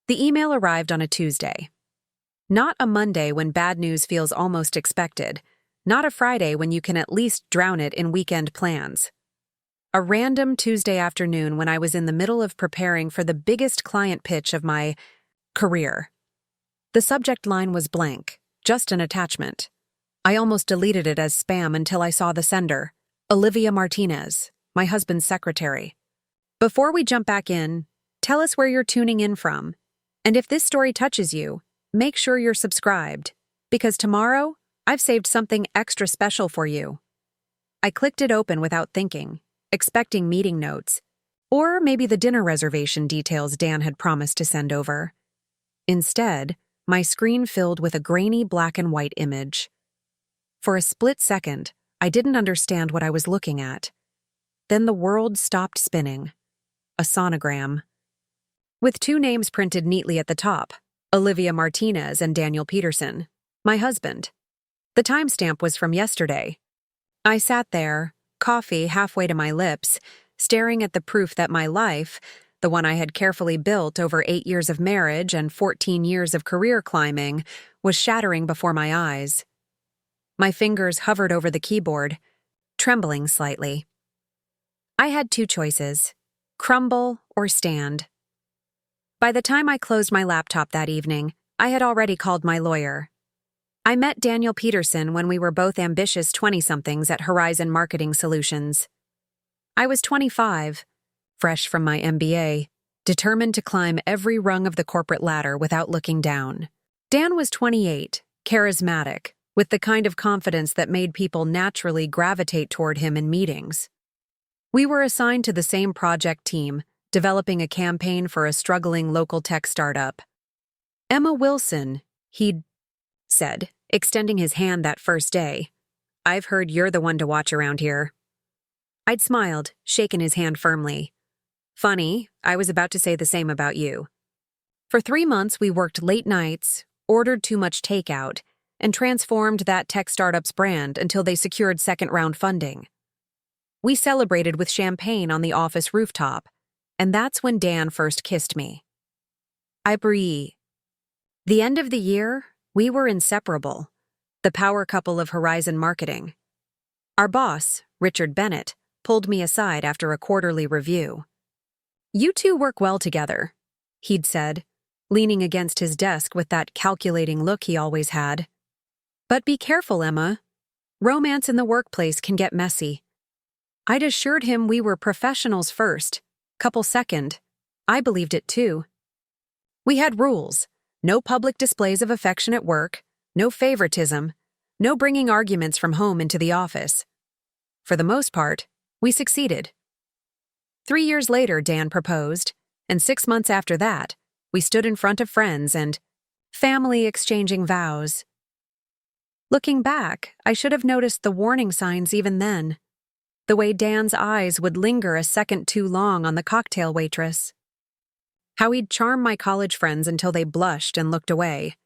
The email arrived on a Tuesday. Not a Monday when bad news feels almost expected. Not a Friday when you can at least drown it in weekend plans. A random Tuesday afternoon when I was in the middle of preparing for the biggest client pitch of my career. The subject line was blank, just an attachment. I almost deleted it as spam until I saw the sender, Olivia Martinez, my husband's secretary. Before we jump back in, tell us where you're tuning in from. And if this story touches you, make sure you're subscribed, because tomorrow, I've saved something extra special for you. I clicked it open without thinking, expecting meeting notes, or maybe the dinner reservation details Dan had promised to send over. Instead, my screen filled with a grainy black and white image. For a split second, I didn't understand what I was looking at. Then the world stopped spinning. A sonogram. With two names printed neatly at the top, Olivia Martinez and Daniel Peterson, my husband. The timestamp was from yesterday. I sat there, coffee halfway to my lips, staring at the proof that my life, the one I had carefully built over 8 years of marriage and 14 years of career climbing, was shattering before my eyes. My fingers hovered over the keyboard, trembling slightly. I had two choices: crumble or stand. By the time I closed my laptop that evening, I had already called my lawyer. I met Daniel Peterson when we were both ambitious 20-somethings at Horizon Marketing Solutions. I was 25, fresh from my MBA, determined to climb every rung of the corporate ladder without looking down. Dan was 28, charismatic, with the kind of confidence that made people naturally gravitate toward him in meetings. We were assigned to the same project team, developing a campaign for a struggling local tech startup. "Emma Wilson," he'd said, extending his hand that first day. "I've heard you're the one to watch around here." I'd smiled, shaken his hand firmly. "Funny, I was about to say the same about you." For 3 months, we worked late nights, ordered too much takeout, and transformed that tech startup's brand until they secured second-round funding. We celebrated with champagne on the office rooftop, and that's when Dan first kissed me. I breathed. The end of the year, we were inseparable, the power couple of Horizon Marketing. Our boss, Richard Bennett, pulled me aside after a quarterly review. "You two work well together," he'd said, leaning against his desk with that calculating look he always had. "But be careful, Emma. Romance in the workplace can get messy." I'd assured him we were professionals first, couple second. I believed it too. We had rules: no public displays of affection at work, no favoritism, no bringing arguments from home into the office. For the most part, we succeeded. 3 years later, Dan proposed, and 6 months after that, we stood in front of friends and family exchanging vows. Looking back, I should have noticed the warning signs even then. The way Dan's eyes would linger a second too long on the cocktail waitress. How he'd charm my college friends until they blushed and looked away.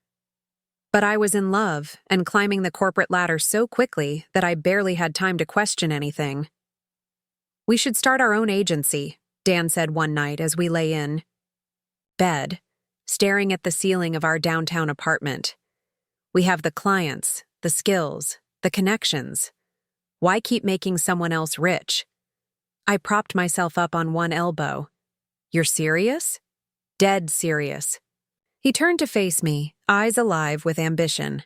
But I was in love and climbing the corporate ladder so quickly that I barely had time to question anything. "We should start our own agency," Dan said one night as we lay in bed, staring at the ceiling of our downtown apartment. "We have the clients, the skills, the connections. Why keep making someone else rich?" I propped myself up on one elbow. "You're serious?" "Dead serious." He turned to face me, eyes alive with ambition.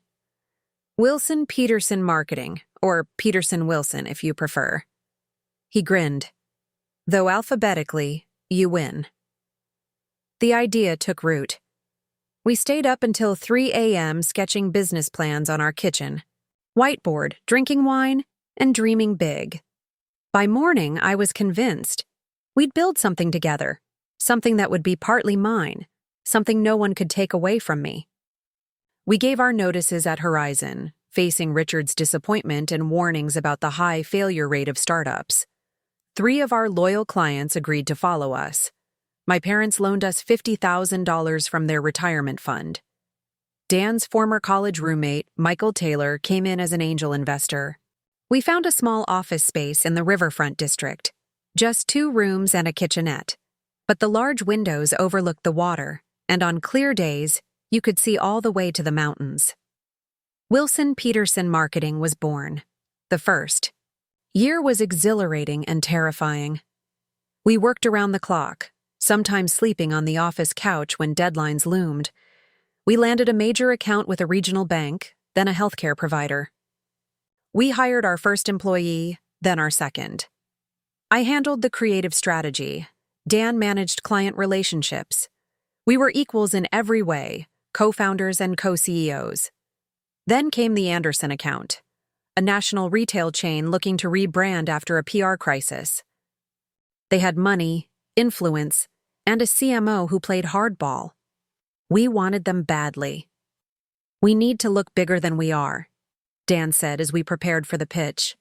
"Wilson Peterson Marketing, or Peterson Wilson if you prefer." He grinned. "Though alphabetically, you win." The idea took root. We stayed up until 3 a.m. sketching business plans on our kitchen, whiteboard, drinking wine, and dreaming big. By morning, I was convinced we'd build something together, something that would be partly mine, something no one could take away from me. We gave our notices at Horizon, facing Richard's disappointment and warnings about the high failure rate of startups. 3 of our loyal clients agreed to follow us. My parents loaned us $50,000 from their retirement fund. Dan's former college roommate, Michael Taylor, came in as an angel investor. We found a small office space in the riverfront district, just 2 rooms and a kitchenette, but the large windows overlooked the water, and on clear days, you could see all the way to the mountains. Wilson Peterson Marketing was born. The first year was exhilarating and terrifying. We worked around the clock, sometimes sleeping on the office couch when deadlines loomed. We landed a major account with a regional bank, then a healthcare provider. We hired our first employee, then our second. I handled the creative strategy. Dan managed client relationships. We were equals in every way, co-founders and co-CEOs. Then came the Anderson account, a national retail chain looking to rebrand after a PR crisis. They had money, influence, and a CMO who played hardball. We wanted them badly. "We need to look bigger than we are," Dan said as we prepared for the pitch.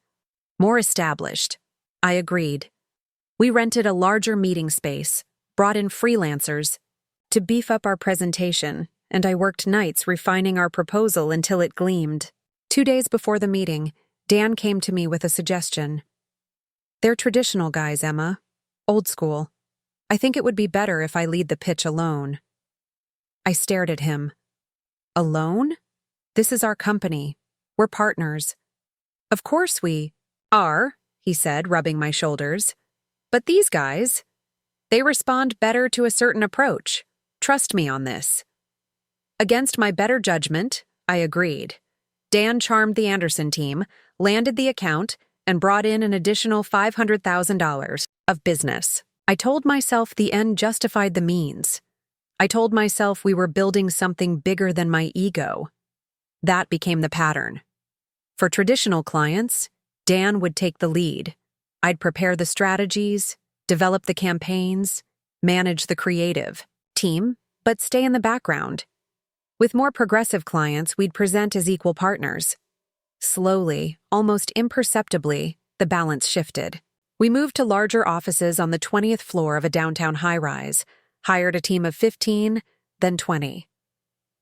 "More established." I agreed. We rented a larger meeting space, brought in freelancers to beef up our presentation, and I worked nights refining our proposal until it gleamed. 2 days before the meeting, Dan came to me with a suggestion. "They're traditional guys, Emma. Old school. I think it would be better if I lead the pitch alone." I stared at him. "Alone? This is our company. We're partners." "Of course we are," he said, rubbing my shoulders. "But these guys, they respond better to a certain approach. Trust me on this." Against my better judgment, I agreed. Dan charmed the Anderson team, landed the account, and brought in an additional $500,000 of business. I told myself the end justified the means. I told myself we were building something bigger than my ego. That became the pattern. For traditional clients, Dan would take the lead. I'd prepare the strategies, develop the campaigns, manage the creative team, but stay in the background. With more progressive clients, we'd present as equal partners. Slowly, almost imperceptibly, the balance shifted. We moved to larger offices on the 20th floor of a downtown high-rise, hired a team of 15, then 20.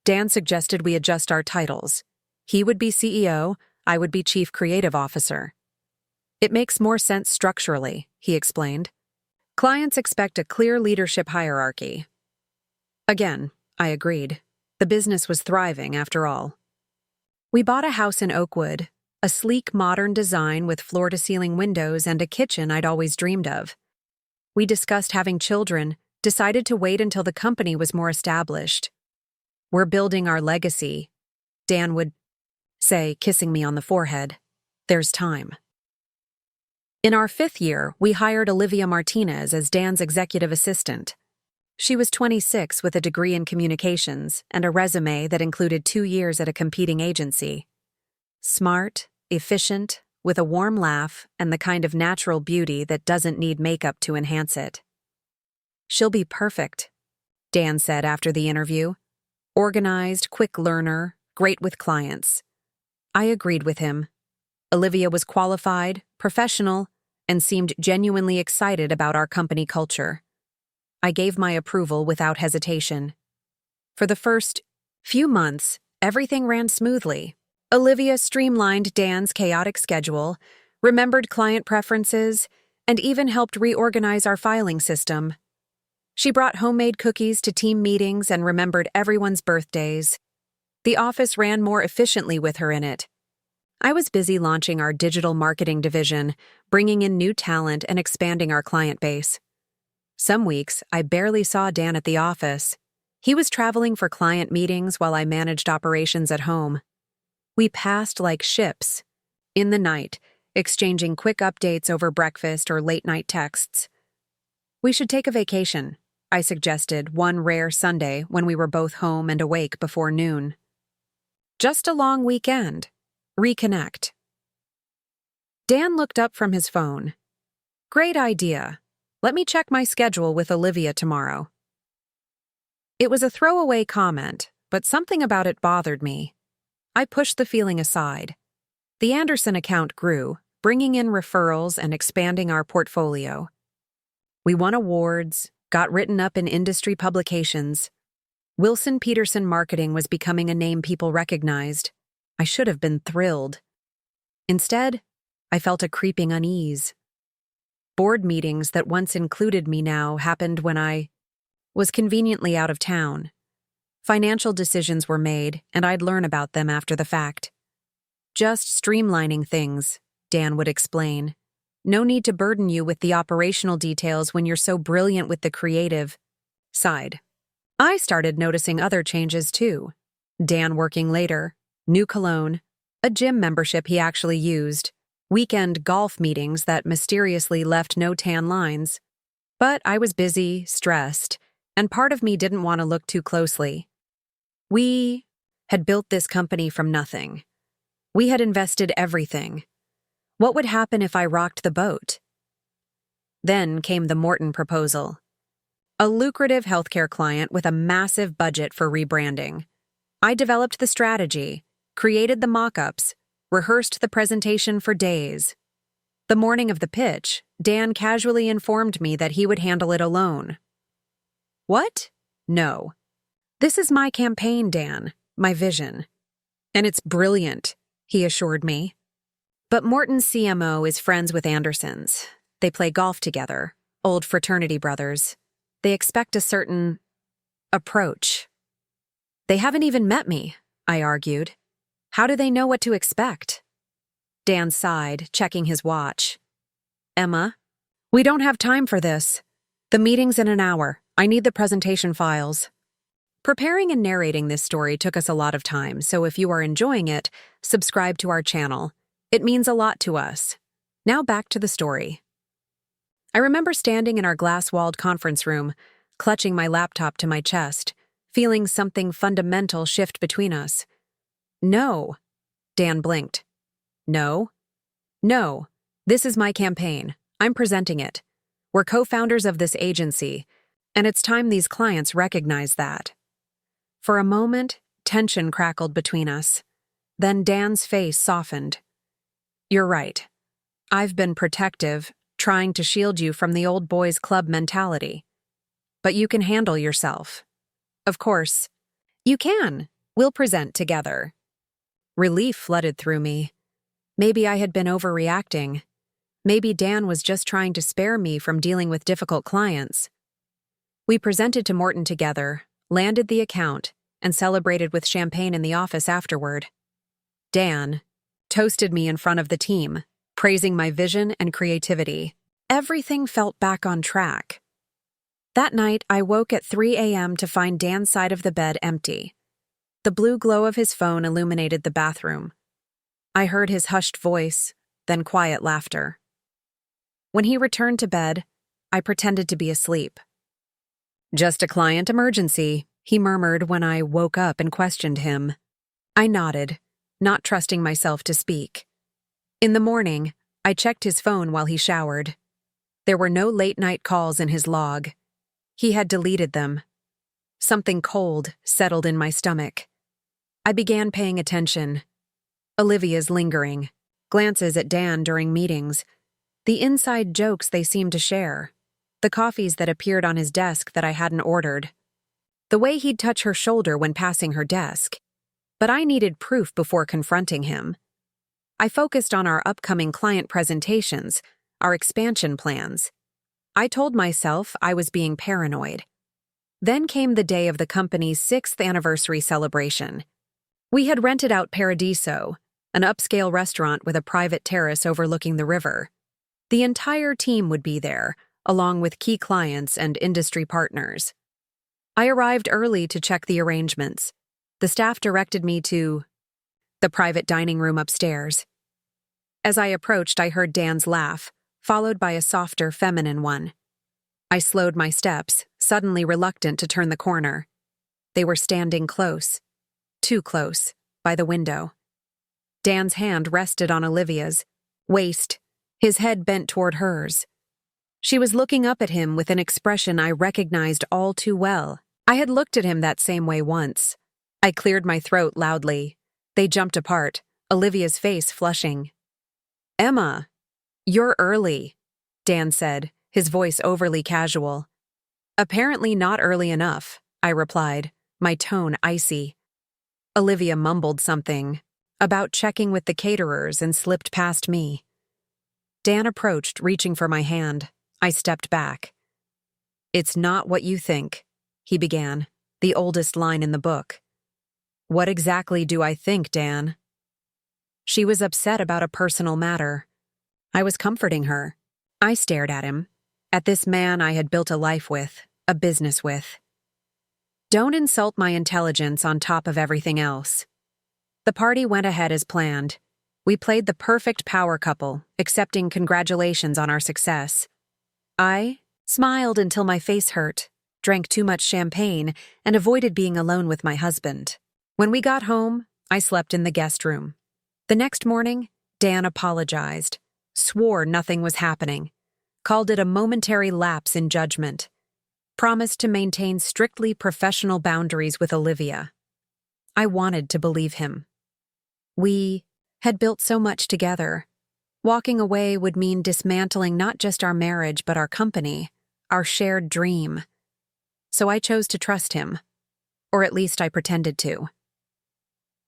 Dan suggested we adjust our titles. He would be CEO, I would be Chief Creative Officer. "It makes more sense structurally," he explained. "Clients expect a clear leadership hierarchy." Again, I agreed. The business was thriving, after all. We bought a house in Oakwood, a sleek, modern design with floor-to-ceiling windows and a kitchen I'd always dreamed of. We discussed having children, decided to wait until the company was more established. "We're building our legacy," Dan would say, kissing me on the forehead. "There's time." In our 5th year, we hired Olivia Martinez as Dan's executive assistant. She was 26 with a degree in communications and a resume that included 2 years at a competing agency. Smart, efficient, with a warm laugh and the kind of natural beauty that doesn't need makeup to enhance it. "She'll be perfect," Dan said after the interview. "Organized, quick learner, great with clients." I agreed with him. Olivia was qualified, professional, and seemed genuinely excited about our company culture. I gave my approval without hesitation. For the first few months, everything ran smoothly. Olivia streamlined Dan's chaotic schedule, remembered client preferences, and even helped reorganize our filing system. She brought homemade cookies to team meetings and remembered everyone's birthdays. The office ran more efficiently with her in it. I was busy launching our digital marketing division, bringing in new talent and expanding our client base. Some weeks, I barely saw Dan at the office. He was traveling for client meetings while I managed operations at home. We passed like ships. In the night, exchanging quick updates over breakfast or late-night texts. "We should take a vacation," I suggested one rare Sunday when we were both home and awake before noon. "Just a long weekend. Reconnect." Dan looked up from his phone. "Great idea. Let me check my schedule with Olivia tomorrow." It was a throwaway comment, but something about it bothered me. I pushed the feeling aside. The Anderson account grew, bringing in referrals and expanding our portfolio. We won awards, got written up in industry publications. Wilson Peterson Marketing was becoming a name people recognized. I should have been thrilled. Instead, I felt a creeping unease. Board meetings that once included me now happened when I was conveniently out of town. Financial decisions were made, and I'd learn about them after the fact. Just streamlining things, Dan would explain. No need to burden you with the operational details when you're so brilliant with the creative side. I started noticing other changes too. Dan working later, new cologne, a gym membership he actually used, weekend golf meetings that mysteriously left no tan lines. But I was busy, stressed, and part of me didn't want to look too closely. We had built this company from nothing. We had invested everything. What would happen if I rocked the boat? Then came the Morton proposal. A lucrative healthcare client with a massive budget for rebranding. I developed the strategy, created the mock-ups, rehearsed the presentation for days. The morning of the pitch, Dan casually informed me that he would handle it alone. What? No. This is my campaign, Dan, my vision. And it's brilliant, he assured me. But Morton's CMO is friends with Anderson's. They play golf together, old fraternity brothers. They expect a certain approach. They haven't even met me, I argued. How do they know what to expect? Dan sighed, checking his watch. Emma, we don't have time for this. The meeting's in an hour. I need the presentation files. Preparing and narrating this story took us a lot of time, so if you are enjoying it, subscribe to our channel. It means a lot to us. Now back to the story. I remember standing in our glass-walled conference room, clutching my laptop to my chest, feeling something fundamental shift between us. No, Dan blinked. No. No, this is my campaign. I'm presenting it. We're co-founders of this agency, and it's time these clients recognize that. For a moment, tension crackled between us. Then Dan's face softened. You're right. I've been protective, trying to shield you from the old boys club mentality. But you can handle yourself. Of course. You can. We'll present together. Relief flooded through me. Maybe I had been overreacting. Maybe Dan was just trying to spare me from dealing with difficult clients. We presented to Morton together, landed the account, and celebrated with champagne in the office afterward. Dan toasted me in front of the team, praising my vision and creativity. Everything felt back on track. That night, I woke at 3 a.m. to find Dan's side of the bed empty. The blue glow of his phone illuminated the bathroom. I heard his hushed voice, then quiet laughter. When he returned to bed, I pretended to be asleep. Just a client emergency, he murmured when I woke up and questioned him. I nodded, not trusting myself to speak. In the morning, I checked his phone while he showered. There were no late-night calls in his log. He had deleted them. Something cold settled in my stomach. I began paying attention. Olivia's lingering, glances at Dan during meetings, the inside jokes they seemed to share, the coffees that appeared on his desk that I hadn't ordered, the way he'd touch her shoulder when passing her desk. But I needed proof before confronting him. I focused on our upcoming client presentations, our expansion plans. I told myself I was being paranoid. Then came the day of the company's 6th anniversary celebration. We had rented out Paradiso, an upscale restaurant with a private terrace overlooking the river. The entire team would be there, along with key clients and industry partners. I arrived early to check the arrangements. The staff directed me to the private dining room upstairs. As I approached, I heard Dan's laugh, followed by a softer, feminine one. I slowed my steps, suddenly reluctant to turn the corner. They were standing close, too close, by the window. Dan's hand rested on Olivia's waist, his head bent toward hers. She was looking up at him with an expression I recognized all too well. I had looked at him that same way once. I cleared my throat loudly. They jumped apart, Olivia's face flushing. Emma, you're early, Dan said, his voice overly casual. Apparently not early enough, I replied, my tone icy. Olivia mumbled something about checking with the caterers and slipped past me. Dan approached, reaching for my hand. I stepped back. It's not what you think, he began, the oldest line in the book. What exactly do I think, Dan? She was upset about a personal matter. I was comforting her. I stared at him, at this man I had built a life with, a business with. Don't insult my intelligence on top of everything else. The party went ahead as planned. We played the perfect power couple, accepting congratulations on our success. I smiled until my face hurt, drank too much champagne, and avoided being alone with my husband. When we got home, I slept in the guest room. The next morning, Dan apologized, swore nothing was happening, called it a momentary lapse in judgment, promised to maintain strictly professional boundaries with Olivia. I wanted to believe him. We had built so much together. Walking away would mean dismantling not just our marriage but our company, our shared dream. So I chose to trust him, or at least I pretended to.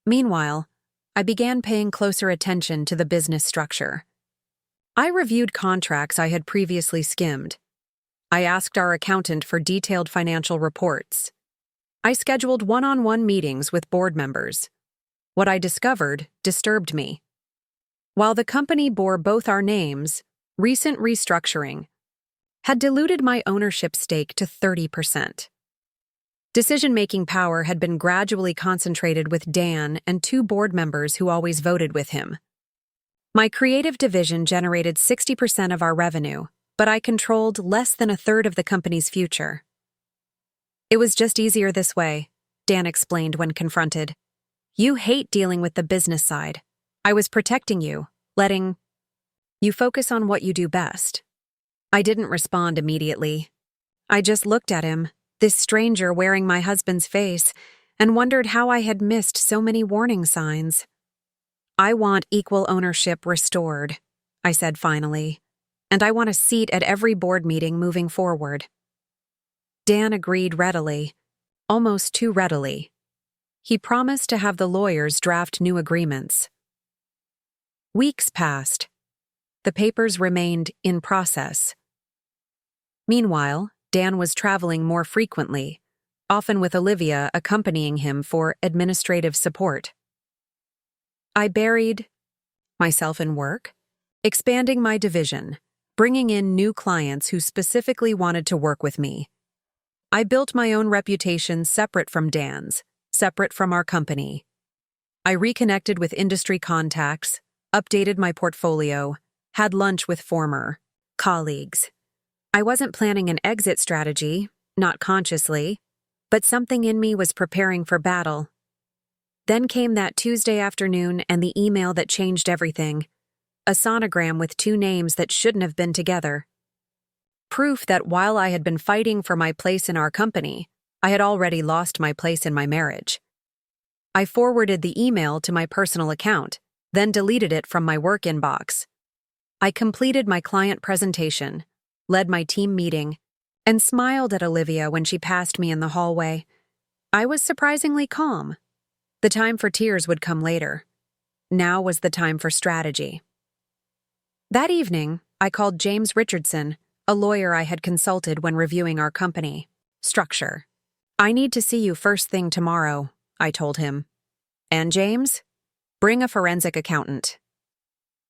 Meanwhile, I began paying closer attention to the business structure. I reviewed contracts I had previously skimmed. I asked our accountant for detailed financial reports. I scheduled one-on-one meetings with board members. What I discovered disturbed me. While the company bore both our names, recent restructuring had diluted my ownership stake to 30%. Decision-making power had been gradually concentrated with Dan and 2 board members who always voted with him. My creative division generated 60% of our revenue, but I controlled less than a third of the company's future. It was just easier this way, Dan explained when confronted. You hate dealing with the business side. I was protecting you, letting you focus on what you do best. I didn't respond immediately. I just looked at him, this stranger wearing my husband's face, and wondered how I had missed so many warning signs. I want equal ownership restored, I said finally, and I want a seat at every board meeting moving forward. Dan agreed readily, almost too readily. He promised to have the lawyers draft new agreements. Weeks passed. The papers remained in process. Meanwhile, Dan was traveling more frequently, often with Olivia accompanying him for administrative support. I buried myself in work, expanding my division, bringing in new clients who specifically wanted to work with me. I built my own reputation separate from Dan's, separate from our company. I reconnected with industry contacts, updated my portfolio, had lunch with former colleagues. I wasn't planning an exit strategy, not consciously, but something in me was preparing for battle. Then came that Tuesday afternoon and the email that changed everything. A sonogram with 2 names that shouldn't have been together. Proof that while I had been fighting for my place in our company, I had already lost my place in my marriage. I forwarded the email to my personal account, then deleted it from my work inbox. I completed my client presentation, led my team meeting, and smiled at Olivia when she passed me in the hallway. I was surprisingly calm. The time for tears would come later. Now was the time for strategy. That evening, I called James Richardson, a lawyer I had consulted when reviewing our company structure. I need to see you first thing tomorrow, I told him. And James? Bring a forensic accountant.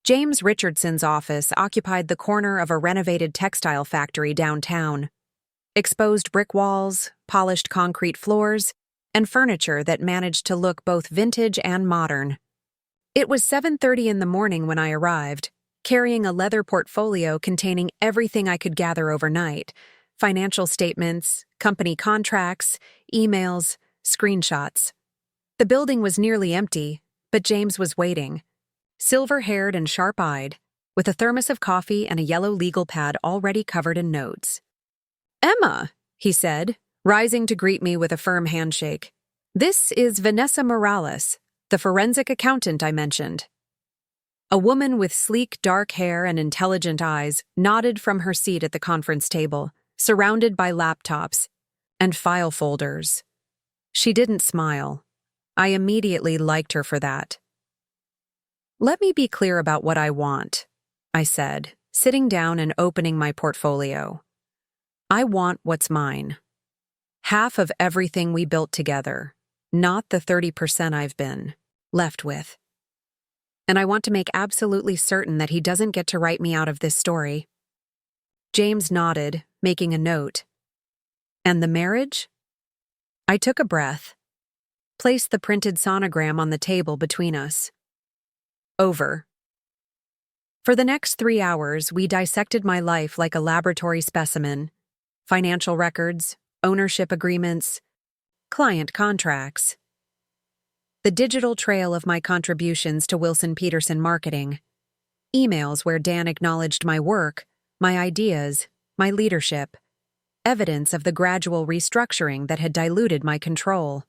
James Richardson's office occupied the corner of a renovated textile factory downtown. Exposed brick walls, polished concrete floors, and furniture that managed to look both vintage and modern. It was 7:30 in the morning when I arrived, carrying a leather portfolio containing everything I could gather overnight: financial statements, company contracts, emails, screenshots. The building was nearly empty, but James was waiting, silver-haired and sharp-eyed, with a thermos of coffee and a yellow legal pad already covered in notes. "Emma," he said, rising to greet me with a firm handshake. "This is Vanessa Morales, the forensic accountant I mentioned." A woman with sleek dark hair and intelligent eyes nodded from her seat at the conference table, surrounded by laptops and file folders. She didn't smile. I immediately liked her for that. "Let me be clear about what I want," I said, sitting down and opening my portfolio. "I want what's mine. Half of everything we built together, not the 30% I've been left with. And I want to make absolutely certain that he doesn't get to write me out of this story. James nodded, making a note. And the marriage? I took a breath, placed the printed sonogram on the table between us. Over. For the next 3 hours, we dissected my life like a laboratory specimen. Financial records, ownership agreements, client contracts. The digital trail of my contributions to Wilson Peterson Marketing. Emails where Dan acknowledged my work, my ideas, my leadership. Evidence of the gradual restructuring that had diluted my control.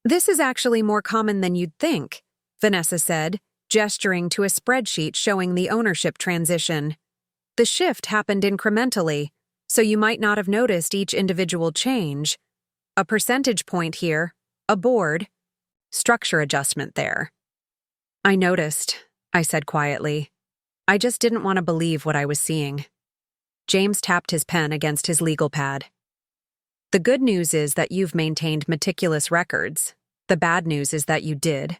This is actually more common than you'd think, Vanessa said, gesturing to a spreadsheet showing the ownership transition. The shift happened incrementally, so you might not have noticed each individual change. A percentage point here, a board, structure adjustment there. I noticed, I said quietly. I just didn't want to believe what I was seeing. James tapped his pen against his legal pad. The good news is that you've maintained meticulous records. The bad news is that you did.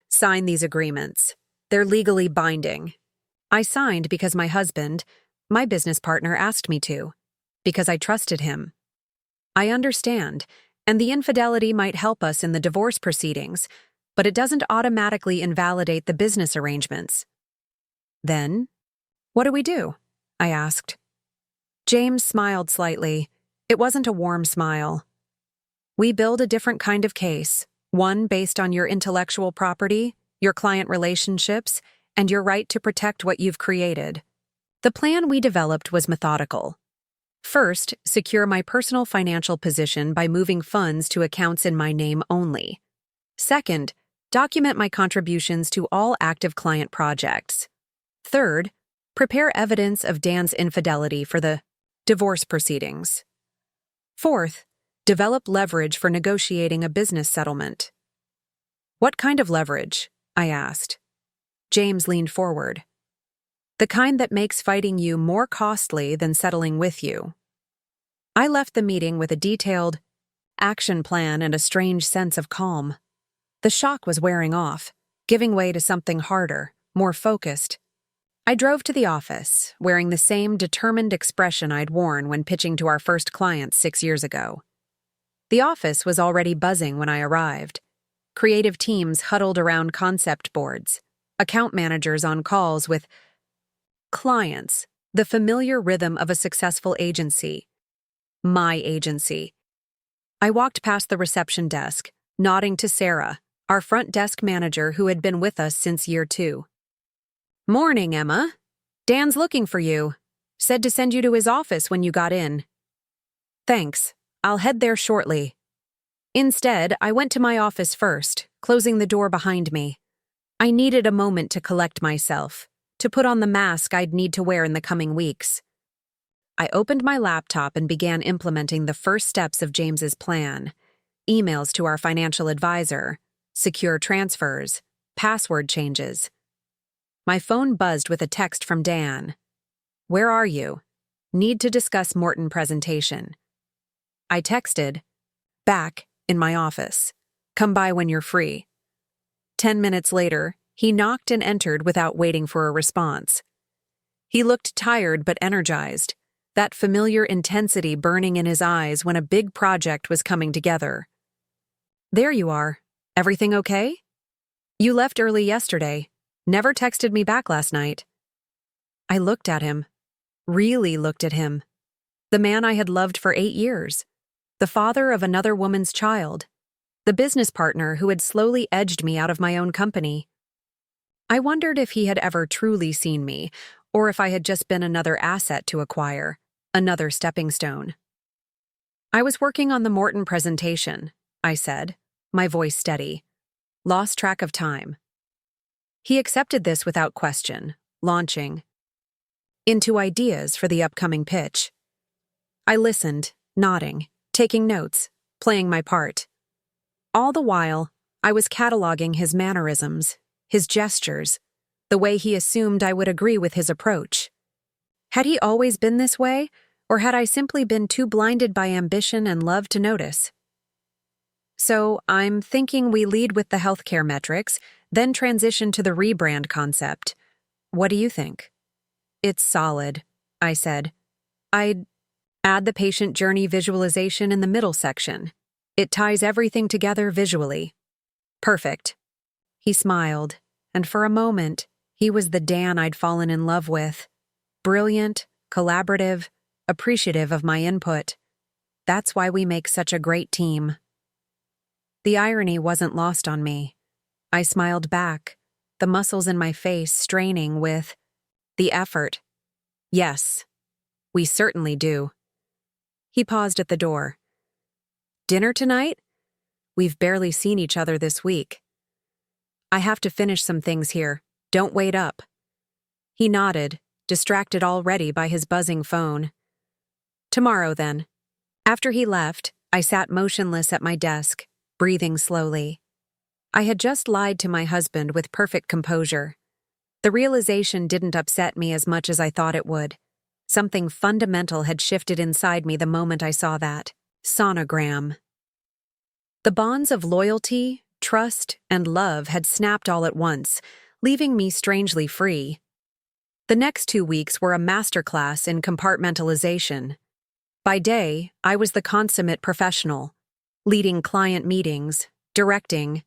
Sign these agreements. They're legally binding. I signed because my husband, my business partner, asked me to. Because I trusted him. I understand, and the infidelity might help us in the divorce proceedings, but it doesn't automatically invalidate the business arrangements. Then, what do we do? I asked. James smiled slightly. It wasn't a warm smile. We build a different kind of case, one based on your intellectual property, your client relationships, and your right to protect what you've created. The plan we developed was methodical. First, secure my personal financial position by moving funds to accounts in my name only. Second, document my contributions to all active client projects. Third, prepare evidence of Dan's infidelity for the divorce proceedings. Fourth, develop leverage for negotiating a business settlement. What kind of leverage? I asked. James leaned forward. The kind that makes fighting you more costly than settling with you. I left the meeting with a detailed action plan and a strange sense of calm. The shock was wearing off, giving way to something harder, more focused. I drove to the office, wearing the same determined expression I'd worn when pitching to our first clients 6 years ago. The office was already buzzing when I arrived. Creative teams huddled around concept boards, account managers on calls with clients, the familiar rhythm of a successful agency. My agency. I walked past the reception desk, nodding to Sarah, our front desk manager who had been with us since year 2. Morning, Emma. Dan's looking for you. Said to send you to his office when you got in. Thanks. I'll head there shortly. Instead, I went to my office first, closing the door behind me. I needed a moment to collect myself, to put on the mask I'd need to wear in the coming weeks. I opened my laptop and began implementing the first steps of James's plan. Emails to our financial advisor, secure transfers, password changes. My phone buzzed with a text from Dan. Where are you? Need to discuss Morton presentation. I texted, back, in my office. Come by when you're free. 10 minutes later, he knocked and entered without waiting for a response. He looked tired but energized, that familiar intensity burning in his eyes when a big project was coming together. There you are. Everything okay? You left early yesterday. Never texted me back last night. I looked at him. Really looked at him. The man I had loved for 8 years. The father of another woman's child. The business partner who had slowly edged me out of my own company. I wondered if he had ever truly seen me, or if I had just been another asset to acquire, another stepping stone. I was working on the Morton presentation, I said, my voice steady. Lost track of time. He accepted this without question, launching into ideas for the upcoming pitch. I listened, nodding, taking notes, playing my part. All the while, I was cataloging his mannerisms, his gestures, the way he assumed I would agree with his approach. Had he always been this way, Or had I simply been too blinded by ambition and love to notice? So, I'm thinking we lead with the healthcare metrics, then transition to the rebrand concept. What do you think? It's solid, I said. I'd add the patient journey visualization in the middle section. It ties everything together visually. Perfect. He smiled, and for a moment, he was the Dan I'd fallen in love with. Brilliant, collaborative, appreciative of my input. That's why we make such a great team. The irony wasn't lost on me. I smiled back, the muscles in my face straining with the effort. Yes, we certainly do. He paused at the door. Dinner tonight? We've barely seen each other this week. I have to finish some things here. Don't wait up. He nodded, distracted already by his buzzing phone. Tomorrow, then. After he left, I sat motionless at my desk, breathing slowly. I had just lied to my husband with perfect composure. The realization didn't upset me as much as I thought it would. Something fundamental had shifted inside me the moment I saw that. Sonogram. The bonds of loyalty, trust, and love had snapped all at once, leaving me strangely free. The next 2 weeks were a masterclass in compartmentalization. By day, I was the consummate professional, leading client meetings, directing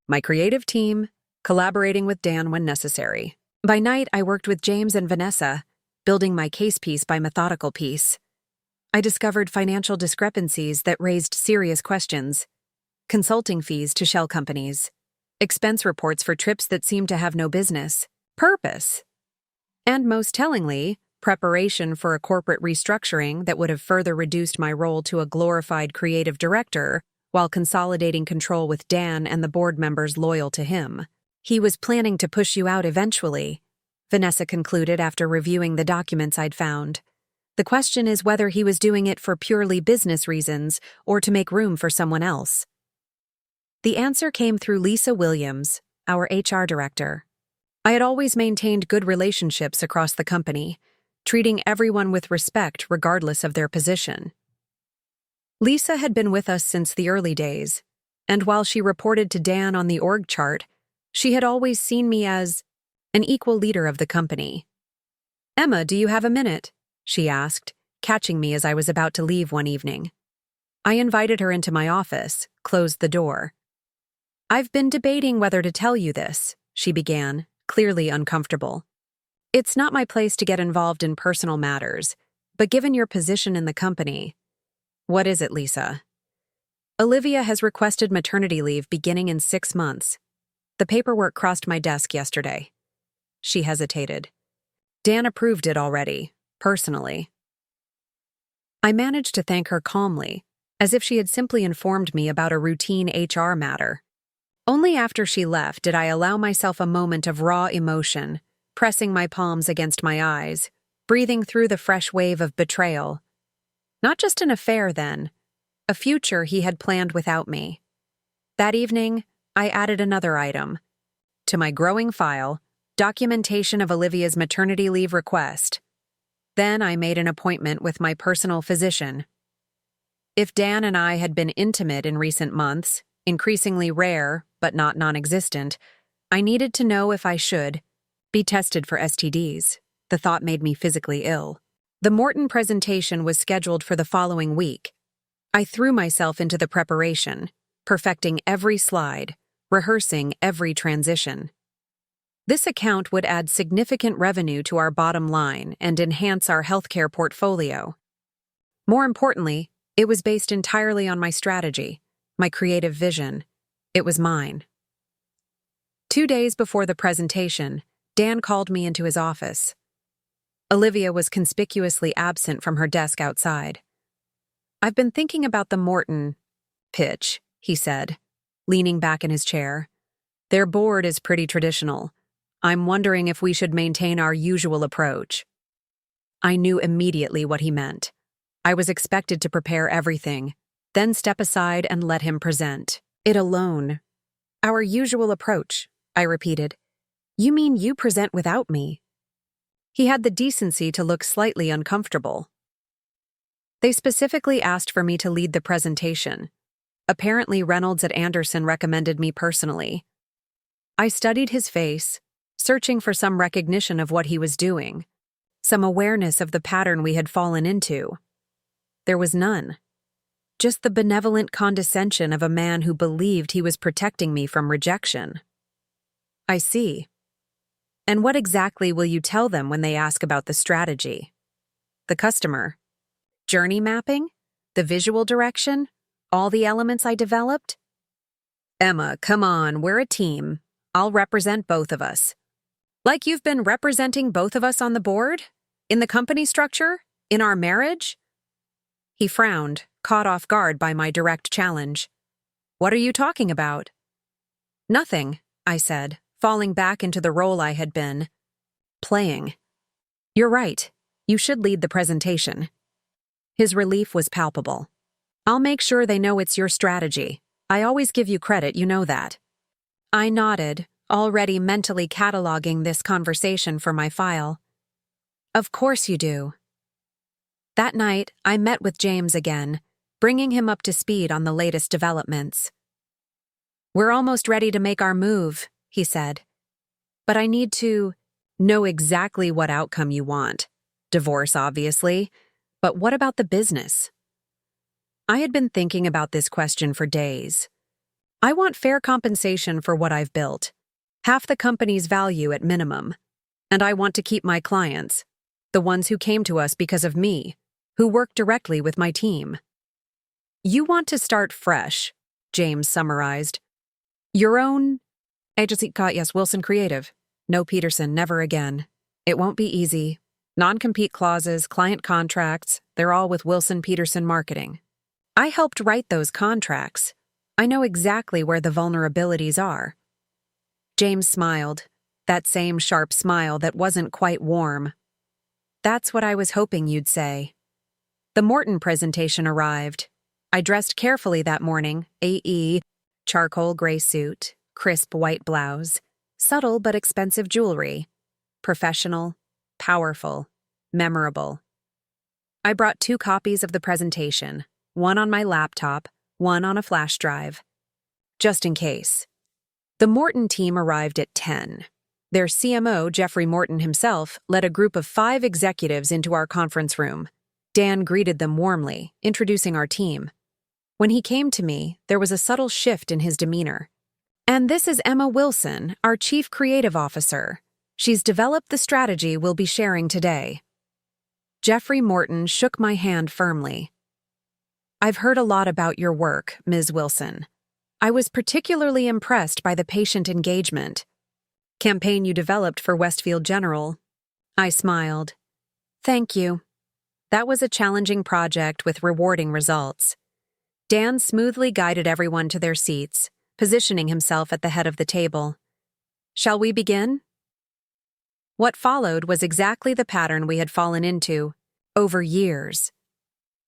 my creative team, collaborating with Dan when necessary. By night, I worked with James and Vanessa, building my case piece by methodical piece. I discovered financial discrepancies that raised serious questions, consulting fees to shell companies, expense reports for trips that seemed to have no business, purpose, and most tellingly, preparation for a corporate restructuring that would have further reduced my role to a glorified creative director while consolidating control with Dan and the board members loyal to him. He was planning to push you out eventually, Vanessa concluded after reviewing the documents I'd found. The question is whether he was doing it for purely business reasons or to make room for someone else. The answer came through Lisa Williams, our HR director. I had always maintained good relationships across the company, treating everyone with respect regardless of their position. Lisa had been with us since the early days, and while she reported to Dan on the org chart, she had always seen me as an equal leader of the company. Emma, do you have a minute? She asked, catching me as I was about to leave one evening. I invited her into my office, closed the door. I've been debating whether to tell you this, she began, clearly uncomfortable. It's not my place to get involved in personal matters, but given your position in the company— What is it, Lisa? Olivia has requested maternity leave beginning in 6 months. The paperwork crossed my desk yesterday. She hesitated. Dan approved it already, personally. I managed to thank her calmly, as if she had simply informed me about a routine HR matter. Only after she left did I allow myself a moment of raw emotion, pressing my palms against my eyes, breathing through the fresh wave of betrayal. Not just an affair, then. A future he had planned without me. That evening, I added another item. To my growing file, documentation of Olivia's maternity leave request. Then I made an appointment with my personal physician. If Dan and I had been intimate in recent months, increasingly rare, but not non-existent, I needed to know if I should be tested for STDs. The thought made me physically ill. The Morton presentation was scheduled for the following week. I threw myself into the preparation, perfecting every slide, rehearsing every transition. This account would add significant revenue to our bottom line and enhance our healthcare portfolio. More importantly, it was based entirely on my strategy, my creative vision. It was mine. 2 days before the presentation, Dan called me into his office. Olivia was conspicuously absent from her desk outside. I've been thinking about the Morton pitch, he said, leaning back in his chair. Their board is pretty traditional. I'm wondering if we should maintain our usual approach. I knew immediately what he meant. I was expected to prepare everything, then step aside and let him present. It alone. Our usual approach, I repeated. You mean you present without me? He had the decency to look slightly uncomfortable. They specifically asked for me to lead the presentation. Apparently, Reynolds at Anderson recommended me personally. I studied his face, searching for some recognition of what he was doing, some awareness of the pattern we had fallen into. There was none. Just the benevolent condescension of a man who believed he was protecting me from rejection. I see. And what exactly will you tell them when they ask about the strategy? The customer? Journey mapping? The visual direction? All the elements I developed? Emma, come on, we're a team. I'll represent both of us. Like you've been representing both of us on the board? In the company structure? In our marriage? He frowned, caught off guard by my direct challenge. What are you talking about? Nothing, I said, falling back into the role I had been playing. You're right. You should lead the presentation. His relief was palpable. I'll make sure they know it's your strategy. I always give you credit, you know that. I nodded, already mentally cataloging this conversation for my file. Of course you do. That night, I met with James again, bringing him up to speed on the latest developments. We're almost ready to make our move, he said. But I need to know exactly what outcome you want. Divorce, obviously. But what about the business? I had been thinking about this question for days. I want fair compensation for what I've built, half the company's value at minimum. And I want to keep my clients, the ones who came to us because of me, who work directly with my team. You want to start fresh, James summarized. Your own agency, yes, Wilson Creative. No Peterson, never again. It won't be easy. Non-compete clauses, client contracts, they're all with Wilson Peterson Marketing. I helped write those contracts. I know exactly where the vulnerabilities are. James smiled, that same sharp smile that wasn't quite warm. That's what I was hoping you'd say. The Morton presentation arrived. I dressed carefully that morning, AE, charcoal gray suit, crisp white blouse, subtle but expensive jewelry. Professional, powerful, memorable. I brought 2 copies of the presentation, one on my laptop, one on a flash drive. Just in case. The Morton team arrived at 10. Their CMO, Jeffrey Morton himself, led a group of 5 executives into our conference room. Dan greeted them warmly, introducing our team. When he came to me, there was a subtle shift in his demeanor. And this is Emma Wilson, our Chief Creative Officer. She's developed the strategy we'll be sharing today. Jeffrey Morton shook my hand firmly. I've heard a lot about your work, Ms. Wilson. I was particularly impressed by the patient engagement campaign you developed for Westfield General. I smiled. Thank you. That was a challenging project with rewarding results. Dan smoothly guided everyone to their seats, positioning himself at the head of the table. Shall we begin? What followed was exactly the pattern we had fallen into, over years.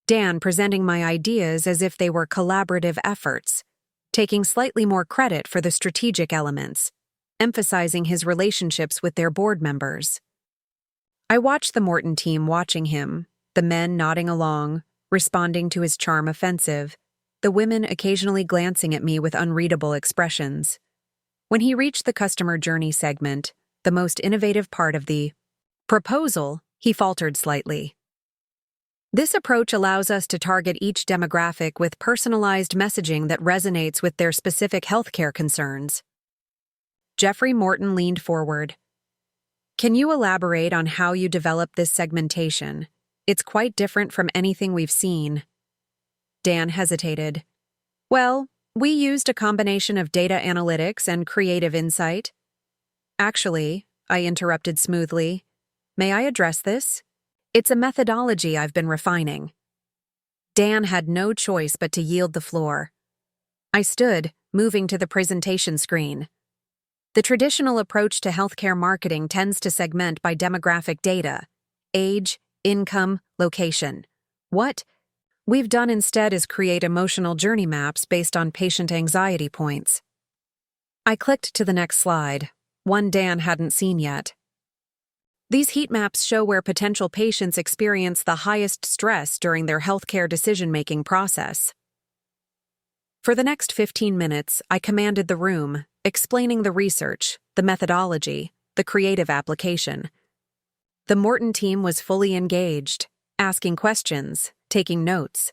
Dan presenting my ideas as if they were collaborative efforts, taking slightly more credit for the strategic elements, emphasizing his relationships with their board members. I watched the Morton team watching him, the men nodding along, responding to his charm offensive, the women occasionally glancing at me with unreadable expressions. When he reached the customer journey segment, the most innovative part of the proposal, he faltered slightly. This approach allows us to target each demographic with personalized messaging that resonates with their specific healthcare concerns. Jeffrey Morton leaned forward. Can you elaborate on how you developed this segmentation? It's quite different from anything we've seen. Dan hesitated. Well, we used a combination of data analytics and creative insight. Actually, I interrupted smoothly. May I address this? It's a methodology I've been refining. Dan had no choice but to yield the floor. I stood, moving to the presentation screen. The traditional approach to healthcare marketing tends to segment by demographic data: age, income, location. What we've done instead is create emotional journey maps based on patient anxiety points. I clicked to the next slide, one Dan hadn't seen yet. These heat maps show where potential patients experience the highest stress during their healthcare decision-making process. For the next 15 minutes, I commanded the room, explaining the research, the methodology, the creative application. The Morton team was fully engaged, asking questions, taking notes.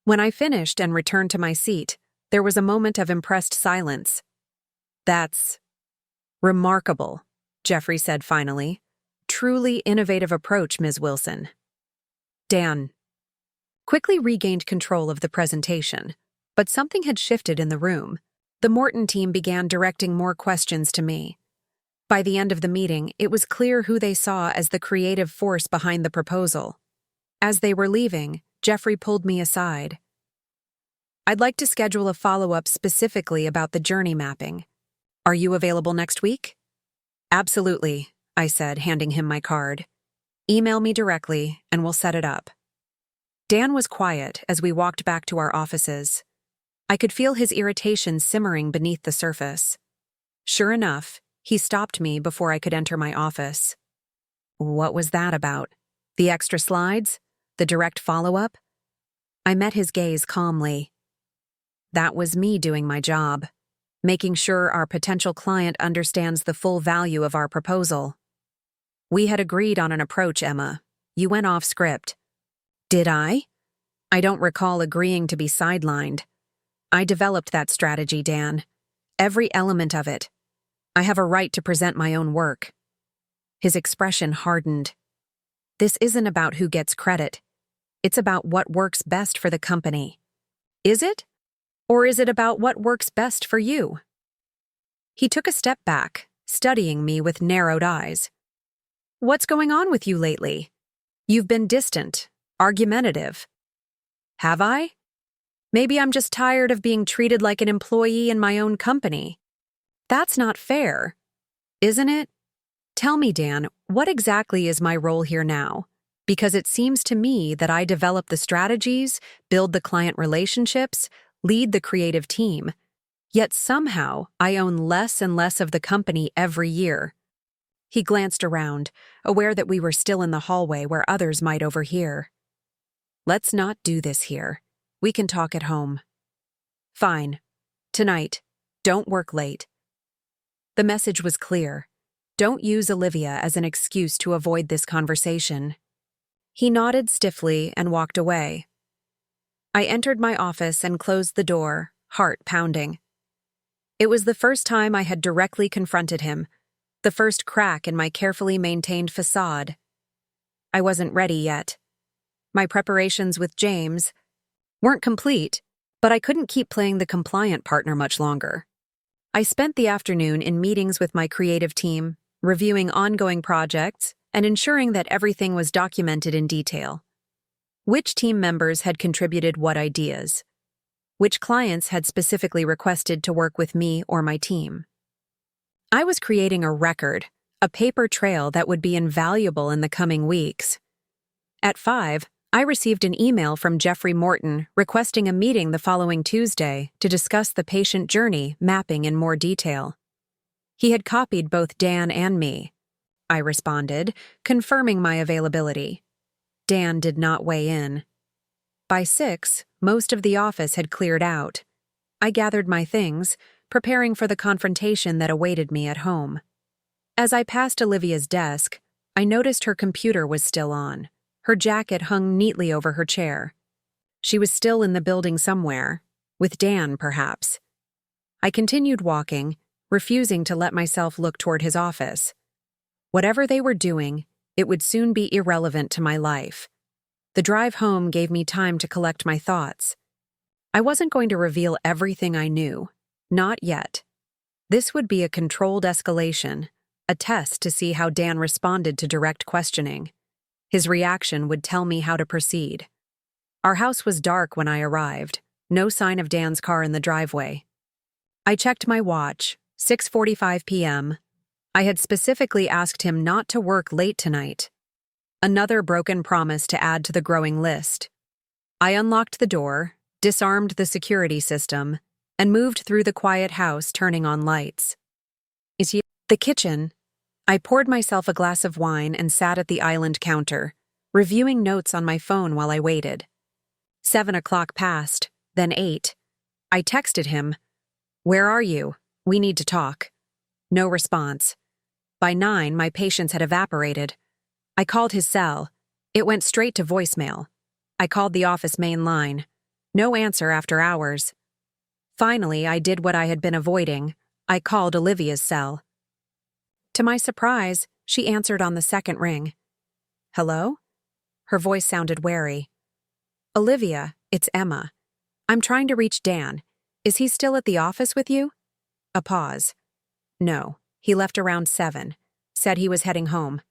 When I finished and returned to my seat, there was a moment of impressed silence. "That's remarkable," Jeffrey said finally. "Truly innovative approach, Ms. Wilson." Dan quickly regained control of the presentation, but something had shifted in the room. The Morton team began directing more questions to me. By the end of the meeting, it was clear who they saw as the creative force behind the proposal. As they were leaving, Jeffrey pulled me aside. "I'd like to schedule a follow-up specifically about the journey mapping. Are you available next week?" "Absolutely," I said, handing him my card. "Email me directly, and we'll set it up." Dan was quiet as we walked back to our offices. I could feel his irritation simmering beneath the surface. Sure enough, he stopped me before I could enter my office. What was that about? The extra slides? The direct follow-up? I met his gaze calmly. That was me doing my job, making sure our potential client understands the full value of our proposal. "We had agreed on an approach, Emma. You went off script." "Did I? I don't recall agreeing to be sidelined. I developed that strategy, Dan. Every element of it. I have a right to present my own work." His expression hardened. "This isn't about who gets credit. It's about what works best for the company." "Is it? Or is it about what works best for you?" He took a step back, studying me with narrowed eyes. "What's going on with you lately? You've been distant, argumentative." "Have I? Maybe I'm just tired of being treated like an employee in my own company. That's not fair, isn't it? Tell me, Dan, what exactly is my role here now? Because it seems to me that I develop the strategies, build the client relationships, lead the creative team, yet somehow I own less and less of the company every year." He glanced around, aware that we were still in the hallway where others might overhear. "Let's not do this here. We can talk at home." "Fine. Tonight. Don't work late." The message was clear. Don't use Olivia as an excuse to avoid this conversation. He nodded stiffly and walked away. I entered my office and closed the door, heart pounding. It was the first time I had directly confronted him, the first crack in my carefully maintained facade. I wasn't ready yet. My preparations with James weren't complete, but I couldn't keep playing the compliant partner much longer. I spent the afternoon in meetings with my creative team, reviewing ongoing projects and ensuring that everything was documented in detail. Which team members had contributed what ideas? Which clients had specifically requested to work with me or my team? I was creating a record, a paper trail that would be invaluable in the coming weeks. At 5, I received an email from Jeffrey Morton requesting a meeting the following Tuesday to discuss the patient journey mapping in more detail. He had copied both Dan and me. I responded, confirming my availability. Dan did not weigh in. By 6, most of the office had cleared out. I gathered my things, preparing for the confrontation that awaited me at home. As I passed Olivia's desk, I noticed her computer was still on. Her jacket hung neatly over her chair. She was still in the building somewhere, with Dan, perhaps. I continued walking, refusing to let myself look toward his office. Whatever they were doing, it would soon be irrelevant to my life. The drive home gave me time to collect my thoughts. I wasn't going to reveal everything I knew. Not yet. This would be a controlled escalation, a test to see how Dan responded to direct questioning. His reaction would tell me how to proceed. Our house was dark when I arrived, no sign of Dan's car in the driveway. I checked my watch, 6:45 p.m. I had specifically asked him not to work late tonight. Another broken promise to add to the growing list. I unlocked the door, disarmed the security system, and moved through the quiet house, turning on lights. The kitchen, I poured myself a glass of wine and sat at the island counter, reviewing notes on my phone while I waited. 7 o'clock passed, then 8. I texted him, "Where are you? We need to talk." No response. By 9, my patience had evaporated. I called his cell. It went straight to voicemail. I called the office main line. No answer after hours. Finally, I did what I had been avoiding. I called Olivia's cell. To my surprise, she answered on the second ring. "Hello?" Her voice sounded wary. "Olivia, it's Emma. I'm trying to reach Dan. Is he still at the office with you?" A pause. "No, he left around 7. Said he was heading home."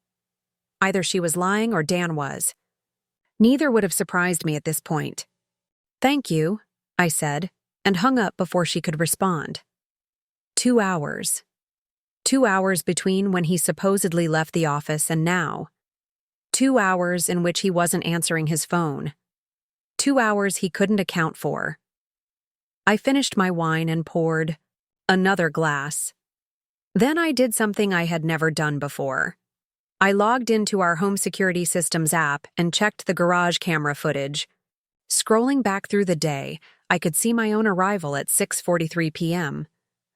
Either she was lying or Dan was. Neither would have surprised me at this point. "Thank you," I said, and hung up before she could respond. 2 hours. 2 hours between when he supposedly left the office and now. 2 hours in which he wasn't answering his phone. 2 hours he couldn't account for. I finished my wine and poured another glass. Then I did something I had never done before. I logged into our home security systems app and checked the garage camera footage. Scrolling back through the day, I could see my own arrival at 6:43 p.m.,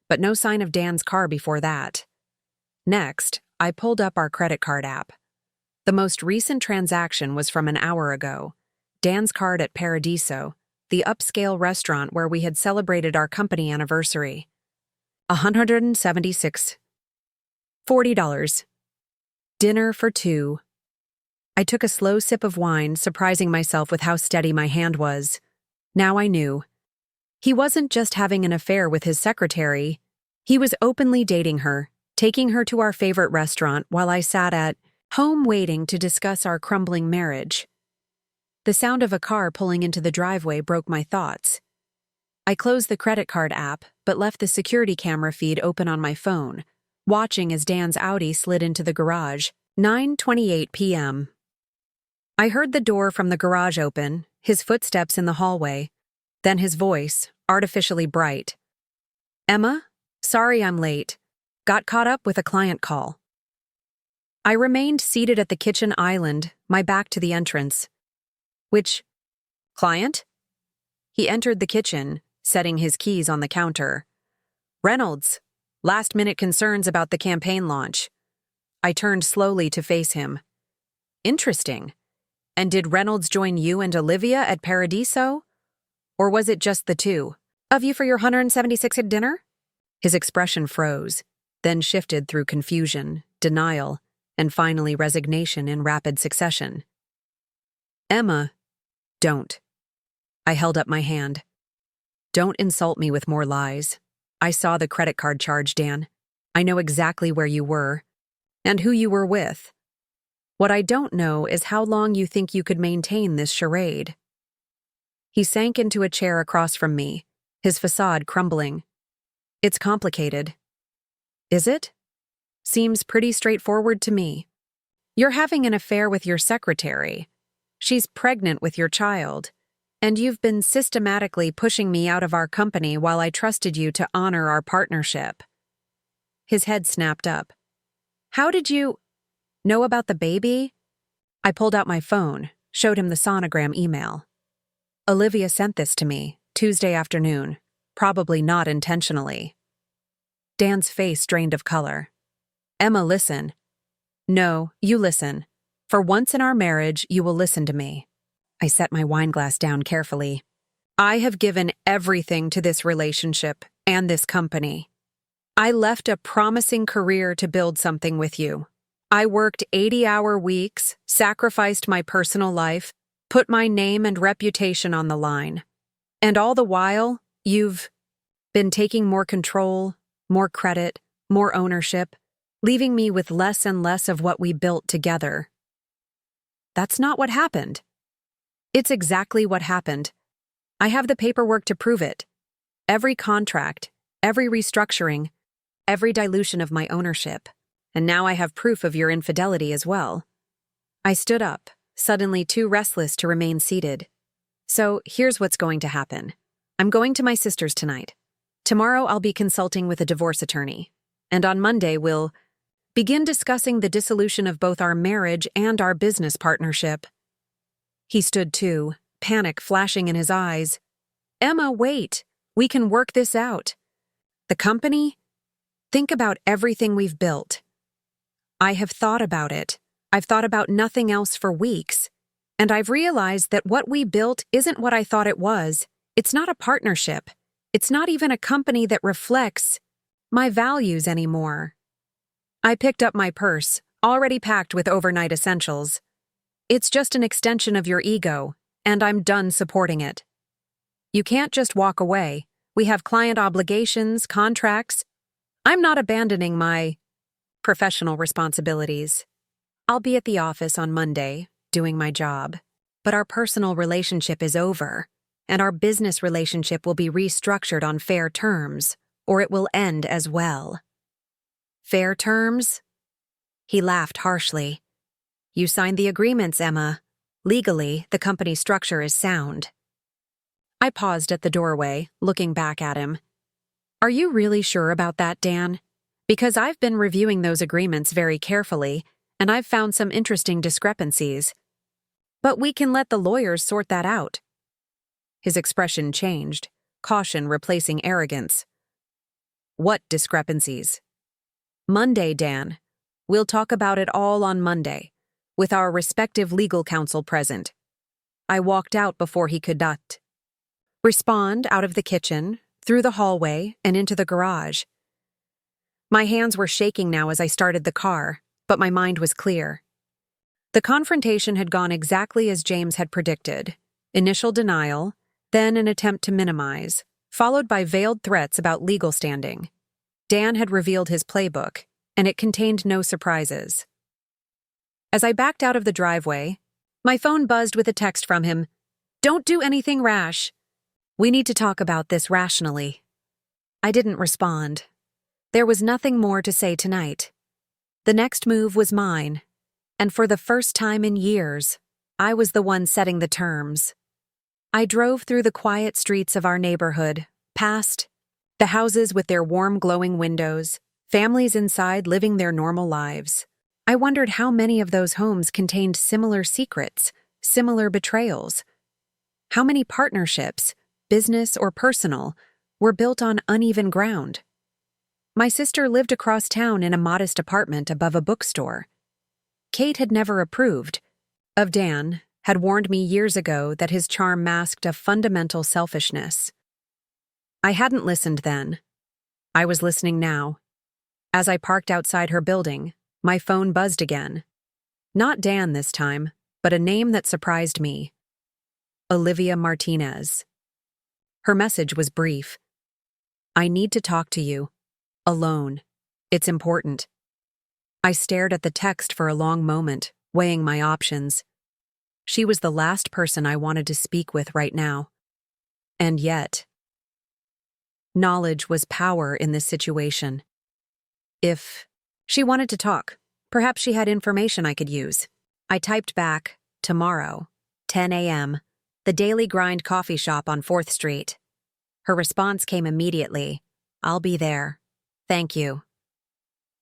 but no sign of Dan's car before that. Next, I pulled up our credit card app. The most recent transaction was from an hour ago. Dan's card at Paradiso, the upscale restaurant where we had celebrated our company anniversary. $176. $40. Dinner for 2. I took a slow sip of wine, surprising myself with how steady my hand was. Now I knew. He wasn't just having an affair with his secretary. He was openly dating her, taking her to our favorite restaurant while I sat at home waiting to discuss our crumbling marriage. The sound of a car pulling into the driveway broke my thoughts. I closed the credit card app, but left the security camera feed open on my phone, watching as Dan's Audi slid into the garage. 9:28 p.m. I heard the door from the garage open, his footsteps in the hallway, then his voice, artificially bright. "Emma? Sorry I'm late. Got caught up with a client call." I remained seated at the kitchen island, my back to the entrance. "Which client?" He entered the kitchen, setting his keys on the counter. "Reynolds. Last-minute concerns about the campaign launch." I turned slowly to face him. "Interesting. And did Reynolds join you and Olivia at Paradiso? Or was it just the two of you for your 176 at dinner?" His expression froze, then shifted through confusion, denial, and finally resignation in rapid succession. "Emma, don't." I held up my hand. "Don't insult me with more lies. I saw the credit card charge, Dan. I know exactly where you were, and who you were with. What I don't know is how long you think you could maintain this charade." He sank into a chair across from me, his facade crumbling. "It's complicated." "Is it? Seems pretty straightforward to me. You're having an affair with your secretary. She's pregnant with your child, and you've been systematically pushing me out of our company while I trusted you to honor our partnership." His head snapped up. "How did you know about the baby?" I pulled out my phone, showed him the Sonogram email. "Olivia sent this to me, Tuesday afternoon, probably not intentionally." Dan's face drained of color. "Emma, listen." "No, you listen. For once in our marriage, you will listen to me." I set my wine glass down carefully. "I have given everything to this relationship and this company. I left a promising career to build something with you. I worked 80-hour weeks, sacrificed my personal life, put my name and reputation on the line. And all the while, you've been taking more control, more credit, more ownership, leaving me with less and less of what we built together." "That's not what happened." "It's exactly what happened. I have the paperwork to prove it. Every contract, every restructuring, every dilution of my ownership. And now I have proof of your infidelity as well." I stood up, suddenly too restless to remain seated. "So here's what's going to happen. I'm going to my sister's tonight. Tomorrow I'll be consulting with a divorce attorney. And on Monday we'll Begin discussing the dissolution of both our marriage and our business partnership. He stood too, panic flashing in his eyes. Emma, wait. We can work this out. The company? Think about everything we've built. I have thought about it. I've thought about nothing else for weeks. And I've realized that what we built isn't what I thought it was. It's not a partnership. It's not even a company that reflects my values anymore. I picked up my purse, already packed with overnight essentials. It's just an extension of your ego, and I'm done supporting it. You can't just walk away. We have client obligations, contracts. I'm not abandoning my professional responsibilities. I'll be at the office on Monday, doing my job. But our personal relationship is over, and our business relationship will be restructured on fair terms, or it will end as well. Fair terms? He laughed harshly. You signed the agreements, Emma. Legally, the company structure is sound. I paused at the doorway, looking back at him. Are you really sure about that, Dan? Because I've been reviewing those agreements very carefully, and I've found some interesting discrepancies. But we can let the lawyers sort that out. His expression changed, caution replacing arrogance. What discrepancies? Monday, Dan. We'll talk about it all on Monday, with our respective legal counsel present. I walked out before he could respond out of the kitchen, through the hallway, and into the garage. My hands were shaking now as I started the car, but my mind was clear. The confrontation had gone exactly as James had predicted. Initial denial, then an attempt to minimize, followed by veiled threats about legal standing. Dan had revealed his playbook, and it contained no surprises. As I backed out of the driveway, my phone buzzed with a text from him. Don't do anything rash. We need to talk about this rationally. I didn't respond. There was nothing more to say tonight. The next move was mine, and for the first time in years, I was the one setting the terms. I drove through the quiet streets of our neighborhood, past the houses with their warm glowing windows, families inside living their normal lives. I wondered how many of those homes contained similar secrets, similar betrayals. How many partnerships, business or personal, were built on uneven ground. My sister lived across town in a modest apartment above a bookstore. Kate had never approved of Dan, had warned me years ago that his charm masked a fundamental selfishness. I hadn't listened then. I was listening now. As I parked outside her building, my phone buzzed again. Not Dan this time, but a name that surprised me. Olivia Martinez. Her message was brief. I need to talk to you. Alone. It's important. I stared at the text for a long moment, weighing my options. She was the last person I wanted to speak with right now. And yet, knowledge was power in this situation. If she wanted to talk, perhaps she had information I could use. I typed back, tomorrow, 10 a.m., the Daily Grind coffee shop on 4th Street. Her response came immediately. I'll be there. Thank you.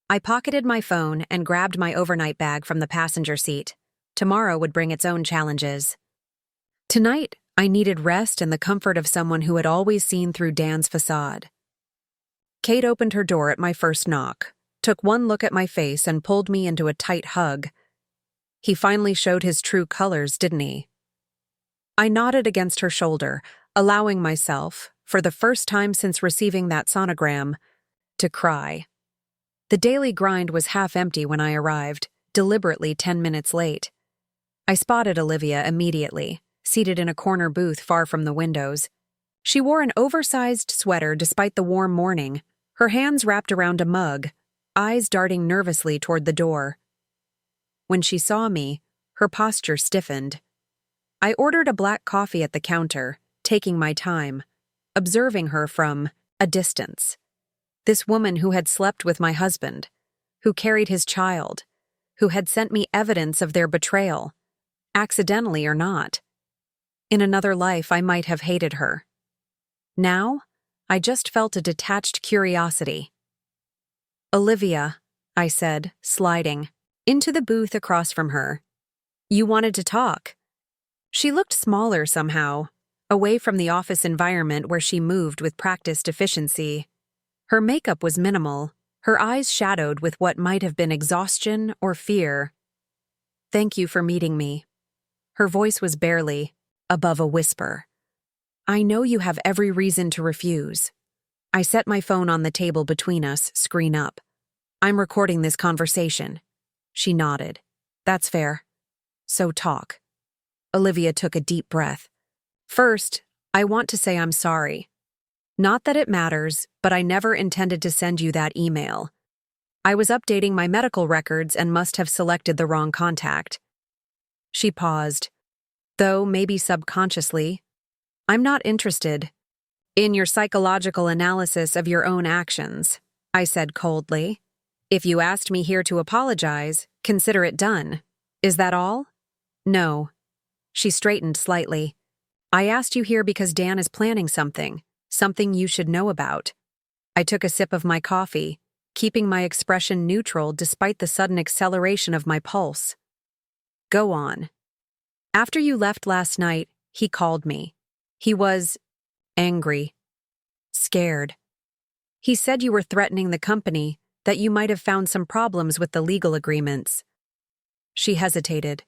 I pocketed my phone and grabbed my overnight bag from the passenger seat. Tomorrow would bring its own challenges. Tonight, I needed rest and the comfort of someone who had always seen through Dan's facade. Kate opened her door at my first knock, took one look at my face and pulled me into a tight hug. He finally showed his true colors, didn't he? I nodded against her shoulder, allowing myself, for the first time since receiving that sonogram, to cry. The Daily Grind was half empty when I arrived, deliberately 10 minutes late. I spotted Olivia immediately, seated in a corner booth far from the windows. She wore an oversized sweater despite the warm morning, her hands wrapped around a mug, eyes darting nervously toward the door. When she saw me, her posture stiffened. I ordered a black coffee at the counter, taking my time, observing her from a distance. This woman who had slept with my husband, who carried his child, who had sent me evidence of their betrayal, accidentally or not. In another life, I might have hated her. Now, I just felt a detached curiosity. Olivia, I said, sliding into the booth across from her. You wanted to talk. She looked smaller somehow, away from the office environment where she moved with practiced efficiency. Her makeup was minimal, her eyes shadowed with what might have been exhaustion or fear. Thank you for meeting me. Her voice was barely above a whisper. I know you have every reason to refuse. I set my phone on the table between us, screen up. I'm recording this conversation. She nodded. That's fair. So talk. Olivia took a deep breath. First, I want to say I'm sorry. Not that it matters, but I never intended to send you that email. I was updating my medical records and must have selected the wrong contact. She paused. Though maybe subconsciously, I'm not interested in your psychological analysis of your own actions, I said coldly. If you asked me here to apologize, consider it done. Is that all? No. She straightened slightly. I asked you here because Dan is planning something you should know about. I took a sip of my coffee, keeping my expression neutral despite the sudden acceleration of my pulse. Go on. After you left last night, he called me. He was angry, scared. He said you were threatening the company, that you might have found some problems with the legal agreements. She hesitated.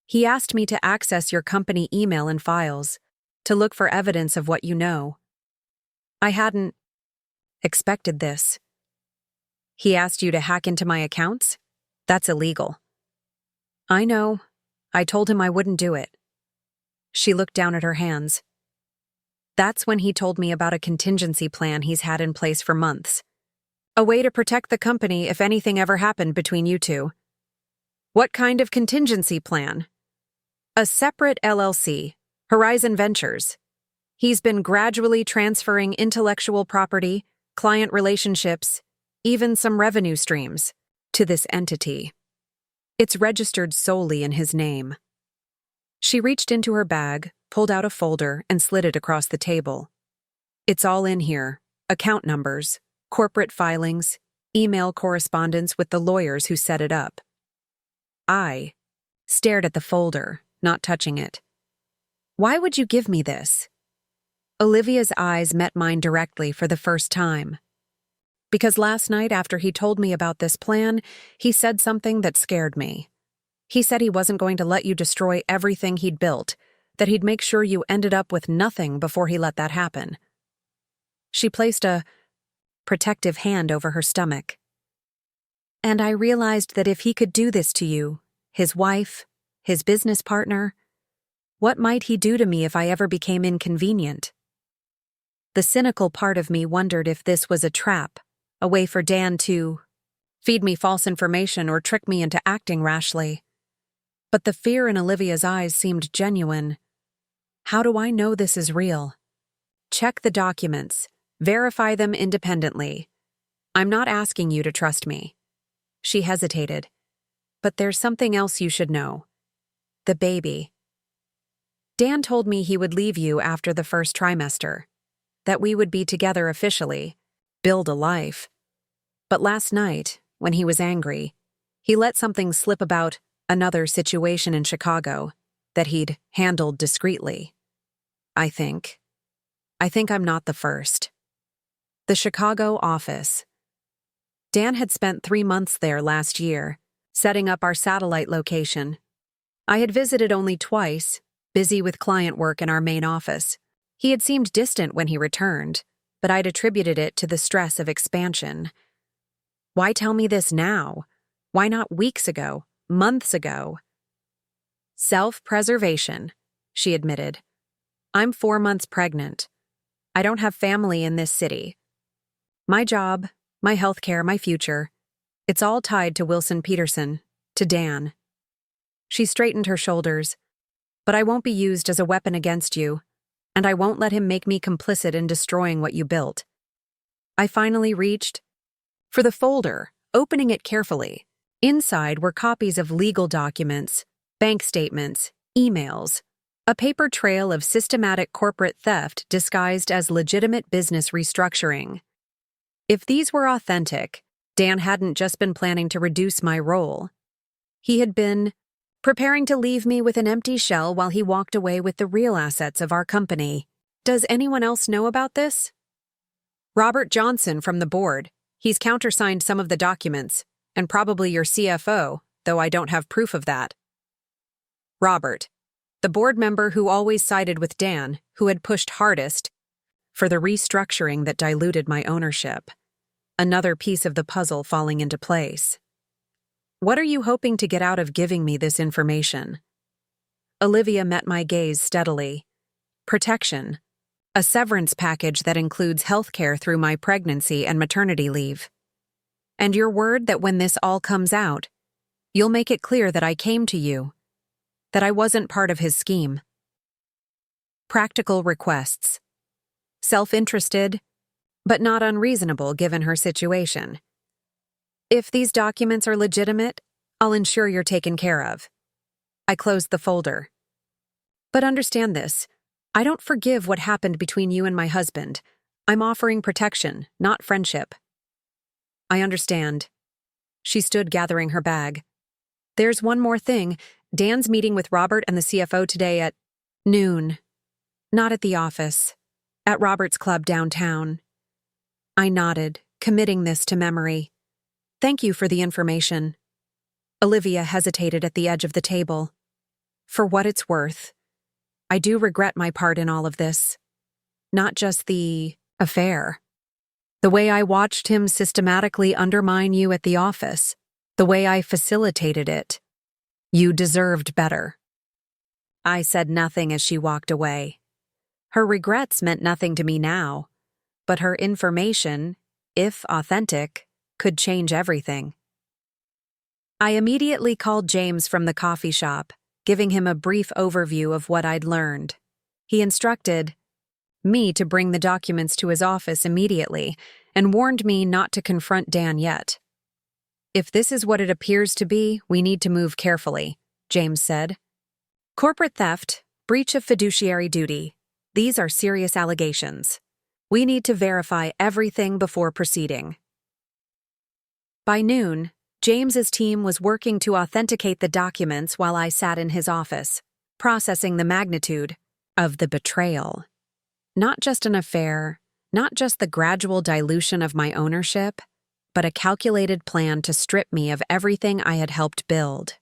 He asked me to access your company email and files, to look for evidence of what you know. I hadn't expected this. He asked you to hack into my accounts? That's illegal. I know. I told him I wouldn't do it. She looked down at her hands. That's when he told me about a contingency plan he's had in place for months. A way to protect the company if anything ever happened between you two. What kind of contingency plan? A separate LLC, Horizon Ventures. He's been gradually transferring intellectual property, client relationships, even some revenue streams, to this entity. It's registered solely in his name. She reached into her bag, pulled out a folder, and slid it across the table. It's all in here. Account numbers, corporate filings, email correspondence with the lawyers who set it up. I stared at the folder, not touching it. Why would you give me this? Olivia's eyes met mine directly for the first time. Because last night after he told me about this plan, he said something that scared me. He said he wasn't going to let you destroy everything he'd built, that he'd make sure you ended up with nothing before he let that happen. She placed a protective hand over her stomach. And I realized that if he could do this to you, his wife, his business partner, what might he do to me if I ever became inconvenient? The cynical part of me wondered if this was a trap, a way for Dan to feed me false information or trick me into acting rashly. But the fear in Olivia's eyes seemed genuine. How do I know this is real? Check the documents. Verify them independently. I'm not asking you to trust me. She hesitated. But there's something else you should know. The baby. Dan told me he would leave you after the first trimester, that we would be together officially, build a life. But last night, when he was angry, he let something slip about another situation in Chicago that he'd handled discreetly. I think I'm not the first. The Chicago office. Dan had spent 3 months there last year, setting up our satellite location. I had visited only twice, busy with client work in our main office. He had seemed distant when he returned, but I'd attributed it to the stress of expansion. Why tell me this now? Why not weeks ago, months ago? Self-preservation, she admitted. I'm 4 months pregnant. I don't have family in this city. My job, my healthcare, my future, it's all tied to Wilson Peterson, to Dan. She straightened her shoulders. But I won't be used as a weapon against you, and I won't let him make me complicit in destroying what you built. I finally reached for the folder, opening it carefully. Inside were copies of legal documents, bank statements, emails, a paper trail of systematic corporate theft disguised as legitimate business restructuring. If these were authentic, Dan hadn't just been planning to reduce my role. He had been preparing to leave me with an empty shell while he walked away with the real assets of our company. Does anyone else know about this? Robert Johnson from the board. He's countersigned some of the documents, and probably your CFO, though I don't have proof of that. Robert, the board member who always sided with Dan, who had pushed hardest for the restructuring that diluted my ownership. Another piece of the puzzle falling into place. What are you hoping to get out of giving me this information? Olivia met my gaze steadily. Protection. A severance package that includes healthcare through my pregnancy and maternity leave. And your word that when this all comes out, you'll make it clear that I came to you, that I wasn't part of his scheme. Practical requests. Self-interested, but not unreasonable given her situation. If these documents are legitimate, I'll ensure you're taken care of. I closed the folder. But understand this, I don't forgive what happened between you and my husband. I'm offering protection, not friendship. I understand. She stood gathering her bag. There's one more thing. Dan's meeting with Robert and the CFO today at noon. Not at the office. At Robert's club downtown. I nodded, committing this to memory. Thank you for the information. Olivia hesitated at the edge of the table. For what it's worth, I do regret my part in all of this. Not just the affair. The way I watched him systematically undermine you at the office. The way I facilitated it. You deserved better. I said nothing as she walked away. Her regrets meant nothing to me now, but her information, if authentic, could change everything. I immediately called James from the coffee shop, giving him a brief overview of what I'd learned. He instructed me to bring the documents to his office immediately and warned me not to confront Dan yet. If this is what it appears to be, we need to move carefully, James said. Corporate theft, breach of fiduciary duty. These are serious allegations. We need to verify everything before proceeding. By noon, James's team was working to authenticate the documents while I sat in his office, processing the magnitude of the betrayal. Not just an affair, not just the gradual dilution of my ownership, but a calculated plan to strip me of everything I had helped build.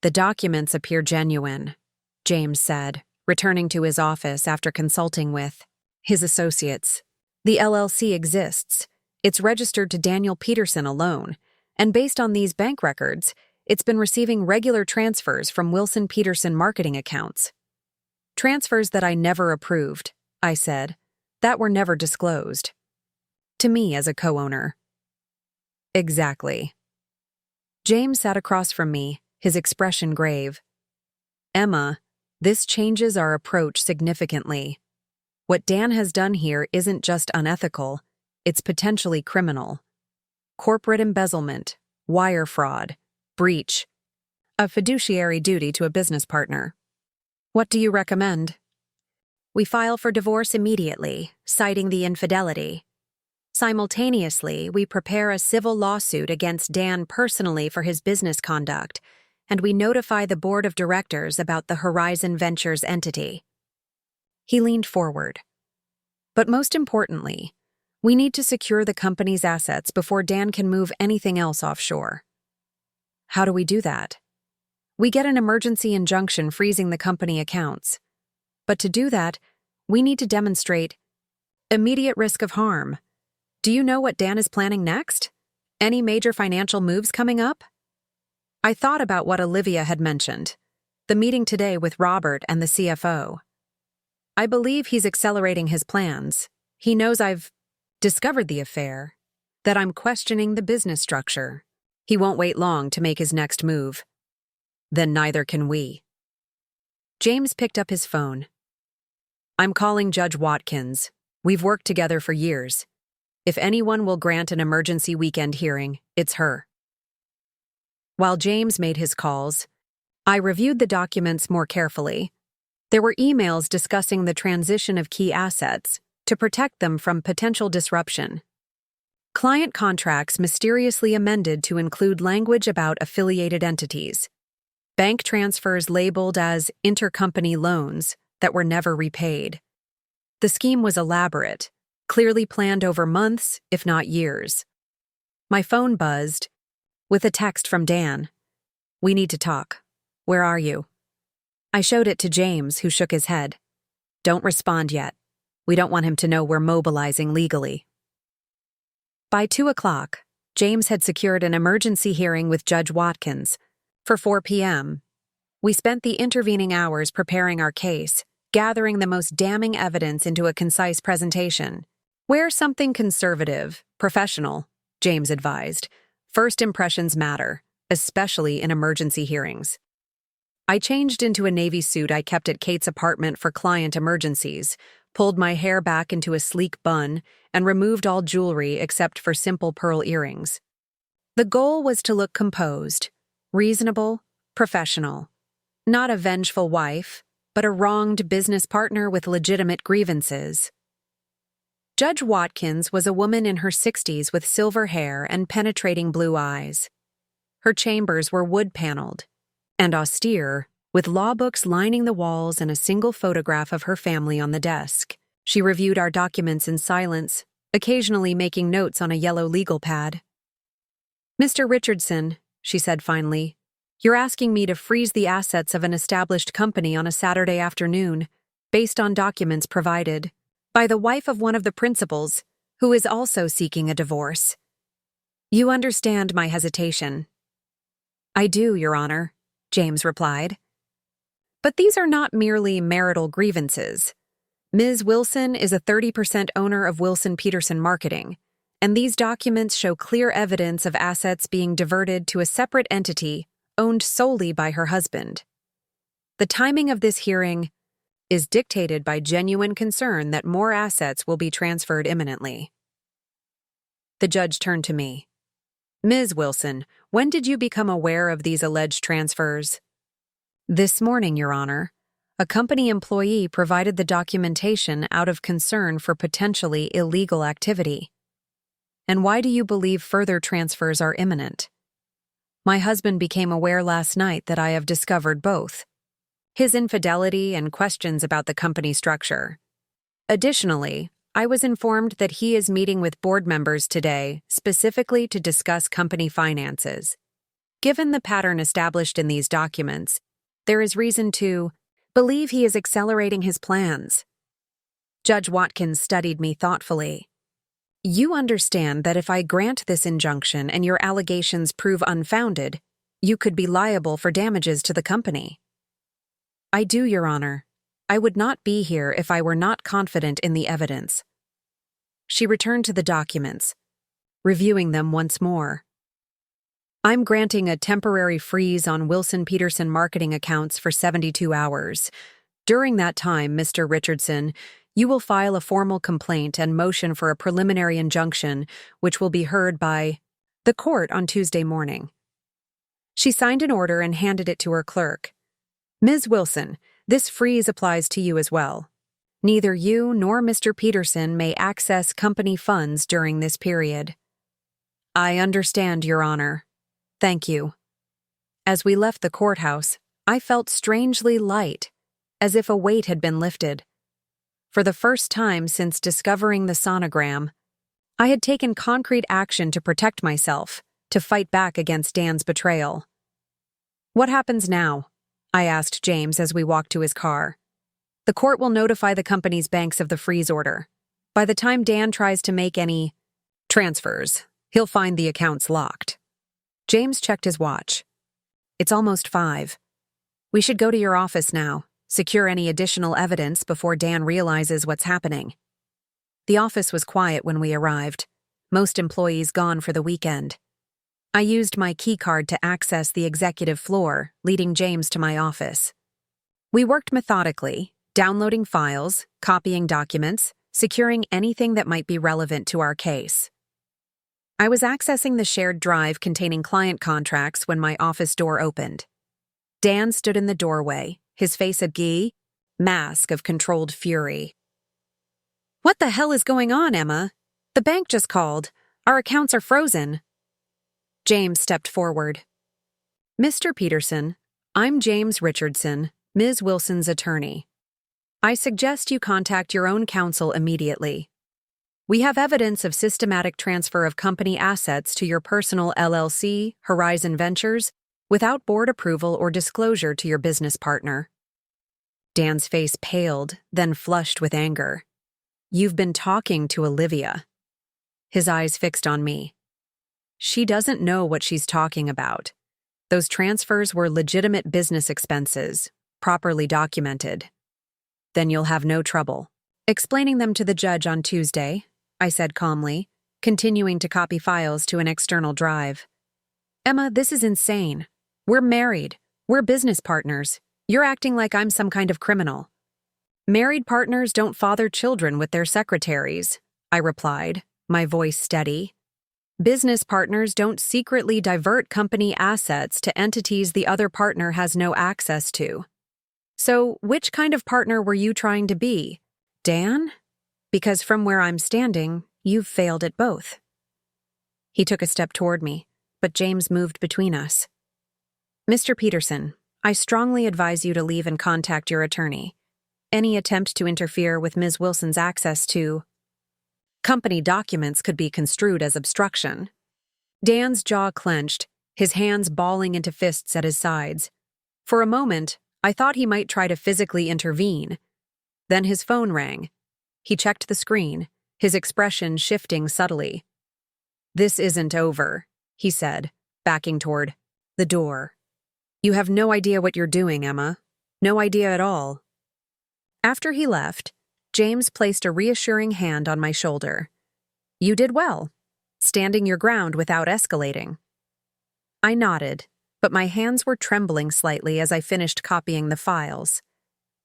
The documents appear genuine, James said, returning to his office after consulting with his associates. The LLC exists. It's registered to Daniel Peterson alone, and based on these bank records, it's been receiving regular transfers from Wilson Peterson marketing accounts. Transfers that I never approved, I said, that were never disclosed. To me as a co-owner. Exactly. James sat across from me, his expression grave. Emma, this changes our approach significantly. What Dan has done here isn't just unethical, it's potentially criminal. Corporate embezzlement, wire fraud, breach of fiduciary duty to a business partner. What do you recommend? We file for divorce immediately, citing the infidelity. Simultaneously, we prepare a civil lawsuit against Dan personally for his business conduct, and we notify the board of directors about the Horizon Ventures entity. He leaned forward. But most importantly, we need to secure the company's assets before Dan can move anything else offshore. How do we do that? We get an emergency injunction freezing the company accounts. But to do that, we need to demonstrate immediate risk of harm. Do you know what Dan is planning next? Any major financial moves coming up? I thought about what Olivia had mentioned, the meeting today with Robert and the CFO. I believe he's accelerating his plans. He knows I've discovered the affair, that I'm questioning the business structure. He won't wait long to make his next move. Then neither can we. James picked up his phone. I'm calling Judge Watkins. We've worked together for years. If anyone will grant an emergency weekend hearing, it's her. While James made his calls, I reviewed the documents more carefully. There were emails discussing the transition of key assets to protect them from potential disruption. Client contracts mysteriously amended to include language about affiliated entities. Bank transfers labeled as intercompany loans that were never repaid. The scheme was elaborate, clearly planned over months, if not years. My phone buzzed with a text from Dan. "We need to talk. Where are you?" I showed it to James, who shook his head. "Don't respond yet. We don't want him to know we're mobilizing legally." By 2 o'clock, James had secured an emergency hearing with Judge Watkins for 4 p.m. We spent the intervening hours preparing our case, gathering the most damning evidence into a concise presentation. "Wear something conservative, professional," James advised. "First impressions matter, especially in emergency hearings." I changed into a navy suit I kept at Kate's apartment for client emergencies, pulled my hair back into a sleek bun, and removed all jewelry except for simple pearl earrings. The goal was to look composed, reasonable, professional. Not a vengeful wife, but a wronged business partner with legitimate grievances. Judge Watkins was a woman in her 60s with silver hair and penetrating blue eyes. Her chambers were wood-paneled and austere, with law books lining the walls and a single photograph of her family on the desk. She reviewed our documents in silence, occasionally making notes on a yellow legal pad. "Mr. Richardson," she said finally, "you're asking me to freeze the assets of an established company on a Saturday afternoon, based on documents provided by the wife of one of the principals, who is also seeking a divorce. You understand my hesitation." "I do, Your Honor," James replied. "But these are not merely marital grievances. Ms. Wilson is a 30% owner of Wilson Peterson Marketing, and these documents show clear evidence of assets being diverted to a separate entity owned solely by her husband. The timing of this hearing is dictated by genuine concern that more assets will be transferred imminently." The judge turned to me. "Ms. Wilson, when did you become aware of these alleged transfers?" "This morning, Your Honor. A company employee provided the documentation out of concern for potentially illegal activity." "And why do you believe further transfers are imminent?" "My husband became aware last night that I have discovered both his infidelity and questions about the company structure. Additionally, I was informed that he is meeting with board members today specifically to discuss company finances. Given the pattern established in these documents, there is reason to believe he is accelerating his plans." Judge Watkins studied me thoughtfully. "You understand that if I grant this injunction and your allegations prove unfounded, you could be liable for damages to the company." "I do, Your Honor. I would not be here if I were not confident in the evidence." She returned to the documents, reviewing them once more. "I'm granting a temporary freeze on Wilson Peterson marketing accounts for 72 hours. During that time, Mr. Richardson, you will file a formal complaint and motion for a preliminary injunction, which will be heard by the court on Tuesday morning." She signed an order and handed it to her clerk. "Ms. Wilson, this freeze applies to you as well. Neither you nor Mr. Peterson may access company funds during this period." "I understand, Your Honor. Thank you." As we left the courthouse, I felt strangely light, as if a weight had been lifted. For the first time since discovering the sonogram, I had taken concrete action to protect myself, to fight back against Dan's betrayal. "What happens now?" I asked James as we walked to his car. "The court will notify the company's banks of the freeze order. By the time Dan tries to make any transfers, he'll find the accounts locked." James checked his watch. "It's almost 5. We should go to your office now, secure any additional evidence before Dan realizes what's happening." The office was quiet when we arrived, most employees gone for the weekend. I used my keycard to access the executive floor, leading James to my office. We worked methodically, downloading files, copying documents, securing anything that might be relevant to our case. I was accessing the shared drive containing client contracts when my office door opened. Dan stood in the doorway, his face a mask of controlled fury. "What the hell is going on, Emma? The bank just called. Our accounts are frozen. James stepped forward. Mr. Peterson, I'm James Richardson, Ms. Wilson's attorney. I suggest you contact your own counsel immediately. We have evidence of systematic transfer of company assets to your personal LLC, Horizon Ventures, without board approval or disclosure to your business partner. Dan's face paled, then flushed with anger. You've been talking to Olivia. His eyes fixed on me. She doesn't know what she's talking about. Those transfers were legitimate business expenses, properly documented. Then you'll have no trouble explaining them to the judge on Tuesday, I said calmly, continuing to copy files to an external drive. Emma, this is insane. We're married. We're business partners. You're acting like I'm some kind of criminal. Married partners don't father children with their secretaries, I replied, my voice steady. Business partners don't secretly divert company assets to entities the other partner has no access to. So, which kind of partner were you trying to be? Dan? Because from where I'm standing, you've failed at both. He took a step toward me, but James moved between us. Mr. Peterson, I strongly advise you to leave and contact your attorney. Any attempt to interfere with Ms. Wilson's access to company documents could be construed as obstruction. Dan's jaw clenched, his hands balling into fists at his sides. For a moment, I thought he might try to physically intervene. Then his phone rang. He checked the screen, his expression shifting subtly. This isn't over, he said, backing toward the door. You have no idea what you're doing, Emma. No idea at all. After he left, James placed a reassuring hand on my shoulder. You did well, standing your ground without escalating. I nodded, but my hands were trembling slightly as I finished copying the files.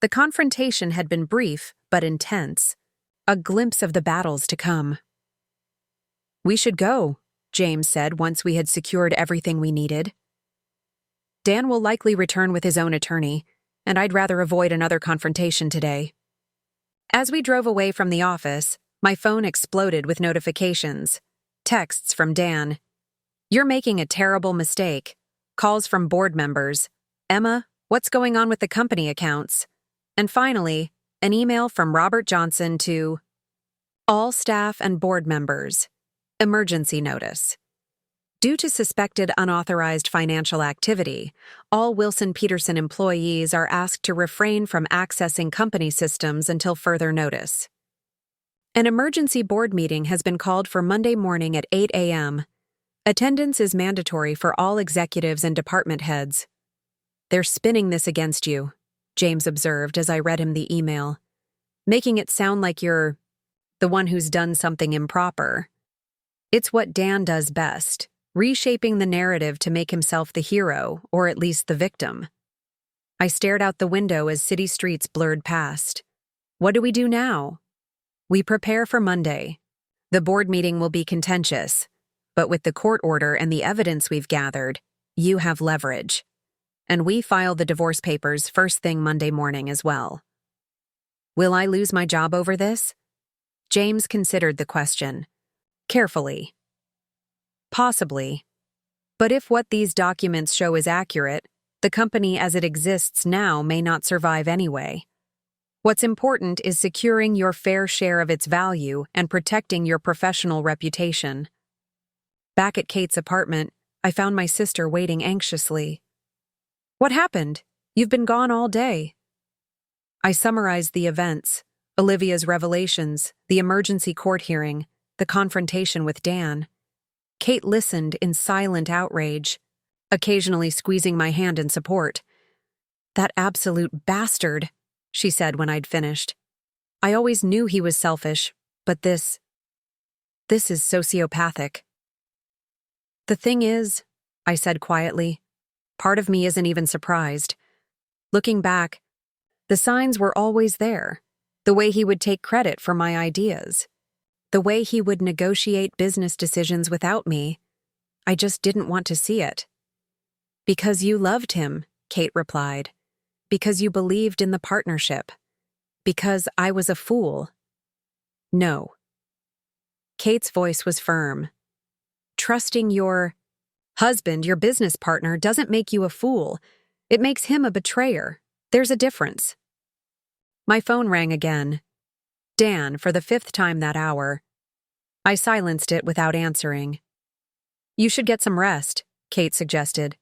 The confrontation had been brief but intense, a glimpse of the battles to come. We should go, James said once we had secured everything we needed. Dan will likely return with his own attorney, and I'd rather avoid another confrontation today. As we drove away from the office, my phone exploded with notifications. Texts from Dan. You're making a terrible mistake. Calls from board members. Emma, what's going on with the company accounts? And finally, an email from Robert Johnson to all staff and board members. Emergency notice. Due to suspected unauthorized financial activity, all Wilson Peterson employees are asked to refrain from accessing company systems until further notice. An emergency board meeting has been called for Monday morning at 8 a.m. Attendance is mandatory for all executives and department heads. They're spinning this against you, James observed as I read him the email, making it sound like you're the one who's done something improper. It's what Dan does best. Reshaping the narrative to make himself the hero, or at least the victim. I stared out the window as city streets blurred past. What do we do now? We prepare for Monday. The board meeting will be contentious, but with the court order and the evidence we've gathered, you have leverage. And we file the divorce papers first thing Monday morning as well. Will I lose my job over this? James considered the question. Carefully. Possibly. But if what these documents show is accurate, the company as it exists now may not survive anyway. What's important is securing your fair share of its value and protecting your professional reputation. Back at Kate's apartment, I found my sister waiting anxiously. What happened? You've been gone all day. I summarized the events, Olivia's revelations, the emergency court hearing, the confrontation with Dan. Kate listened in silent outrage, occasionally squeezing my hand in support. That absolute bastard, she said when I'd finished. I always knew he was selfish, but this is sociopathic. The thing is, I said quietly, part of me isn't even surprised. Looking back, the signs were always there. The way he would take credit for my ideas. The way he would negotiate business decisions without me. I just didn't want to see it. Because you loved him, Kate replied. Because you believed in the partnership. Because I was a fool. No. Kate's voice was firm, trusting your husband, your business partner, doesn't make you a fool. It makes him a betrayer. There's a difference. My phone rang again. Dan, for the 5th time that hour. I silenced it without answering. You should get some rest, Kate suggested.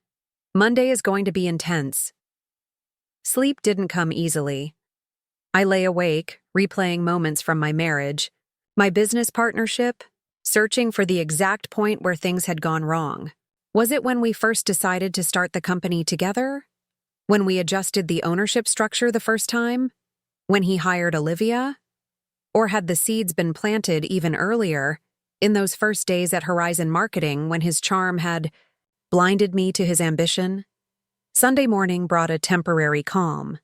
Monday is going to be intense. Sleep didn't come easily. I lay awake, replaying moments from my marriage, my business partnership, searching for the exact point where things had gone wrong. Was it when we first decided to start the company together? When we adjusted the ownership structure the first time? When he hired Olivia? Or had the seeds been planted even earlier, in those first days at Horizon Marketing when his charm had blinded me to his ambition? Sunday morning brought a temporary calm.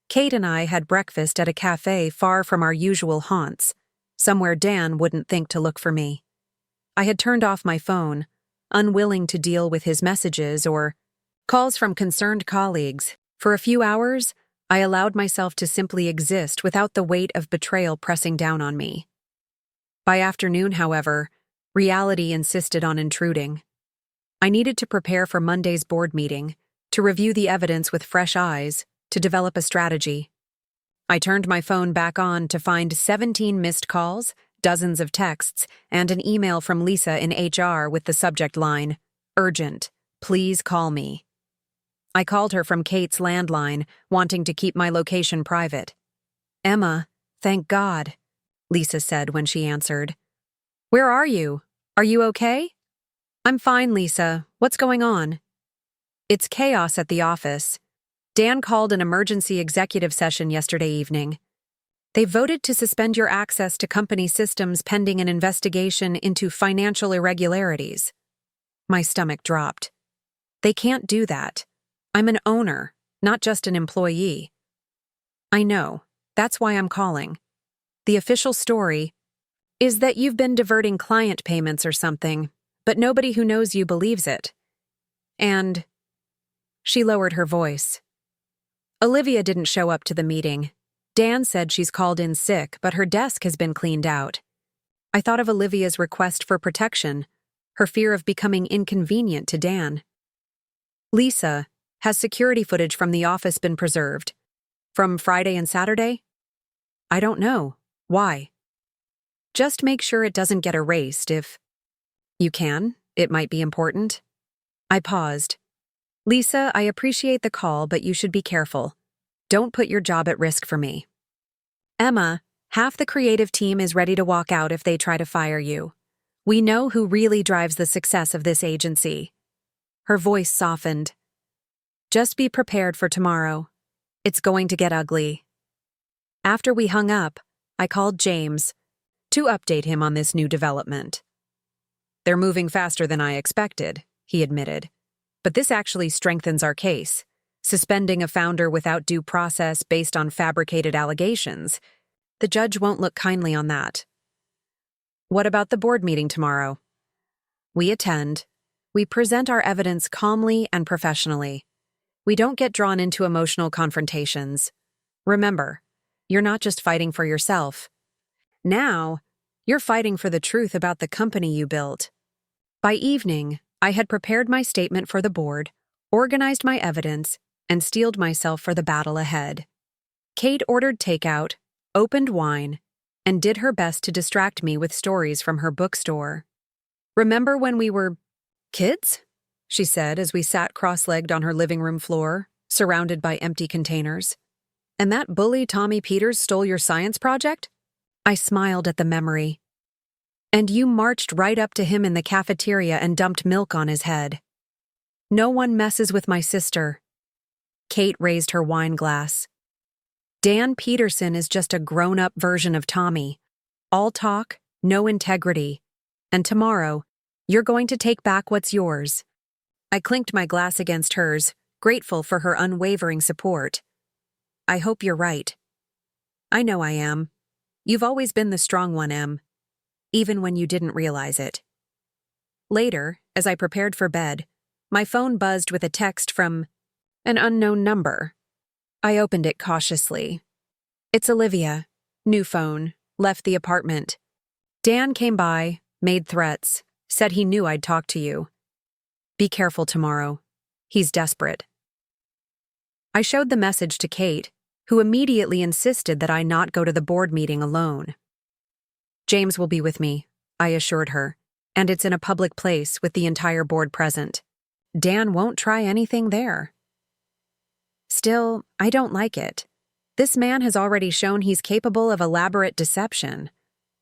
Kate and I had breakfast at a cafe far from our usual haunts, somewhere Dan wouldn't think to look for me. I had turned off my phone, unwilling to deal with his messages or calls from concerned colleagues. For a few hours, I allowed myself to simply exist without the weight of betrayal pressing down on me. By afternoon, however, reality insisted on intruding. I needed to prepare for Monday's board meeting, to review the evidence with fresh eyes, to develop a strategy. I turned my phone back on to find 17 missed calls, dozens of texts, and an email from Lisa in HR with the subject line, "Urgent, please call me." I called her from Kate's landline, wanting to keep my location private. "Emma, thank God," Lisa said when she answered. "Where are you? Are you okay?" "I'm fine, Lisa. What's going on?" "It's chaos at the office. Dan called an emergency executive session yesterday evening. They voted to suspend your access to company systems pending an investigation into financial irregularities." My stomach dropped. They can't do that. I'm an owner, not just an employee. I know. That's why I'm calling. The official story is that you've been diverting client payments or something, but nobody who knows you believes it. And she lowered her voice. Olivia didn't show up to the meeting. Dan said she's called in sick, but her desk has been cleaned out. I thought of Olivia's request for protection, her fear of becoming inconvenient to Dan. "Lisa, has security footage from the office been preserved? From Friday and Saturday?" "I don't know. Why?" "Just make sure it doesn't get erased if you can. It might be important." I paused. "Lisa, I appreciate the call, but you should be careful. Don't put your job at risk for me." "Emma, half the creative team is ready to walk out if they try to fire you. We know who really drives the success of this agency." Her voice softened. "Just be prepared for tomorrow. It's going to get ugly." After we hung up, I called James to update him on this new development. "They're moving faster than I expected," he admitted. "But this actually strengthens our case. Suspending a founder without due process based on fabricated allegations. The judge won't look kindly on that." "What about the board meeting tomorrow?" "We attend. We present our evidence calmly and professionally. We don't get drawn into emotional confrontations. Remember, you're not just fighting for yourself. Now, you're fighting for the truth about the company you built." By evening, I had prepared my statement for the board, organized my evidence, and steeled myself for the battle ahead. Kate ordered takeout, opened wine, and did her best to distract me with stories from her bookstore. "Remember when we were kids?" she said as we sat cross-legged on her living room floor, surrounded by empty containers. "And that bully Tommy Peters stole your science project?" I smiled at the memory. "And you marched right up to him in the cafeteria and dumped milk on his head." "No one messes with my sister." Kate raised her wine glass. "Dan Peterson is just a grown-up version of Tommy. All talk, no integrity. And tomorrow, you're going to take back what's yours." I clinked my glass against hers, grateful for her unwavering support. "I hope you're right." "I know I am. You've always been the strong one, Em. Even when you didn't realize it." Later, as I prepared for bed, my phone buzzed with a text from an unknown number. I opened it cautiously. "It's Olivia. New phone. Left the apartment. Dan came by, made threats, Said he knew I'd talk to you. Be careful tomorrow. He's desperate. I showed the message to Kate, who immediately insisted that I not go to the board meeting alone. James will be with me, I assured her, and it's in a public place with the entire board present. Dan won't try anything there. Still, I don't like it. This man has already shown he's capable of elaborate deception.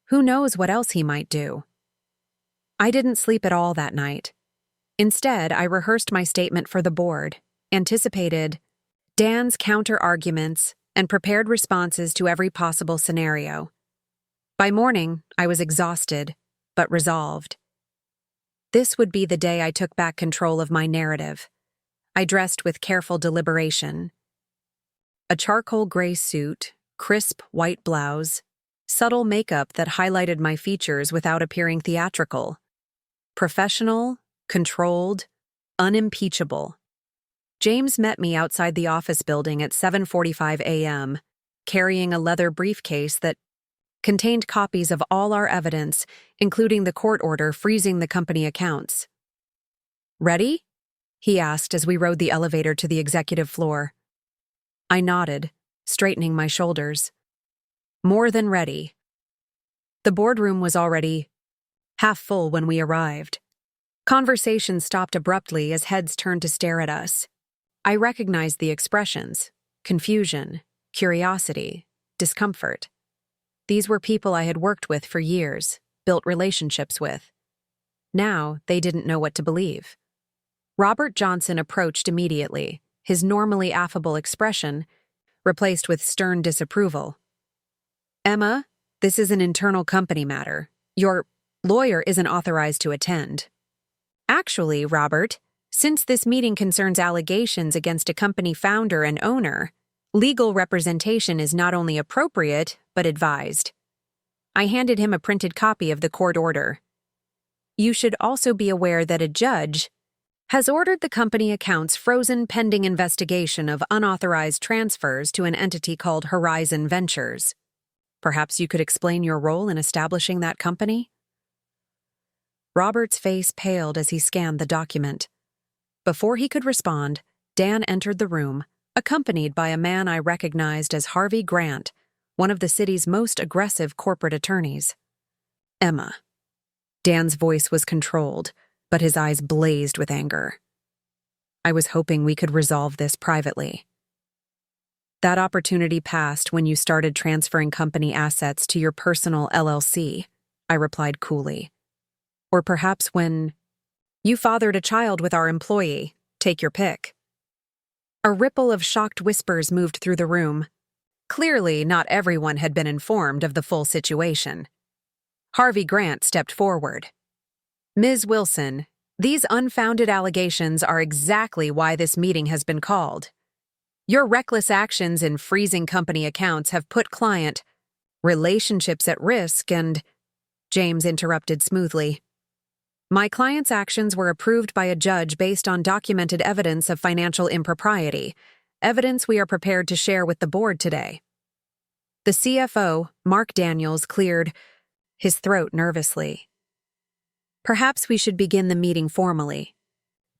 Who knows what else he might do? I didn't sleep at all that night. Instead, I rehearsed my statement for the board, anticipated Dan's counter-arguments, and prepared responses to every possible scenario. By morning, I was exhausted, but resolved. This would be the day I took back control of my narrative. I dressed with careful deliberation. A charcoal gray suit, crisp white blouse, subtle makeup that highlighted my features without appearing theatrical. Professional, controlled, unimpeachable. James met me outside the office building at 7:45 a.m., carrying a leather briefcase that contained copies of all our evidence, including the court order freezing the company accounts. "Ready?" he asked as we rode the elevator to the executive floor. I nodded, straightening my shoulders. More than ready. The boardroom was already half full when we arrived. Conversation stopped abruptly as heads turned to stare at us. I recognized the expressions: confusion, curiosity, discomfort. These were people I had worked with for years, built relationships with. Now, they didn't know what to believe. Robert Johnson approached immediately, his normally affable expression replaced with stern disapproval. "Emma, this is an internal company matter. Your lawyer isn't authorized to attend." "Actually, Robert, since this meeting concerns allegations against a company founder and owner, legal representation is not only appropriate, but advised." I handed him a printed copy of the court order. "You should also be aware that a judge has ordered the company accounts frozen pending investigation of unauthorized transfers to an entity called Horizon Ventures. Perhaps you could explain your role in establishing that company?" Robert's face paled as he scanned the document. Before he could respond, Dan entered the room, accompanied by a man I recognized as Harvey Grant, one of the city's most aggressive corporate attorneys. "Emma." Dan's voice was controlled, but his eyes blazed with anger. "I was hoping we could resolve this privately." "That opportunity passed when you started transferring company assets to your personal LLC," I replied coolly. "Or perhaps when you fathered a child with our employee. Take your pick." A ripple of shocked whispers moved through the room. Clearly, not everyone had been informed of the full situation. Harvey Grant stepped forward. "Ms. Wilson, these unfounded allegations are exactly why this meeting has been called. Your reckless actions in freezing company accounts have put client relationships at risk and—" James interrupted smoothly. "My client's actions were approved by a judge based on documented evidence of financial impropriety, evidence we are prepared to share with the board today." The CFO, Mark Daniels, cleared his throat nervously. "Perhaps we should begin the meeting formally.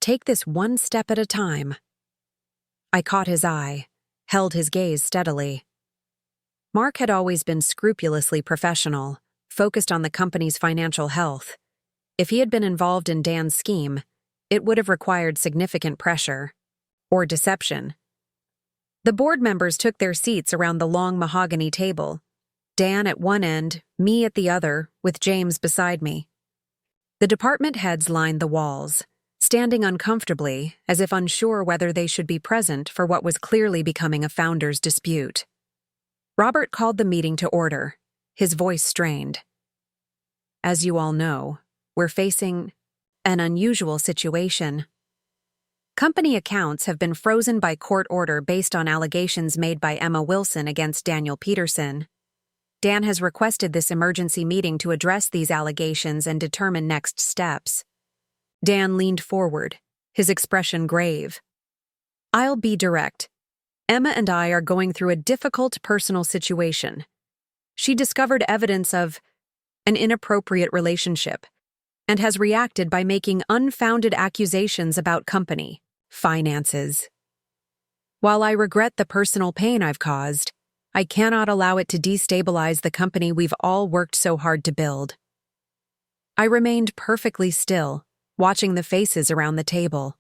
Take this one step at a time." I caught his eye, held his gaze steadily. Mark had always been scrupulously professional, focused on the company's financial health. If he had been involved in Dan's scheme, it would have required significant pressure or deception. The board members took their seats around the long mahogany table, Dan at one end, me at the other, with James beside me. The department heads lined the walls, standing uncomfortably as if unsure whether they should be present for what was clearly becoming a founder's dispute. Robert called the meeting to order, his voice strained. "As you all know, we're facing an unusual situation. Company accounts have been frozen by court order based on allegations made by Emma Wilson against Daniel Peterson. Dan has requested this emergency meeting to address these allegations and determine next steps." Dan leaned forward, his expression grave. "I'll be direct. Emma and I are going through a difficult personal situation. She discovered evidence of an inappropriate relationship, and has reacted by making unfounded accusations about company finances. While I regret the personal pain I've caused, I cannot allow it to destabilize the company we've all worked so hard to build. I remained perfectly still, watching the faces around the table.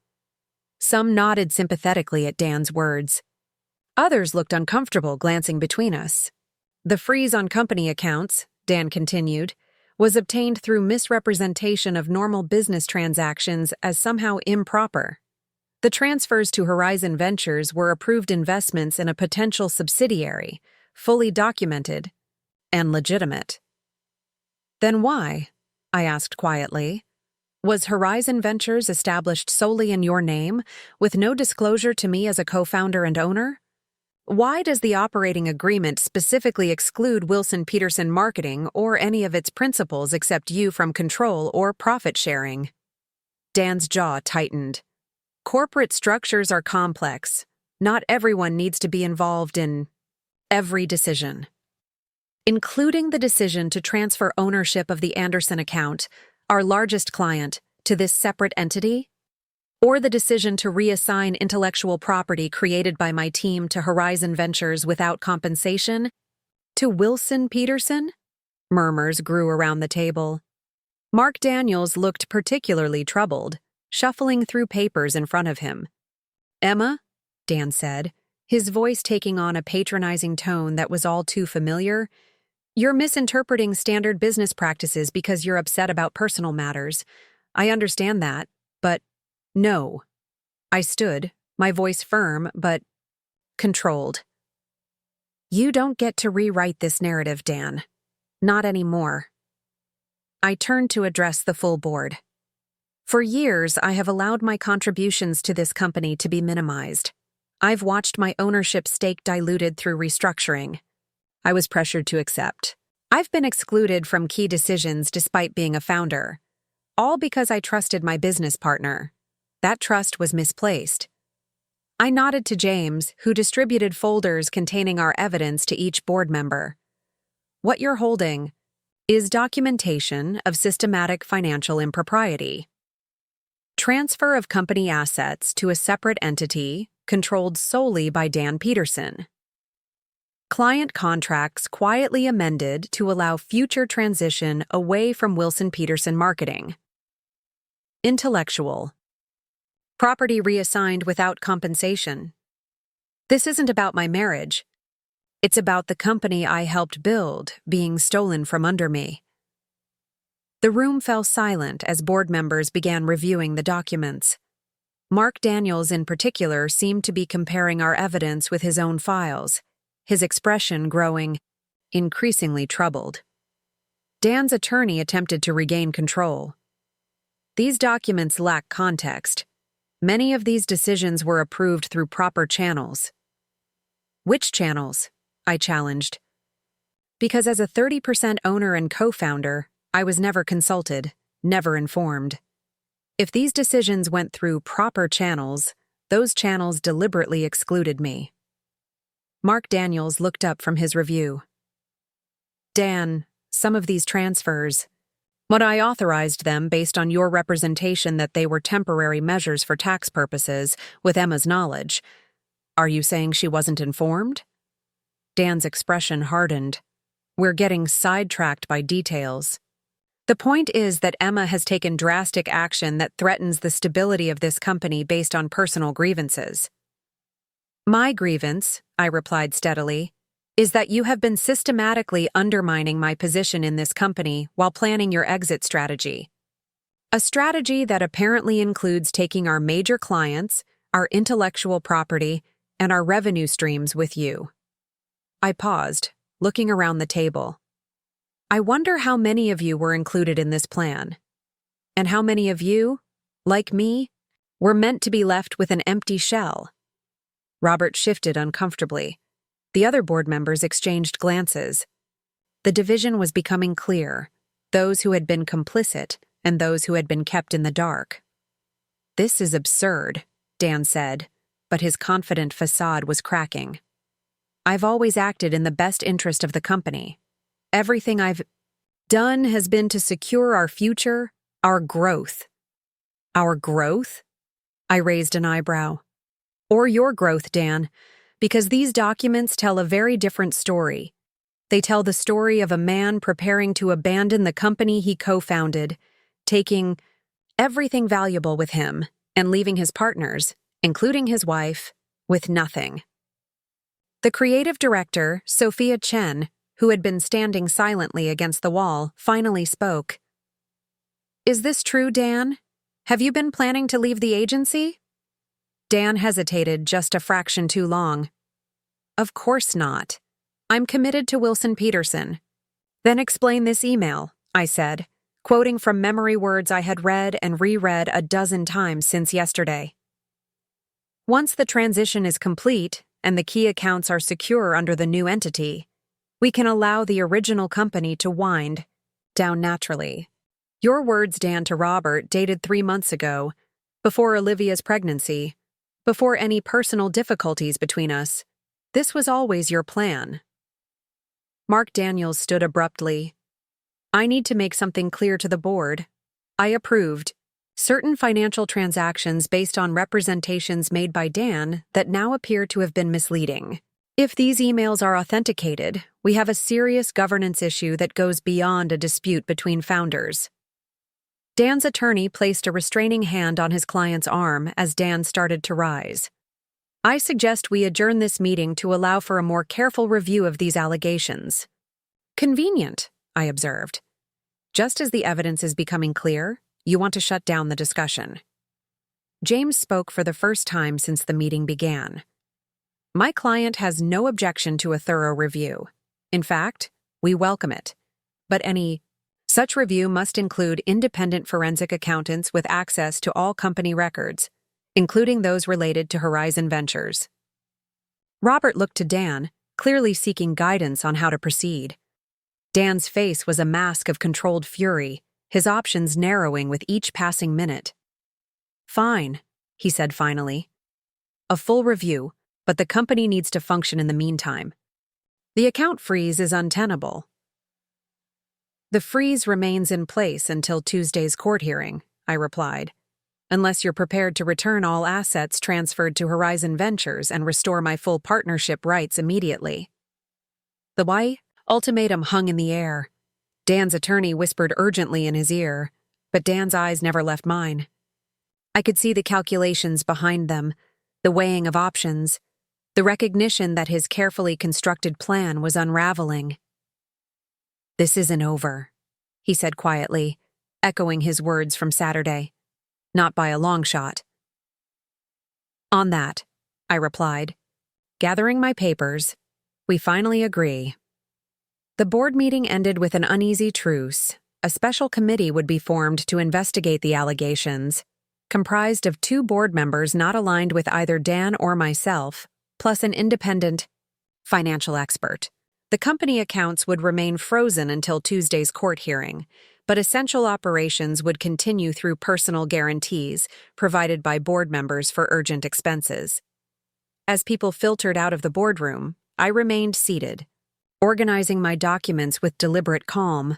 Some nodded sympathetically at Dan's words. Others looked uncomfortable, glancing between us. The freeze on company accounts, Dan continued, was obtained through misrepresentation of normal business transactions as somehow improper. The transfers to Horizon Ventures were approved investments in a potential subsidiary, fully documented and legitimate. Then why? I asked quietly. Was Horizon Ventures established solely in your name, with no disclosure to me as a co-founder and owner? Why does the operating agreement specifically exclude Wilson Peterson Marketing or any of its principals except you from control or profit sharing? Dan's jaw tightened. Corporate structures are complex. Not everyone needs to be involved in every decision. Including the decision to transfer ownership of the Anderson account, our largest client, to this separate entity, or the decision to reassign intellectual property created by my team to Horizon Ventures without compensation, to Wilson Peterson? Murmurs grew around the table. Mark Daniels looked particularly troubled, shuffling through papers in front of him. Emma, Dan said, his voice taking on a patronizing tone that was all too familiar, you're misinterpreting standard business practices because you're upset about personal matters. I understand that, but no. I stood, my voice firm but controlled. You don't get to rewrite this narrative, Dan. Not anymore. I turned to address the full board. For years, I have allowed my contributions to this company to be minimized. I've watched my ownership stake diluted through restructuring. I was pressured to accept. I've been excluded from key decisions despite being a founder, all because I trusted my business partner. That trust was misplaced. I nodded to James, who distributed folders containing our evidence to each board member. What you're holding is documentation of systematic financial impropriety. Transfer of company assets to a separate entity controlled solely by Dan Peterson. Client contracts quietly amended to allow future transition away from Wilson Peterson Marketing. Intellectual. Property reassigned without compensation. This isn't about my marriage. It's about the company I helped build being stolen from under me. The room fell silent as board members began reviewing the documents. Mark Daniels in particular seemed to be comparing our evidence with his own files, his expression growing increasingly troubled. Dan's attorney attempted to regain control. These documents lack context. Many of these decisions were approved through proper channels. Which channels? I challenged. Because as a 30% owner and co-founder, I was never consulted, never informed. If these decisions went through proper channels, those channels deliberately excluded me. Mark Daniels looked up from his review. Dan, some of these transfers, but I authorized them based on your representation that they were temporary measures for tax purposes, with Emma's knowledge. Are you saying she wasn't informed? Dan's expression hardened. We're getting sidetracked by details. The point is that Emma has taken drastic action that threatens the stability of this company based on personal grievances. My grievance, I replied steadily, is that you have been systematically undermining my position in this company while planning your exit strategy. A strategy that apparently includes taking our major clients, our intellectual property, and our revenue streams with you. I paused, looking around the table. I wonder how many of you were included in this plan. And how many of you, like me, were meant to be left with an empty shell. Robert shifted uncomfortably. The other board members exchanged glances. The division was becoming clear, those who had been complicit and those who had been kept in the dark. This is absurd, Dan said, but his confident facade was cracking. I've always acted in the best interest of the company. Everything I've done has been to secure our future, Our growth. Our growth? I raised an eyebrow. Or your growth, Dan, because these documents tell a very different story. They tell the story of a man preparing to abandon the company he co-founded, taking everything valuable with him and leaving his partners, including his wife, with nothing. The creative director, Sophia Chen, who had been standing silently against the wall, finally spoke. Is this true, Dan? Have you been planning to leave the agency? Dan hesitated just a fraction too long. Of course not. I'm committed to Wilson Peterson. Then explain this email, I said, quoting from memory words I had read and reread a dozen times since yesterday. Once the transition is complete and the key accounts are secure under the new entity, we can allow the original company to wind down naturally. Your words, Dan, to Robert, dated 3 months ago, before Olivia's pregnancy, before any personal difficulties between us. This was always your plan. Mark Daniels stood abruptly. I need to make something clear to the board. I approved certain financial transactions based on representations made by Dan that now appear to have been misleading. If these emails are authenticated, we have a serious governance issue that goes beyond a dispute between founders. Dan's attorney placed a restraining hand on his client's arm as Dan started to rise. I suggest we adjourn this meeting to allow for a more careful review of these allegations. Convenient, I observed. Just as the evidence is becoming clear, you want to shut down the discussion. James spoke for the first time since the meeting began. My client has no objection to a thorough review. In fact, we welcome it. But any such review must include independent forensic accountants with access to all company records, including those related to Horizon Ventures. Robert looked to Dan, clearly seeking guidance on how to proceed. Dan's face was a mask of controlled fury, his options narrowing with each passing minute. Fine, he said finally. A full review, but the company needs to function in the meantime. The account freeze is untenable. The freeze remains in place until Tuesday's court hearing, I replied, unless you're prepared to return all assets transferred to Horizon Ventures and restore my full partnership rights immediately. The why ultimatum hung in the air. Dan's attorney whispered urgently in his ear, but Dan's eyes never left mine. I could see the calculations behind them, the weighing of options, the recognition that his carefully constructed plan was unraveling. This isn't over, he said quietly, echoing his words from Saturday. Not by a long shot. On that, I replied, gathering my papers, we finally agree. The board meeting ended with an uneasy truce. A special committee would be formed to investigate the allegations, comprised of 2 board members not aligned with either Dan or myself, plus an independent financial expert. The company accounts would remain frozen until Tuesday's court hearing, but essential operations would continue through personal guarantees provided by board members for urgent expenses. As people filtered out of the boardroom, I remained seated, organizing my documents with deliberate calm.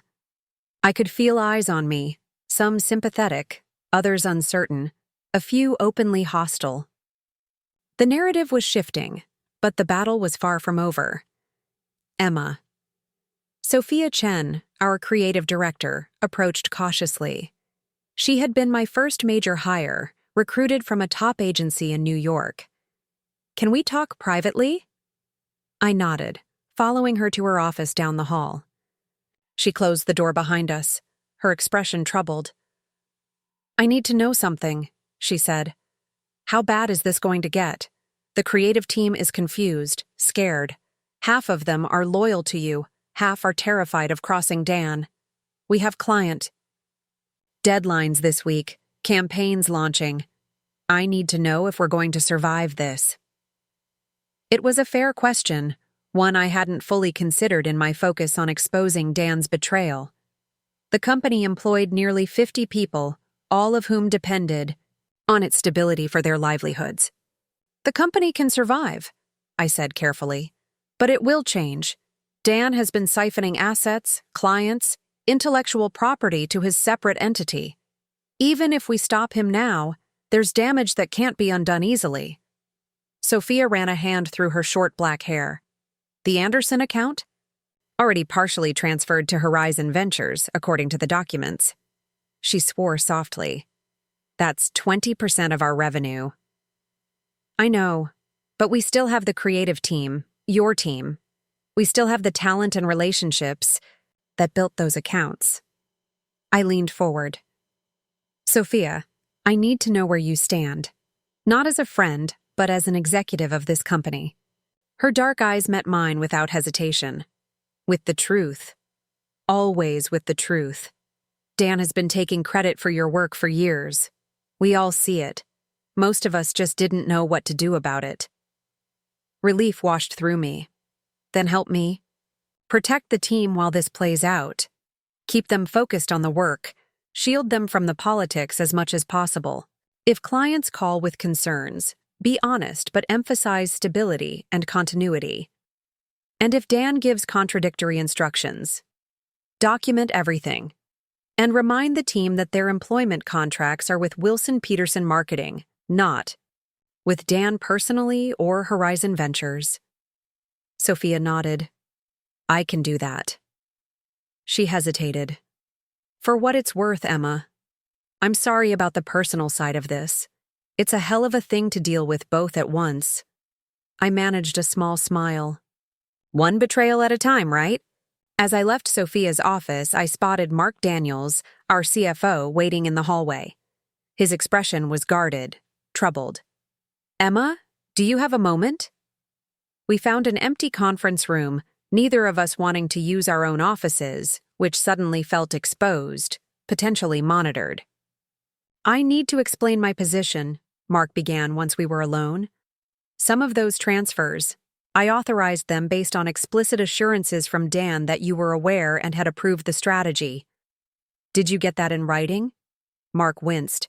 I could feel eyes on me, some sympathetic, others uncertain, a few openly hostile. The narrative was shifting, but the battle was far from over. Emma. Sophia Chen, our creative director, approached cautiously. She had been my first major hire, recruited from a top agency in New York. Can we talk privately? I nodded, following her to her office down the hall. She closed the door behind us, her expression troubled. I need to know something, she said. How bad is this going to get? The creative team is confused, scared. Half of them are loyal to you, half are terrified of crossing Dan. We have client deadlines this week, campaigns launching. I need to know if we're going to survive this. It was a fair question, one I hadn't fully considered in my focus on exposing Dan's betrayal. The company employed nearly 50 people, all of whom depended on its stability for their livelihoods. The company can survive, I said carefully, but it will change. Dan has been siphoning assets, clients, intellectual property to his separate entity, Even if we stop him now, there's damage that can't be undone easily. Sophia ran a hand through her short black hair. The Anderson account? Already partially transferred to Horizon Ventures, according to the documents. She swore softly. That's 20% of our revenue. I know, but we still have the creative team, your team. We still have the talent and relationships that built those accounts. I leaned forward. Sophia, I need to know where you stand. Not as a friend, but as an executive of this company. Her dark eyes met mine without hesitation. With the truth. Always with the truth. Dan has been taking credit for your work for years. We all see it. Most of us just didn't know what to do about it. Relief washed through me. Then help me. Protect the team while this plays out. Keep them focused on the work. Shield them from the politics as much as possible. If clients call with concerns, be honest but emphasize stability and continuity. And if Dan gives contradictory instructions, document everything. And remind the team that their employment contracts are with Wilson Peterson Marketing, not with Dan personally or Horizon Ventures. Sophia nodded. I can do that. She hesitated. For what it's worth, Emma, I'm sorry about the personal side of this. It's a hell of a thing to deal with both at once. I managed a small smile. One betrayal at a time, right? As I left Sophia's office, I spotted Mark Daniels, our CFO, waiting in the hallway. His expression was guarded, troubled. Emma, do you have a moment? We found an empty conference room, neither of us wanting to use our own offices, which suddenly felt exposed, potentially monitored. I need to explain my position, Mark began once we were alone. Some of those transfers, I authorized them based on explicit assurances from Dan that you were aware and had approved the strategy. Did you get that in writing? Mark winced.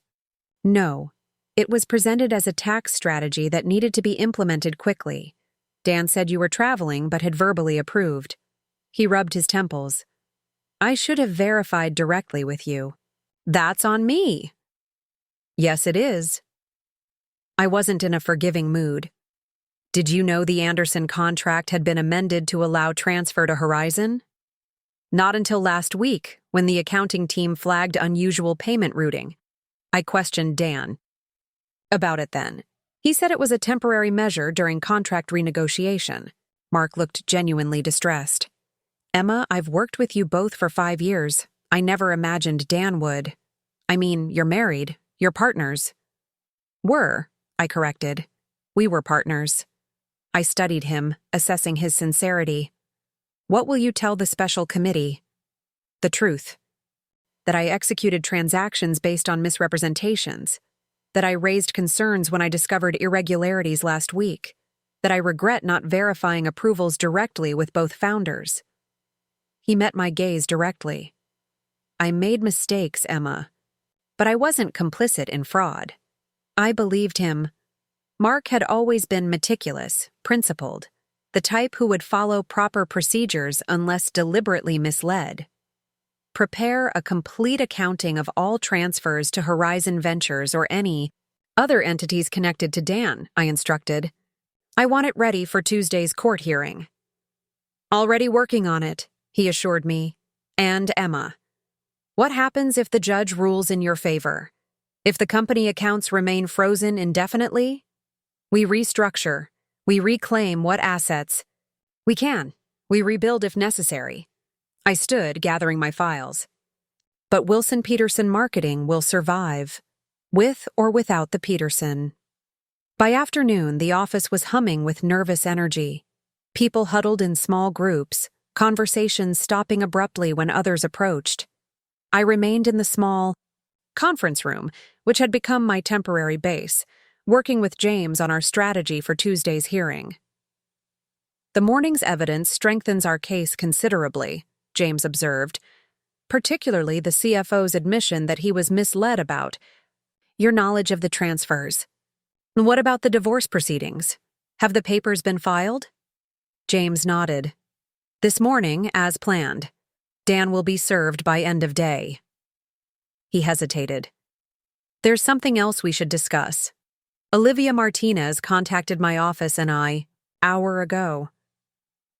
No. It was presented as a tax strategy that needed to be implemented quickly. Dan said you were traveling but had verbally approved. He rubbed his temples. I should have verified directly with you. That's on me. Yes, it is. I wasn't in a forgiving mood. Did you know the Anderson contract had been amended to allow transfer to Horizon? Not until last week, when the accounting team flagged unusual payment routing. I questioned Dan about it then. He said it was a temporary measure during contract renegotiation. Mark looked genuinely distressed. Emma, I've worked with you both for 5 years. I never imagined Dan would. I mean, you're married. You're partners. Were, I corrected. We were partners. I studied him, assessing his sincerity. What will you tell the special committee? The truth. That I executed transactions based on misrepresentations. That I raised concerns when I discovered irregularities last week. That I regret not verifying approvals directly with both founders. He met my gaze directly. I made mistakes, Emma. But I wasn't complicit in fraud. I believed him. Mark had always been meticulous, principled, the type who would follow proper procedures unless deliberately misled. Prepare a complete accounting of all transfers to Horizon Ventures or any other entities connected to Dan, I instructed. I want it ready for Tuesday's court hearing. Already working on it, he assured me. And Emma. What happens if the judge rules in your favor? If the company accounts remain frozen indefinitely? We restructure. We reclaim what assets we can. We rebuild if necessary. I stood, gathering my files. But Wilson Peterson Marketing will survive, with or without the Peterson. By afternoon, the office was humming with nervous energy. People huddled in small groups, conversations stopping abruptly when others approached. I remained in the small conference room, which had become my temporary base, working with James on our strategy for Tuesday's hearing. The morning's evidence strengthens our case considerably, James observed, particularly the CFO's admission that he was misled about your knowledge of the transfers. What about the divorce proceedings? Have the papers been filed? James nodded. This morning, as planned. Dan will be served by end of day. He hesitated. There's something else we should discuss. Olivia Martinez contacted my office an hour ago.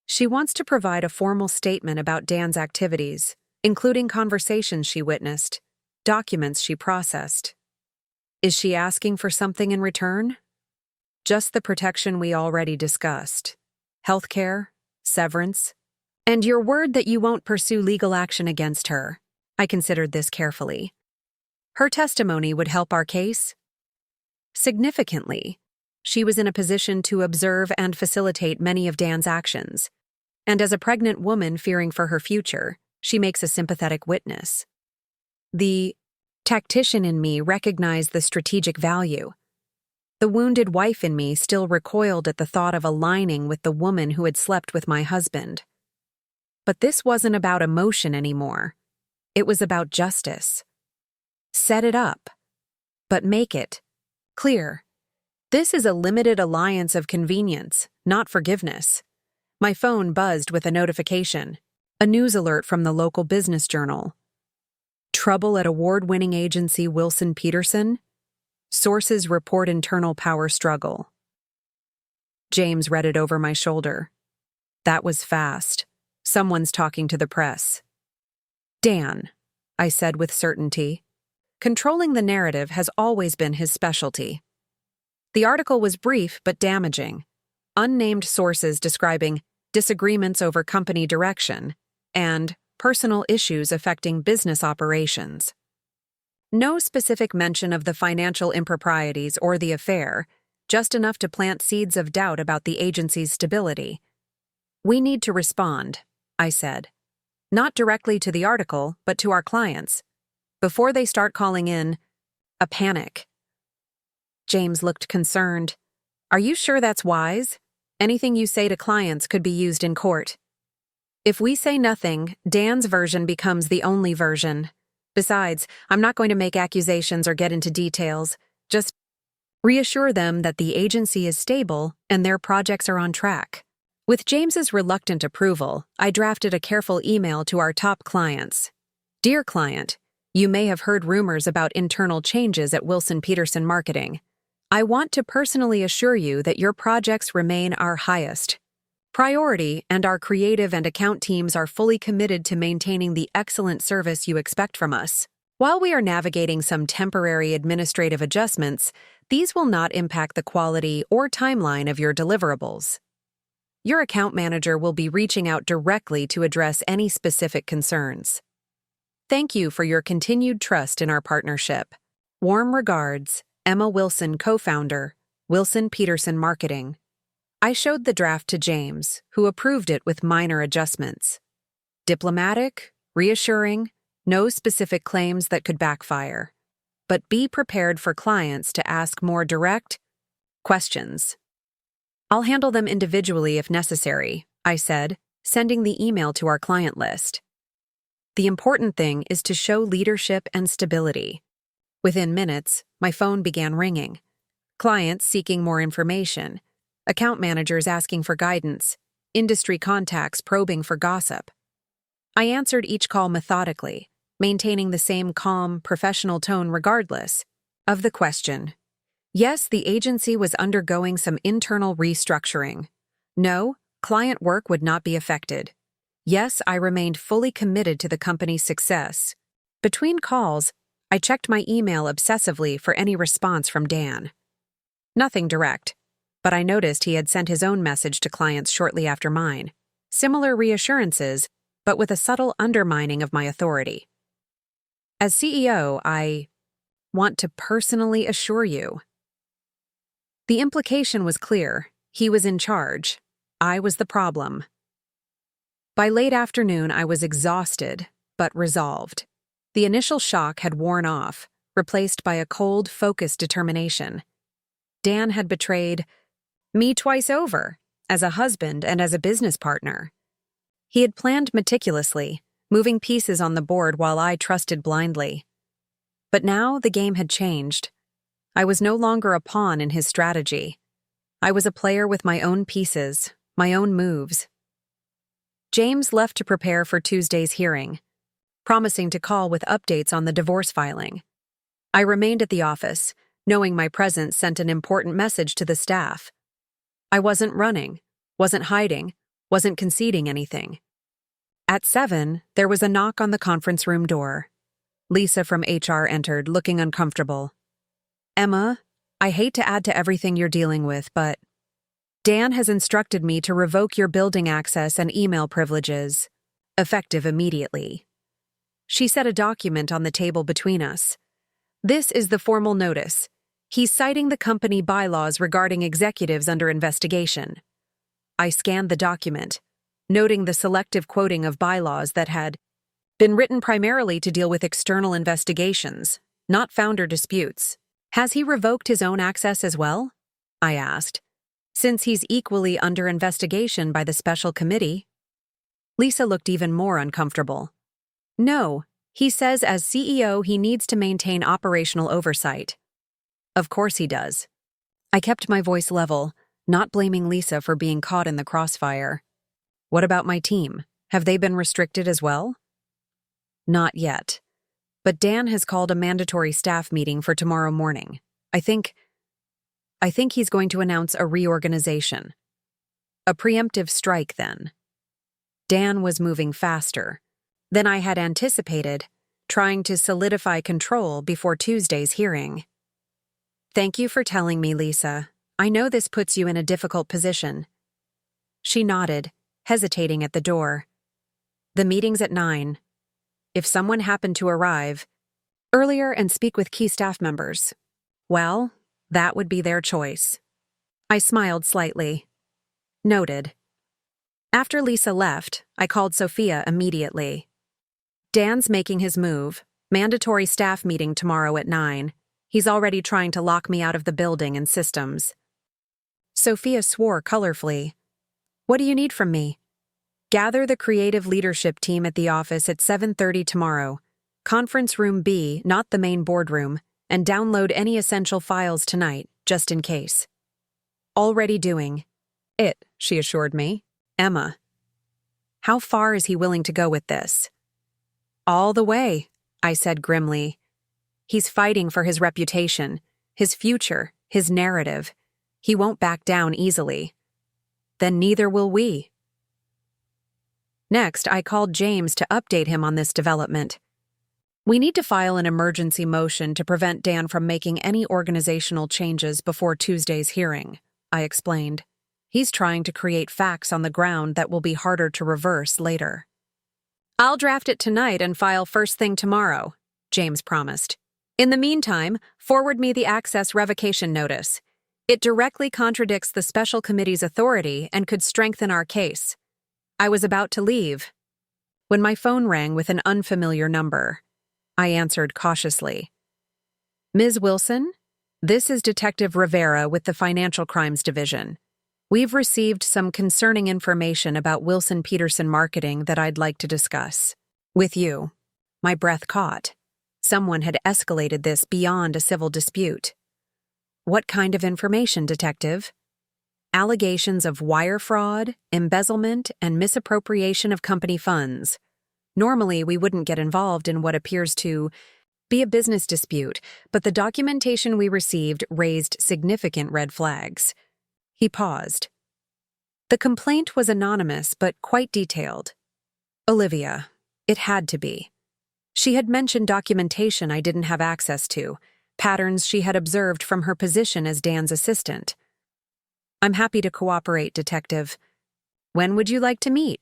She wants to provide a formal statement about Dan's activities, including conversations she witnessed, documents she processed. Is she asking for something in return? Just the protection we already discussed. Healthcare, severance, and your word that you won't pursue legal action against her. I considered this carefully. Her testimony would help our case? Significantly, she was in a position to observe and facilitate many of Dan's actions, and as a pregnant woman fearing for her future, she makes a sympathetic witness. The tactician in me recognized the strategic value. The wounded wife in me still recoiled at the thought of aligning with the woman who had slept with my husband. But this wasn't about emotion anymore. It was about justice. Set it up, but make it clear. This is a limited alliance of convenience, not forgiveness. My phone buzzed with a notification, a news alert from the local business journal. Trouble at award-winning agency Wilson Peterson? Sources report internal power struggle. James read it over my shoulder. That was fast. Someone's talking to the press. Dan, I said with certainty. Controlling the narrative has always been his specialty. The article was brief but damaging. Unnamed sources describing disagreements over company direction and personal issues affecting business operations. No specific mention of the financial improprieties or the affair, just enough to plant seeds of doubt about the agency's stability. We need to respond, I said. Not directly to the article, but to our clients, before they start calling in a panic. James looked concerned. Are you sure that's wise? Anything you say to clients could be used in court. If we say nothing, Dan's version becomes the only version. Besides, I'm not going to make accusations or get into details. Just reassure them that the agency is stable and their projects are on track. With James's reluctant approval, I drafted a careful email to our top clients. Dear client, you may have heard rumors about internal changes at Wilson Peterson Marketing. I want to personally assure you that your projects remain our highest priority, and our creative and account teams are fully committed to maintaining the excellent service you expect from us. While we are navigating some temporary administrative adjustments, these will not impact the quality or timeline of your deliverables. Your account manager will be reaching out directly to address any specific concerns. Thank you for your continued trust in our partnership. Warm regards, Emma Wilson, co-founder, Wilson Peterson Marketing. I showed the draft to James, who approved it with minor adjustments. Diplomatic, reassuring, no specific claims that could backfire. But be prepared for clients to ask more direct questions. I'll handle them individually if necessary, I said, sending the email to our client list. The important thing is to show leadership and stability. Within minutes, my phone began ringing. Clients seeking more information, account managers asking for guidance, industry contacts probing for gossip. I answered each call methodically, maintaining the same calm, professional tone regardless of the question. Yes, the agency was undergoing some internal restructuring. No, client work would not be affected. Yes, I remained fully committed to the company's success. Between calls, I checked my email obsessively for any response from Dan. Nothing direct, but I noticed he had sent his own message to clients shortly after mine. Similar reassurances, but with a subtle undermining of my authority. As CEO, I want to personally assure you. The implication was clear. He was in charge. I was the problem. By late afternoon, I was exhausted, but resolved. The initial shock had worn off, replaced by a cold, focused determination. Dan had betrayed me twice over, as a husband and as a business partner. He had planned meticulously, moving pieces on the board while I trusted blindly. But now the game had changed. I was no longer a pawn in his strategy. I was a player with my own pieces, my own moves. James left to prepare for Tuesday's hearing, promising to call with updates on the divorce filing. I remained at the office, knowing my presence sent an important message to the staff. I wasn't running, wasn't hiding, wasn't conceding anything. At 7, there was a knock on the conference room door. Lisa from HR entered, looking uncomfortable. "Emma, I hate to add to everything you're dealing with, but Dan has instructed me to revoke your building access and email privileges, effective immediately." She set a document on the table between us. "This is the formal notice. He's citing the company bylaws regarding executives under investigation." I scanned the document, noting the selective quoting of bylaws that had been written primarily to deal with external investigations, not founder disputes. "Has he revoked his own access as well?" I asked, "since he's equally under investigation by the special committee." Lisa looked even more uncomfortable. "No, he says as CEO he needs to maintain operational oversight." "Of course he does." I kept my voice level, not blaming Lisa for being caught in the crossfire. "What about my team? Have they been restricted as well?" "Not yet. But Dan has called a mandatory staff meeting for tomorrow morning. I think he's going to announce a reorganization. A preemptive strike, then." Dan was moving faster than I had anticipated, trying to solidify control before Tuesday's hearing. "Thank you for telling me, Lisa. I know this puts you in a difficult position." She nodded, hesitating at the door. "The meeting's at 9. If someone happened to arrive earlier and speak with key staff members, well, that would be their choice." I smiled slightly. "Noted." After Lisa left, I called Sophia immediately. "Dan's making his move. Mandatory staff meeting tomorrow at 9. He's already trying to lock me out of the building and systems." Sophia swore colorfully. "What do you need from me?" "Gather the creative leadership team at the office at 7:30 tomorrow. Conference room B, not the main boardroom, and download any essential files tonight, just in case." "Already doing it," she assured me. "Emma, how far is he willing to go with this?" "All the way," I said grimly. "He's fighting for his reputation, his future, his narrative. He won't back down easily." "Then neither will we." Next, I called James to update him on this development. "We need to file an emergency motion to prevent Dan from making any organizational changes before Tuesday's hearing," I explained. "He's trying to create facts on the ground that will be harder to reverse later." "I'll draft it tonight and file first thing tomorrow," James promised. "In the meantime, forward me the access revocation notice. It directly contradicts the special committee's authority and could strengthen our case." I was about to leave when my phone rang with an unfamiliar number. I answered cautiously. "Ms. Wilson, this is Detective Rivera with the Financial Crimes Division. We've received some concerning information about Wilson Peterson marketing that I'd like to discuss with you." My breath caught. Someone had escalated this beyond a civil dispute. "What kind of information, Detective?" "Allegations of wire fraud, embezzlement, and misappropriation of company funds. Normally, we wouldn't get involved in what appears to be a business dispute, but the documentation we received raised significant red flags." He paused. "The complaint was anonymous but quite detailed. Olivia. It had to be. She had mentioned documentation I didn't have access to, patterns she had observed from her position as Dan's assistant." "I'm happy to cooperate, Detective. When would you like to meet?"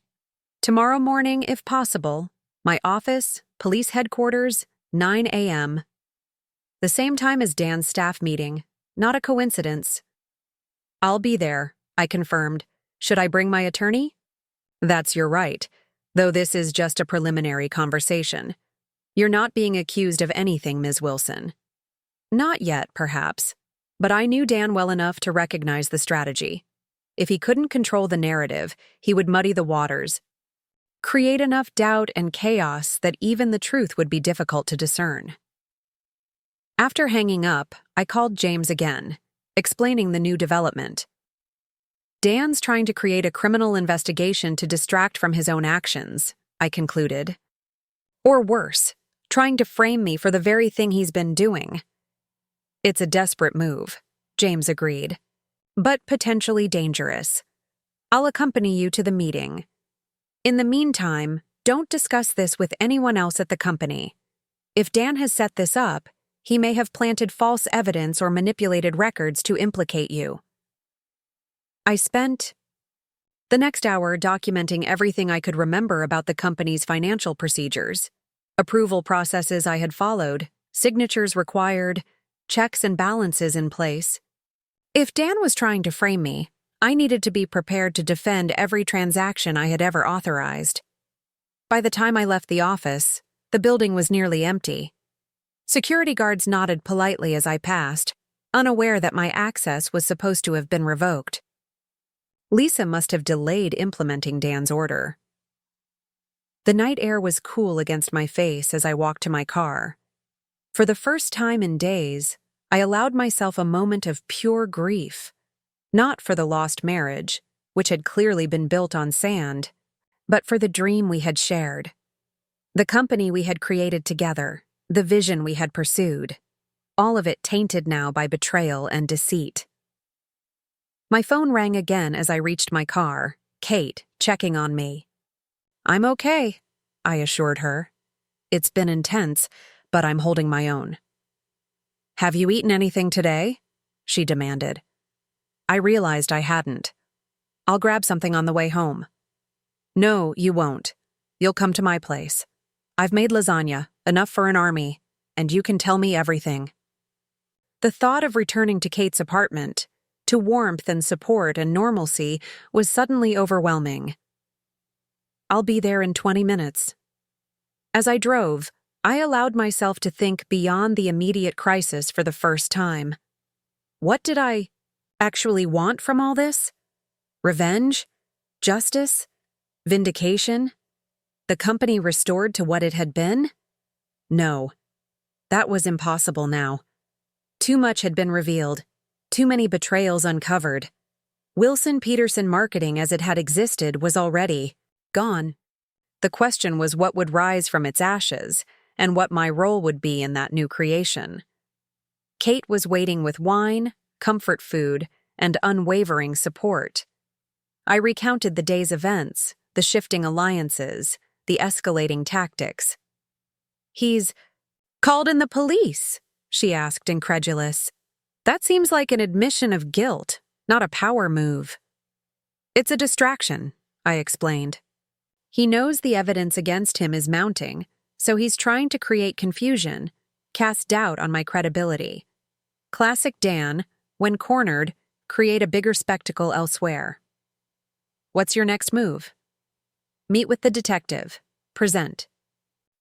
"Tomorrow morning, if possible. My office, police headquarters, 9 a.m. The same time as Dan's staff meeting. Not a coincidence." "I'll be there," I confirmed. "Should I bring my attorney?" "That's your right, though this is just a preliminary conversation. You're not being accused of anything, Ms. Wilson." "Not yet, perhaps. But I knew Dan well enough to recognize the strategy. If he couldn't control the narrative, he would muddy the waters, create enough doubt and chaos that even the truth would be difficult to discern." After hanging up, I called James again, explaining the new development. "Dan's trying to create a criminal investigation to distract from his own actions," I concluded. "Or worse, trying to frame me for the very thing he's been doing. It's a desperate move, James agreed, but potentially dangerous. I'll accompany you to the meeting. In the meantime, don't discuss this with anyone else at the company. If Dan has set this up, he may have planted false evidence or manipulated records to implicate you. I spent the next hour documenting everything I could remember about the company's financial procedures, approval processes I had followed, signatures required, checks and balances in place. If Dan was trying to frame me, I needed to be prepared to defend every transaction I had ever authorized. By the time I left the office, the building was nearly empty. Security guards nodded politely as I passed, unaware that my access was supposed to have been revoked. Lisa must have delayed implementing Dan's order. The night air was cool against my face as I walked to my car. For the first time in days, I allowed myself a moment of pure grief, not for the lost marriage, which had clearly been built on sand, but for the dream we had shared. The company we had created together, the vision we had pursued, all of it tainted now by betrayal and deceit. My phone rang again as I reached my car, Kate checking on me. I'm okay, I assured her. It's been intense, but I'm holding my own. Have you eaten anything today? She demanded. I realized I hadn't. I'll grab something on the way home. No, you won't. You'll come to my place. I've made lasagna, enough for an army, and you can tell me everything. The thought of returning to Kate's apartment, to warmth and support and normalcy, was suddenly overwhelming. I'll be there in 20 minutes. As I drove, I allowed myself to think beyond the immediate crisis for the first time. What did I actually want from all this? Revenge? Justice? Vindication? The company restored to what it had been? No. That was impossible now. Too much had been revealed. Too many betrayals uncovered. Wilson Peterson marketing as it had existed was already gone. The question was what would rise from its ashes, and what my role would be in that new creation. Kate was waiting with wine, comfort food, and unwavering support. I recounted the day's events, the shifting alliances, the escalating tactics. He's called in the police, she asked, incredulous. That seems like an admission of guilt, not a power move. It's a distraction, I explained. He knows the evidence against him is mounting, so he's trying to create confusion, cast doubt on my credibility. Classic Dan, when cornered, create a bigger spectacle elsewhere. What's your next move? Meet with the detective. Present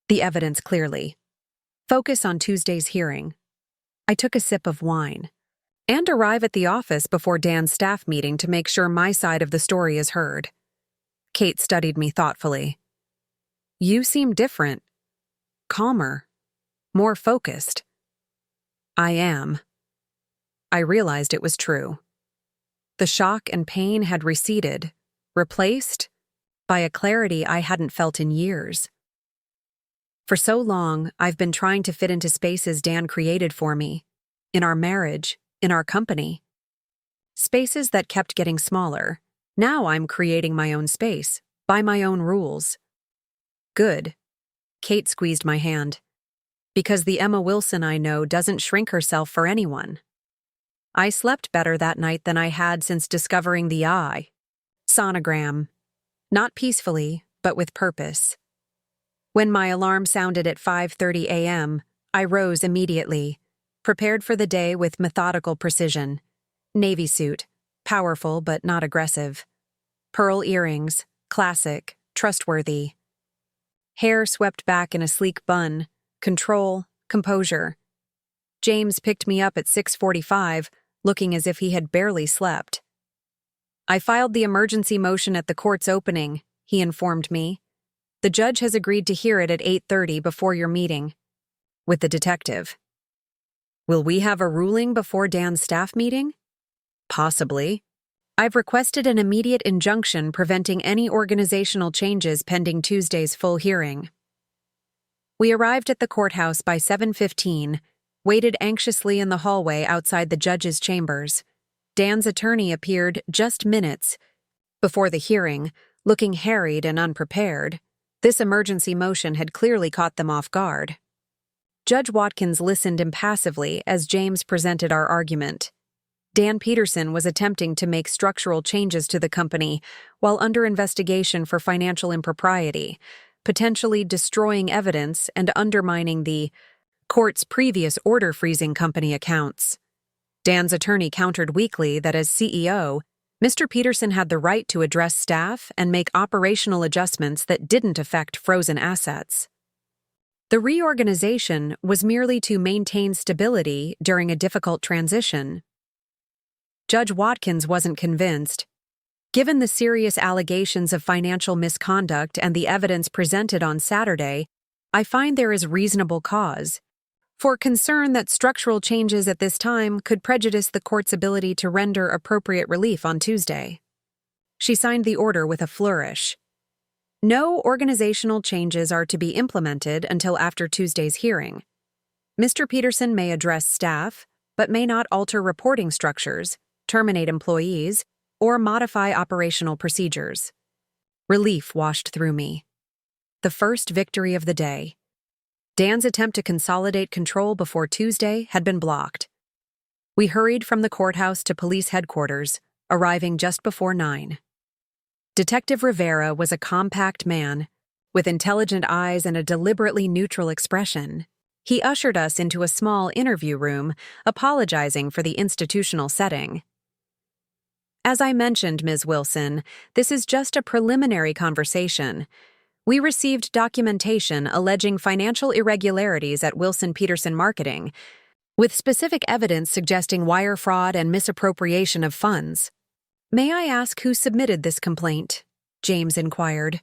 the evidence clearly. Focus on Tuesday's hearing. I took a sip of wine. And arrive at the office before Dan's staff meeting to make sure my side of the story is heard. Kate studied me thoughtfully. You seem different. Calmer. More focused. I am. I realized it was true. The shock and pain had receded, replaced by a clarity I hadn't felt in years. For so long, I've been trying to fit into spaces Dan created for me, in our marriage, in our company. Spaces that kept getting smaller. Now I'm creating my own space, by my own rules. Good. Kate squeezed my hand. Because the Emma Wilson I know doesn't shrink herself for anyone. I slept better that night than I had since discovering the I. Sonogram. Not peacefully, but with purpose. When my alarm sounded at 5:30 a.m., I rose immediately, prepared for the day with methodical precision. Navy suit, powerful but not aggressive. Pearl earrings, classic, trustworthy. Hair swept back in a sleek bun, control, composure. James picked me up at 6:45, looking as if he had barely slept. I filed the emergency motion at the court's opening, he informed me. The judge has agreed to hear it at 8:30 before your meeting. With the detective. Will we have a ruling before Dan's staff meeting? Possibly. I've requested an immediate injunction preventing any organizational changes pending Tuesday's full hearing. We arrived at the courthouse by 7:15, waited anxiously in the hallway outside the judge's chambers. Dan's attorney appeared just minutes before the hearing, looking harried and unprepared. This emergency motion had clearly caught them off guard. Judge Watkins listened impassively as James presented our argument. Dan Peterson was attempting to make structural changes to the company while under investigation for financial impropriety, potentially destroying evidence and undermining the court's previous order freezing company accounts. Dan's attorney countered weakly that as CEO, Mr. Peterson had the right to address staff and make operational adjustments that didn't affect frozen assets. The reorganization was merely to maintain stability during a difficult transition. Judge Watkins wasn't convinced. Given the serious allegations of financial misconduct and the evidence presented on Saturday, I find there is reasonable cause for concern that structural changes at this time could prejudice the court's ability to render appropriate relief on Tuesday. She signed the order with a flourish. No organizational changes are to be implemented until after Tuesday's hearing. Mr. Peterson may address staff, but may not alter reporting structures, terminate employees, or modify operational procedures. Relief washed through me. The first victory of the day. Dan's attempt to consolidate control before Tuesday had been blocked. We hurried from the courthouse to police headquarters, arriving just before 9. Detective Rivera was a compact man, with intelligent eyes and a deliberately neutral expression. He ushered us into a small interview room, apologizing for the institutional setting. As I mentioned, Ms. Wilson, this is just a preliminary conversation. We received documentation alleging financial irregularities at Wilson Peterson Marketing, with specific evidence suggesting wire fraud and misappropriation of funds. May I ask who submitted this complaint? James inquired.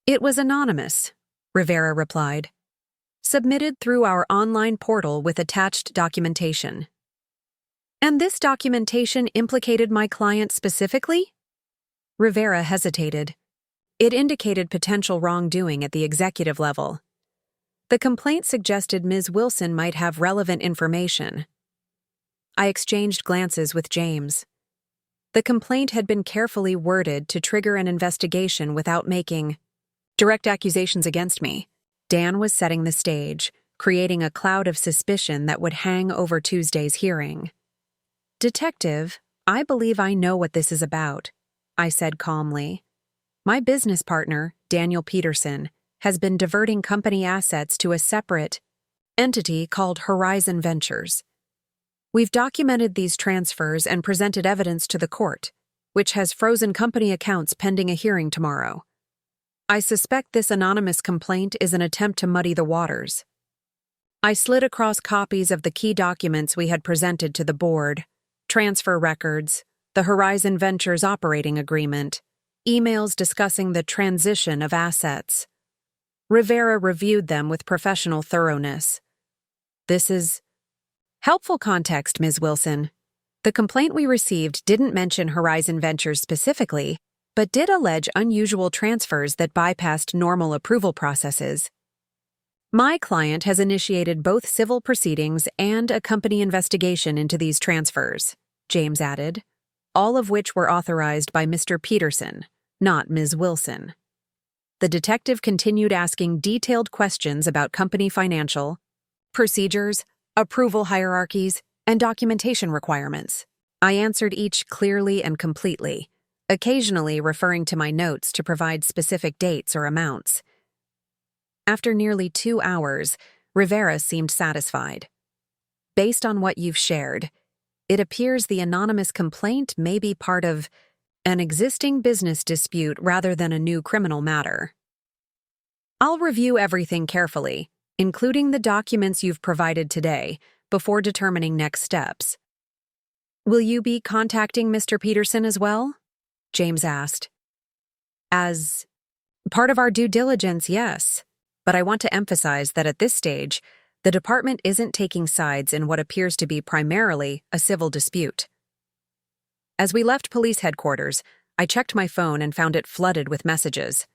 It was anonymous, Rivera replied. Submitted through our online portal with attached documentation. And this documentation implicated my client specifically? Rivera hesitated. It indicated potential wrongdoing at the executive level. The complaint suggested Ms. Wilson might have relevant information. I exchanged glances with James. The complaint had been carefully worded to trigger an investigation without making direct accusations against me. Dan was setting the stage, creating a cloud of suspicion that would hang over Tuesday's hearing. Detective, I believe I know what this is about, I said calmly. My business partner, Daniel Peterson, has been diverting company assets to a separate entity called Horizon Ventures. We've documented these transfers and presented evidence to the court, which has frozen company accounts pending a hearing tomorrow. I suspect this anonymous complaint is an attempt to muddy the waters. I slid across copies of the key documents we had presented to the board, transfer records, the Horizon Ventures operating agreement, emails discussing the transition of assets. Rivera reviewed them with professional thoroughness. This is helpful context, Ms. Wilson. The complaint we received didn't mention Horizon Ventures specifically, but did allege unusual transfers that bypassed normal approval processes. My client has initiated both civil proceedings and a company investigation into these transfers, James added, all of which were authorized by Mr. Peterson, not Ms. Wilson. The detective continued asking detailed questions about company financial procedures, approval hierarchies, and documentation requirements. I answered each clearly and completely, occasionally referring to my notes to provide specific dates or amounts. After nearly 2 hours, Rivera seemed satisfied. Based on what you've shared, it appears the anonymous complaint may be part of an existing business dispute rather than a new criminal matter. I'll review everything carefully, including the documents you've provided today, before determining next steps. Will you be contacting Mr. Peterson as well? James asked. As part of our due diligence, yes, but I want to emphasize that at this stage, the department isn't taking sides in what appears to be primarily a civil dispute. As we left police headquarters, I checked my phone and found it flooded with messages.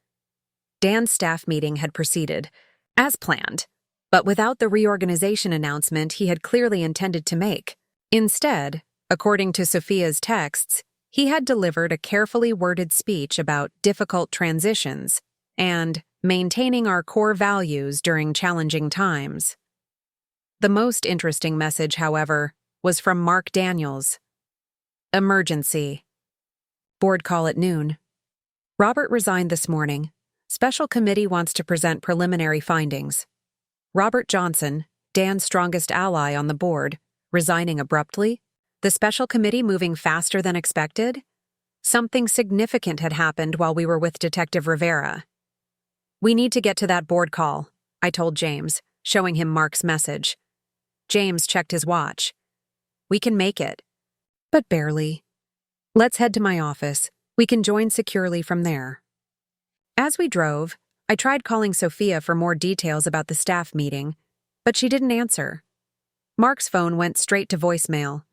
Dan's staff meeting had proceeded, as planned, but without the reorganization announcement he had clearly intended to make. Instead, according to Sophia's texts, he had delivered a carefully worded speech about difficult transitions and maintaining our core values during challenging times. The most interesting message, however, was from Mark Daniels. Emergency. Board call at noon. Robert resigned this morning. Special committee wants to present preliminary findings. Robert Johnson, Dan's strongest ally on the board, resigning abruptly. The special committee moving faster than expected? Something significant had happened while we were with Detective Rivera. We need to get to that board call, I told James, showing him Mark's message. James checked his watch. We can make it. But barely. Let's head to my office. We can join securely from there. As we drove, I tried calling Sophia for more details about the staff meeting, but she didn't answer. Mark's phone went straight to voicemail.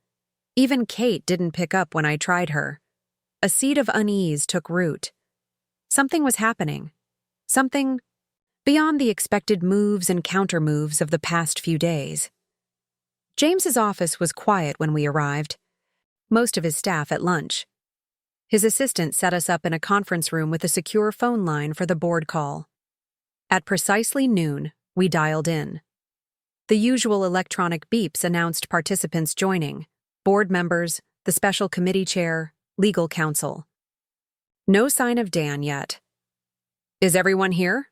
Even Kate didn't pick up when I tried her. A seed of unease took root. Something was happening. Something beyond the expected moves and counter-moves of the past few days. James's office was quiet when we arrived. Most of his staff at lunch. His assistant set us up in a conference room with a secure phone line for the board call. At precisely noon, we dialed in. The usual electronic beeps announced participants joining: board members, the special committee chair, legal counsel. No sign of Dan yet. Is everyone here?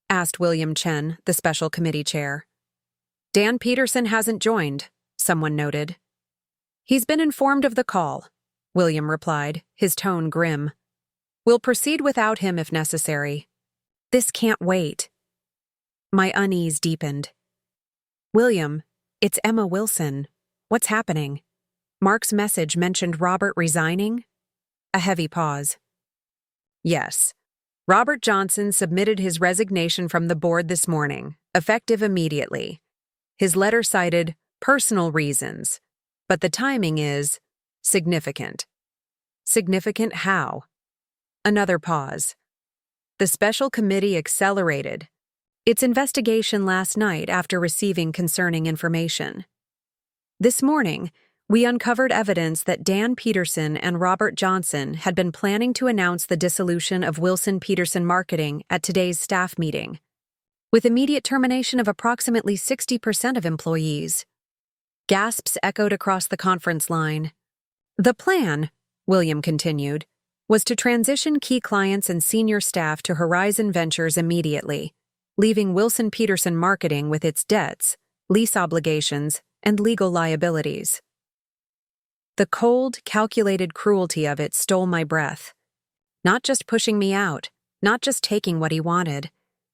Asked William Chen, the special committee chair. Dan Peterson hasn't joined, someone noted. He's been informed of the call, William replied, his tone grim. We'll proceed without him if necessary. This can't wait. My unease deepened. William, it's Emma Wilson. What's happening? Mark's message mentioned Robert resigning? A heavy pause. Yes. Robert Johnson submitted his resignation from the board this morning, effective immediately. His letter cited personal reasons, but the timing is significant. Significant how? Another pause. The special committee accelerated its investigation last night after receiving concerning information. This morning, we uncovered evidence that Dan Peterson and Robert Johnson had been planning to announce the dissolution of Wilson Peterson Marketing at today's staff meeting, with immediate termination of approximately 60% of employees. Gasps echoed across the conference line. The plan, William continued, was to transition key clients and senior staff to Horizon Ventures immediately, leaving Wilson Peterson Marketing with its debts, lease obligations, and legal liabilities. The cold, calculated cruelty of it stole my breath. Not just pushing me out, not just taking what he wanted,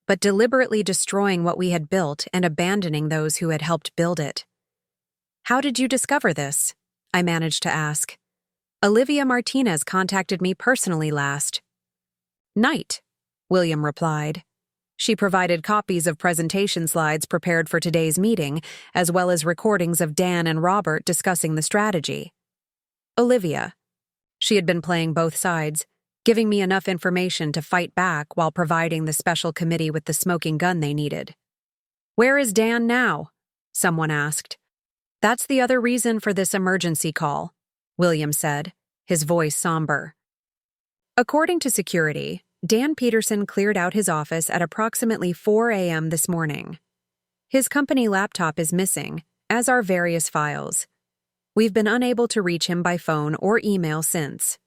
but deliberately destroying what we had built and abandoning those who had helped build it. How did you discover this? I managed to ask. Olivia Martinez contacted me personally last night, William replied. She provided copies of presentation slides prepared for today's meeting, as well as recordings of Dan and Robert discussing the strategy. Olivia. She had been playing both sides, giving me enough information to fight back while providing the special committee with the smoking gun they needed. Where is Dan now? Someone asked. That's the other reason for this emergency call, William said, his voice somber. According to security, Dan Peterson cleared out his office at approximately 4 a.m. this morning. His company laptop is missing, as are various files. We've been unable to reach him by phone or email since.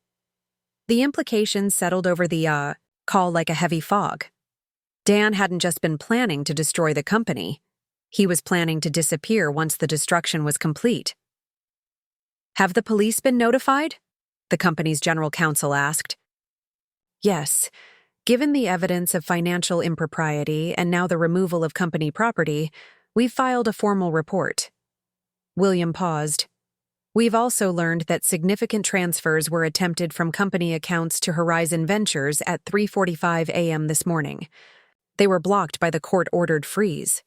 The implications settled over the call like a heavy fog. Dan hadn't just been planning to destroy the company. He was planning to disappear once the destruction was complete. Have the police been notified? The company's general counsel asked. Yes. Given the evidence of financial impropriety and now the removal of company property, we've filed a formal report. William paused. We've also learned that significant transfers were attempted from company accounts to Horizon Ventures at 3:45 a.m. this morning. They were blocked by the court-ordered freeze.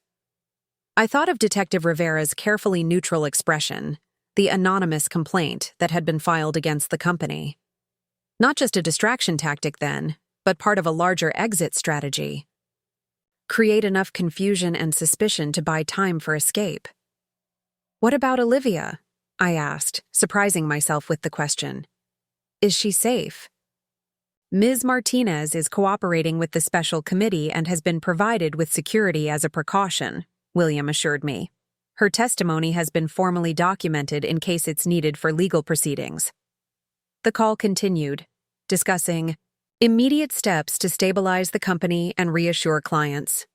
I thought of Detective Rivera's carefully neutral expression, the anonymous complaint that had been filed against the company. Not just a distraction tactic then, but part of a larger exit strategy. create enough confusion and suspicion to buy time for escape. "What about Olivia?" I asked, surprising myself with the question. "Is she safe?" "Ms. Martinez is cooperating with the special committee and has been provided with security as a precaution," William assured me. "Her testimony has been formally documented in case it's needed for legal proceedings." The call continued, discussing immediate steps to stabilize the company and reassure clients.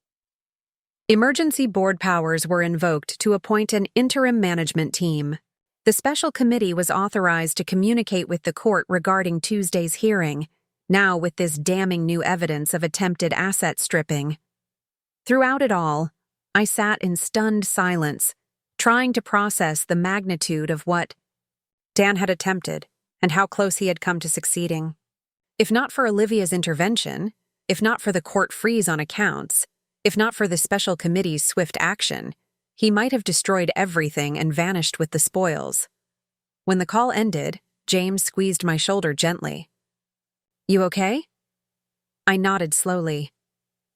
Emergency board powers were invoked to appoint an interim management team. The special committee was authorized to communicate with the court regarding Tuesday's hearing, now with this damning new evidence of attempted asset stripping. Throughout it all, I sat in stunned silence, trying to process the magnitude of what Dan had attempted and how close he had come to succeeding. If not for Olivia's intervention, if not for the court freeze on accounts, if not for the special committee's swift action, he might have destroyed everything and vanished with the spoils. When the call ended, James squeezed my shoulder gently. "You okay?" I nodded slowly.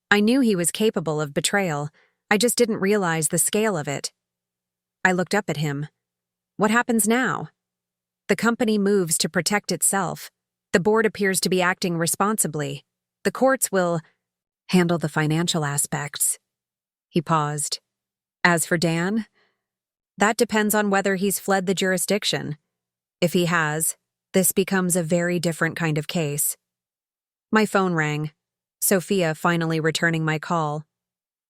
I knew he was capable of betrayal. I just didn't realize the scale of it. I looked up at him. "What happens now?" "The company moves to protect itself. The board appears to be acting responsibly. The courts will handle the financial aspects." He paused. "As for Dan, that depends on whether he's fled the jurisdiction. If he has, this becomes a very different kind of case." My phone rang. Sophia finally returning my call.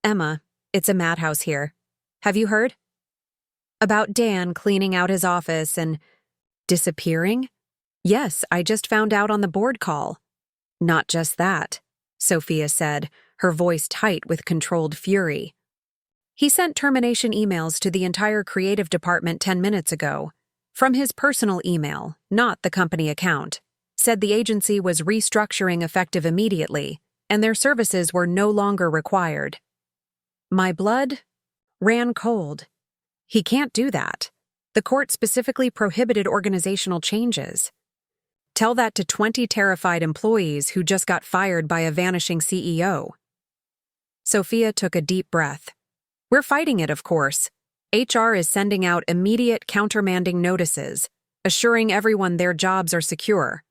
"Emma, it's a madhouse here. Have you heard?" "About Dan cleaning out his office and disappearing?" "Yes, I just found out on the board call." "Not just that," Sophia said, her voice tight with controlled fury. "He sent termination emails to the entire creative department 10 minutes ago. From his personal email, not the company account. Said the agency was restructuring effective immediately, and their services were no longer required." My blood ran cold. He can't do that. The court specifically prohibited organizational changes. Tell that to 20 terrified employees who just got fired by a vanishing CEO. Sophia took a deep breath. "We're fighting it, of course. HR is sending out immediate countermanding notices, assuring everyone their jobs are secure.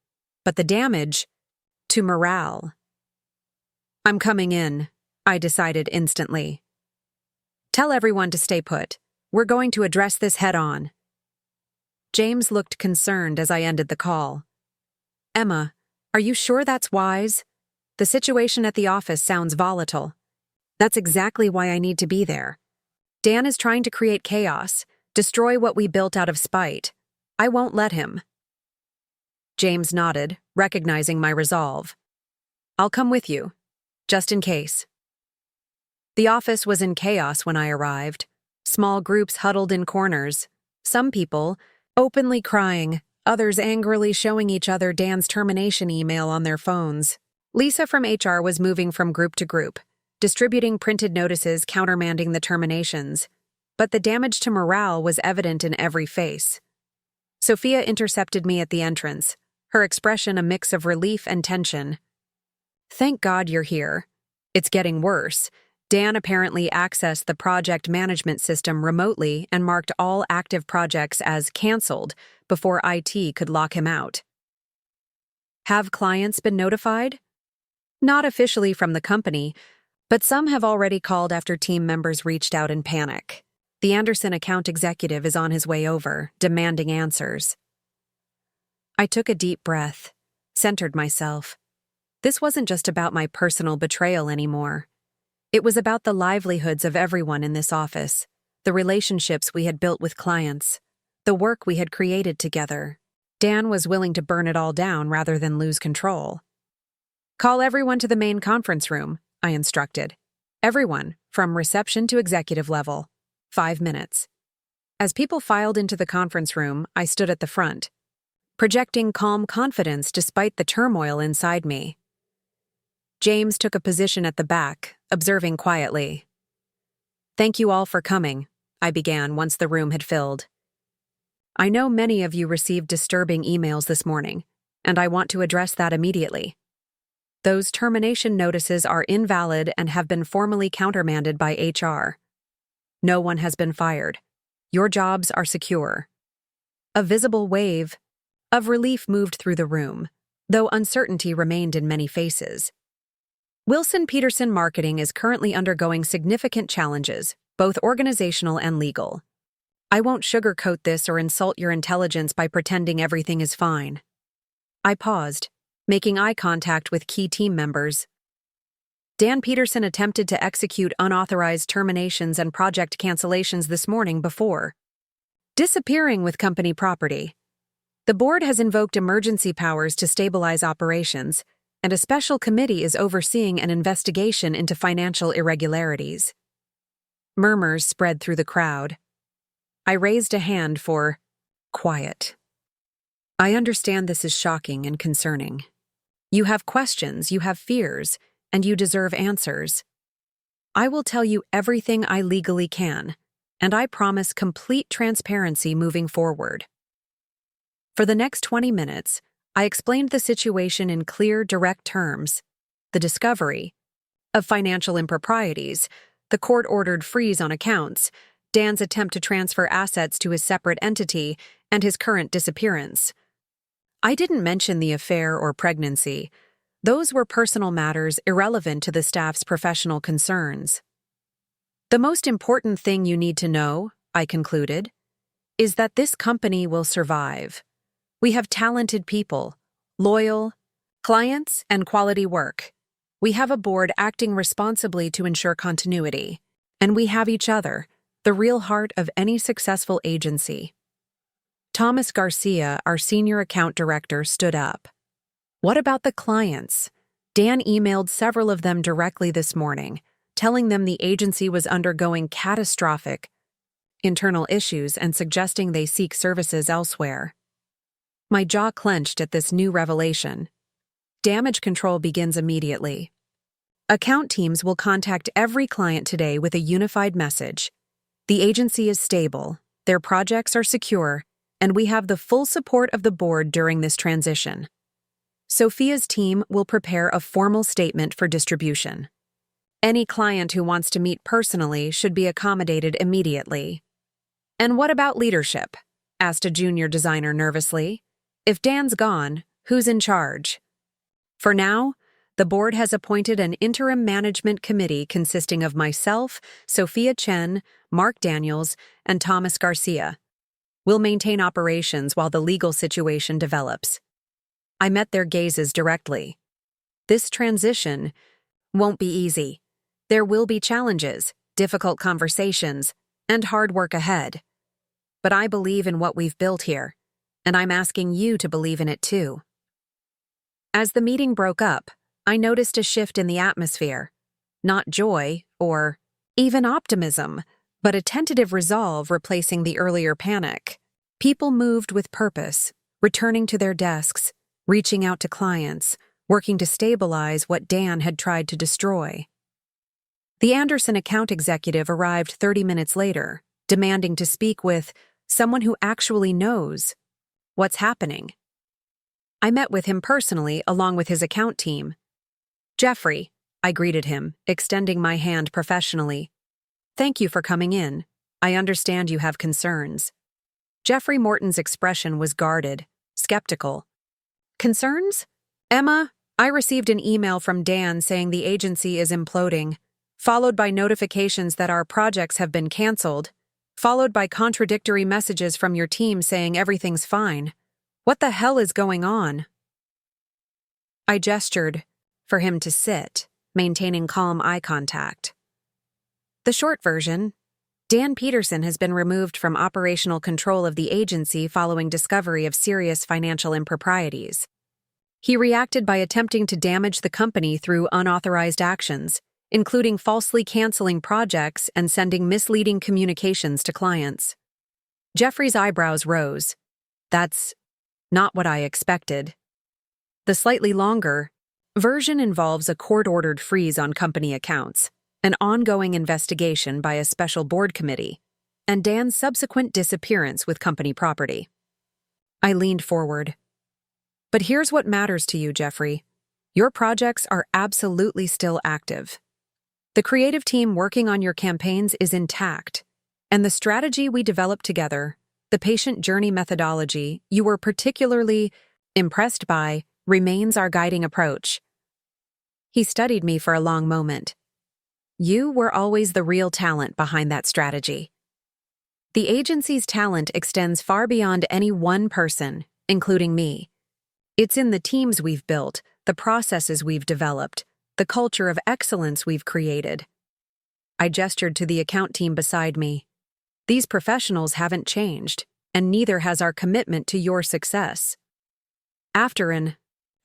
But the damage to morale." "I'm coming in," I decided instantly. "Tell everyone to stay put. We're going to address this head-on." James looked concerned as I ended the call. "Emma, are you sure that's wise? The situation at the office sounds volatile." "That's exactly why I need to be there. Dan is trying to create chaos, destroy what we built out of spite. I won't let him." James nodded, recognizing my resolve. "I'll come with you, just in case." The office was in chaos when I arrived. Small groups huddled in corners. Some people openly crying, others angrily showing each other Dan's termination email on their phones. Lisa from HR was moving from group to group, distributing printed notices countermanding the terminations. But the damage to morale was evident in every face. Sophia intercepted me at the entrance, her expression a mix of relief and tension. "Thank God you're here. It's getting worse." Dan apparently accessed the project management system remotely and marked all active projects as canceled before IT could lock him out. "Have clients been notified?" "Not officially from the company, but some have already called after team members reached out in panic. The Anderson account executive is on his way over, demanding answers." I took a deep breath, centered myself. This wasn't just about my personal betrayal anymore. It was about the livelihoods of everyone in this office, the relationships we had built with clients, the work we had created together. Dan was willing to burn it all down rather than lose control. "Call everyone to the main conference room," I instructed. "Everyone, from reception to executive level. 5 minutes." As people filed into the conference room, I stood at the front, projecting calm confidence despite the turmoil inside me. James took a position at the back, observing quietly. "Thank you all for coming," I began once the room had filled. "I know many of you received disturbing emails this morning, and I want to address that immediately." Those termination notices are invalid and have been formally countermanded by HR. No one has been fired. Your jobs are secure. A visible wave of relief moved through the room, though uncertainty remained in many faces. Wilson Peterson Marketing is currently undergoing significant challenges, both organizational and legal. I won't sugarcoat this or insult your intelligence by pretending everything is fine. I paused, making eye contact with key team members. Dan Peterson attempted to execute unauthorized terminations and project cancellations this morning before disappearing with company property. The board has invoked emergency powers to stabilize operations, and a special committee is overseeing an investigation into financial irregularities. Murmurs spread through the crowd. I raised a hand for quiet. I understand this is shocking and concerning. You have questions, you have fears, and you deserve answers. I will tell you everything I legally can, and I promise complete transparency moving forward. For the next 20 minutes, I explained the situation in clear, direct terms: the discovery of financial improprieties, the court-ordered freeze on accounts, Dan's attempt to transfer assets to his separate entity, and his current disappearance. I didn't mention the affair or pregnancy. Those were personal matters irrelevant to the staff's professional concerns. The most important thing you need to know, I concluded, is that this company will survive. We have talented people, loyal clients, and quality work. We have a board acting responsibly to ensure continuity. And we have each other, the real heart of any successful agency. Thomas Garcia, our senior account director, stood up. What about the clients? Dan emailed several of them directly this morning, telling them the agency was undergoing catastrophic internal issues and suggesting they seek services elsewhere. My jaw clenched at this new revelation. Damage control begins immediately. Account teams will contact every client today with a unified message. The agency is stable, their projects are secure, and we have the full support of the board during this transition. Sophia's team will prepare a formal statement for distribution. Any client who wants to meet personally should be accommodated immediately. And what about leadership? Asked a junior designer nervously. If Dan's gone, who's in charge? For now, the board has appointed an interim management committee consisting of myself, Sophia Chen, Mark Daniels, and Thomas Garcia. We'll maintain operations while the legal situation develops. I met their gazes directly. This transition won't be easy. There will be challenges, difficult conversations, and hard work ahead. But I believe in what we've built here, and I'm asking you to believe in it too. As the meeting broke up, I noticed a shift in the atmosphere. Not joy or even optimism, but a tentative resolve replacing the earlier panic. People moved with purpose, returning to their desks, reaching out to clients, working to stabilize what Dan had tried to destroy. The Anderson account executive arrived 30 minutes later, demanding to speak with someone who actually knows what's happening. I met with him personally along with his account team. Jeffrey, I greeted him, extending my hand professionally. Thank you for coming in. I understand you have concerns. Jeffrey Morton's expression was guarded, skeptical. Concerns? Emma, I received an email from Dan saying the agency is imploding, followed by notifications that our projects have been canceled, followed by contradictory messages from your team saying everything's fine. What the hell is going on? I gestured for him to sit, maintaining calm eye contact. The short version: Dan Peterson has been removed from operational control of the agency following discovery of serious financial improprieties. He reacted by attempting to damage the company through unauthorized actions, including falsely canceling projects and sending misleading communications to clients. Jeffrey's eyebrows rose. That's not what I expected. The slightly longer version involves a court-ordered freeze on company accounts, an ongoing investigation by a special board committee, and Dan's subsequent disappearance with company property. I leaned forward. But here's what matters to you, Jeffrey. Your projects are absolutely still active. The creative team working on your campaigns is intact, and the strategy we developed together, the patient journey methodology you were particularly impressed by, remains our guiding approach." He studied me for a long moment. "You were always the real talent behind that strategy." The agency's talent extends far beyond any one person, including me. It's in the teams we've built, the processes we've developed, the culture of excellence we've created. I gestured to the account team beside me. These professionals haven't changed, and neither has our commitment to your success. After an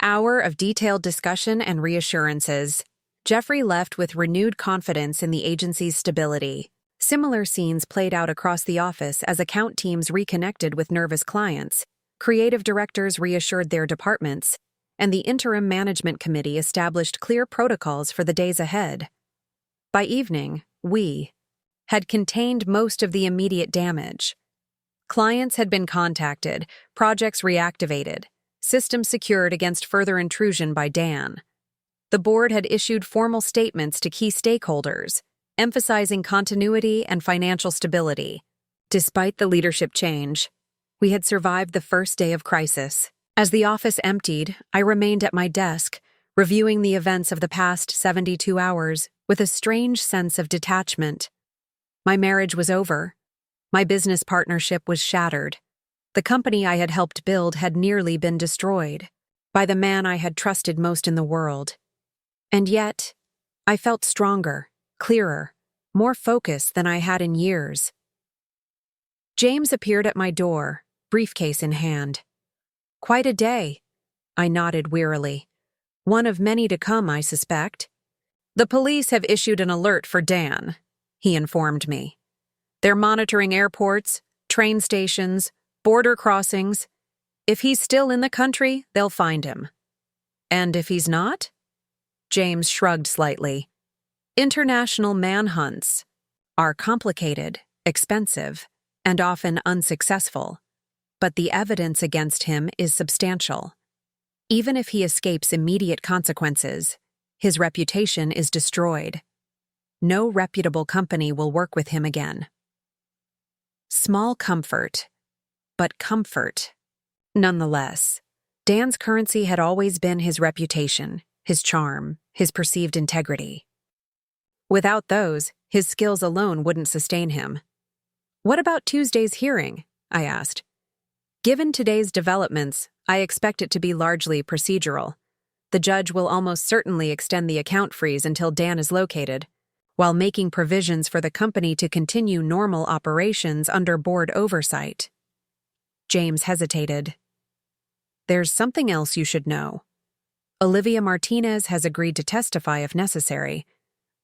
hour of detailed discussion and reassurances, Jeffrey left with renewed confidence in the agency's stability. Similar scenes played out across the office as account teams reconnected with nervous clients, creative directors reassured their departments, and the interim management committee established clear protocols for the days ahead. By evening, we had contained most of the immediate damage. Clients had been contacted, projects reactivated, systems secured against further intrusion by Dan. The board had issued formal statements to key stakeholders, emphasizing continuity and financial stability. Despite the leadership change, we had survived the first day of crisis. As the office emptied, I remained at my desk, reviewing the events of the past 72 hours with a strange sense of detachment. My marriage was over. My business partnership was shattered. The company I had helped build had nearly been destroyed by the man I had trusted most in the world. And yet, I felt stronger, clearer, more focused than I had in years. James appeared at my door, briefcase in hand. "Quite a day," I nodded wearily. "One of many to come, I suspect." "The police have issued an alert for Dan," he informed me. "They're monitoring airports, train stations, border crossings. If he's still in the country, they'll find him." "And if he's not?" James shrugged slightly. "International manhunts are complicated, expensive, and often unsuccessful, but the evidence against him is substantial. Even if he escapes immediate consequences, his reputation is destroyed. No reputable company will work with him again." Small comfort, but comfort. Nonetheless, Dan's currency had always been his reputation, his charm, his perceived integrity. Without those, his skills alone wouldn't sustain him. "What about Tuesday's hearing?" I asked. "Given today's developments, I expect it to be largely procedural. The judge will almost certainly extend the account freeze until Dan is located, while making provisions for the company to continue normal operations under board oversight." James hesitated. "There's something else you should know. Olivia Martinez has agreed to testify if necessary,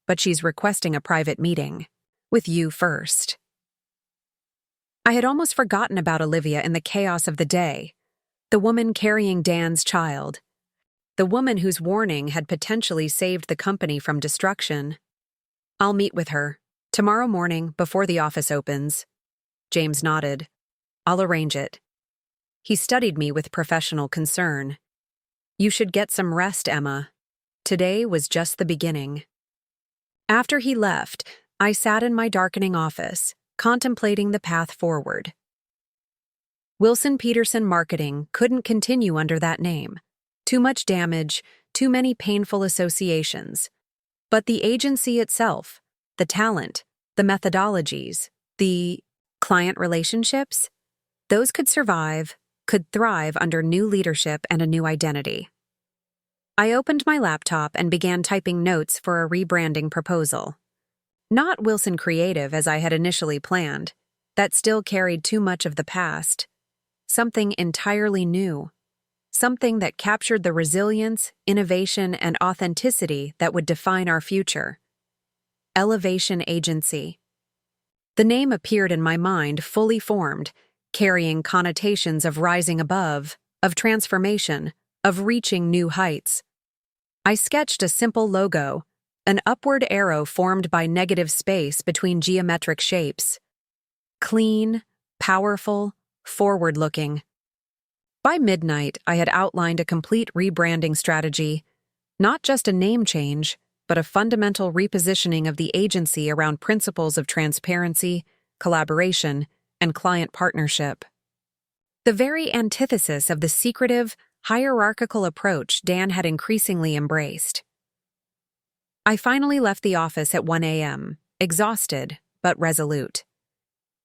but she's requesting a private meeting with you first." I had almost forgotten about Olivia in the chaos of the day, the woman carrying Dan's child, the woman whose warning had potentially saved the company from destruction. "I'll meet with her tomorrow morning before the office opens." James nodded. "I'll arrange it." He studied me with professional concern. "You should get some rest, Emma. Today was just the beginning." After he left, I sat in my darkening office, contemplating the path forward. Wilson Peterson Marketing couldn't continue under that name. Too much damage, too many painful associations. But the agency itself, the talent, the methodologies, the client relationships, those could survive, could thrive under new leadership and a new identity. I opened my laptop and began typing notes for a rebranding proposal. Not Wilson Creative as I had initially planned. That still carried too much of the past. Something entirely new. Something that captured the resilience, innovation, and authenticity that would define our future. Elevation Agency. The name appeared in my mind fully formed, carrying connotations of rising above, of transformation, of reaching new heights. I sketched a simple logo, an upward arrow formed by negative space between geometric shapes. Clean, powerful, forward-looking. By midnight, I had outlined a complete rebranding strategy, Not just a name change, but a fundamental repositioning of the agency around principles of transparency, collaboration, and client partnership. The very antithesis of the secretive, hierarchical approach Dan had increasingly embraced. I finally left the office at 1 a.m., exhausted but resolute.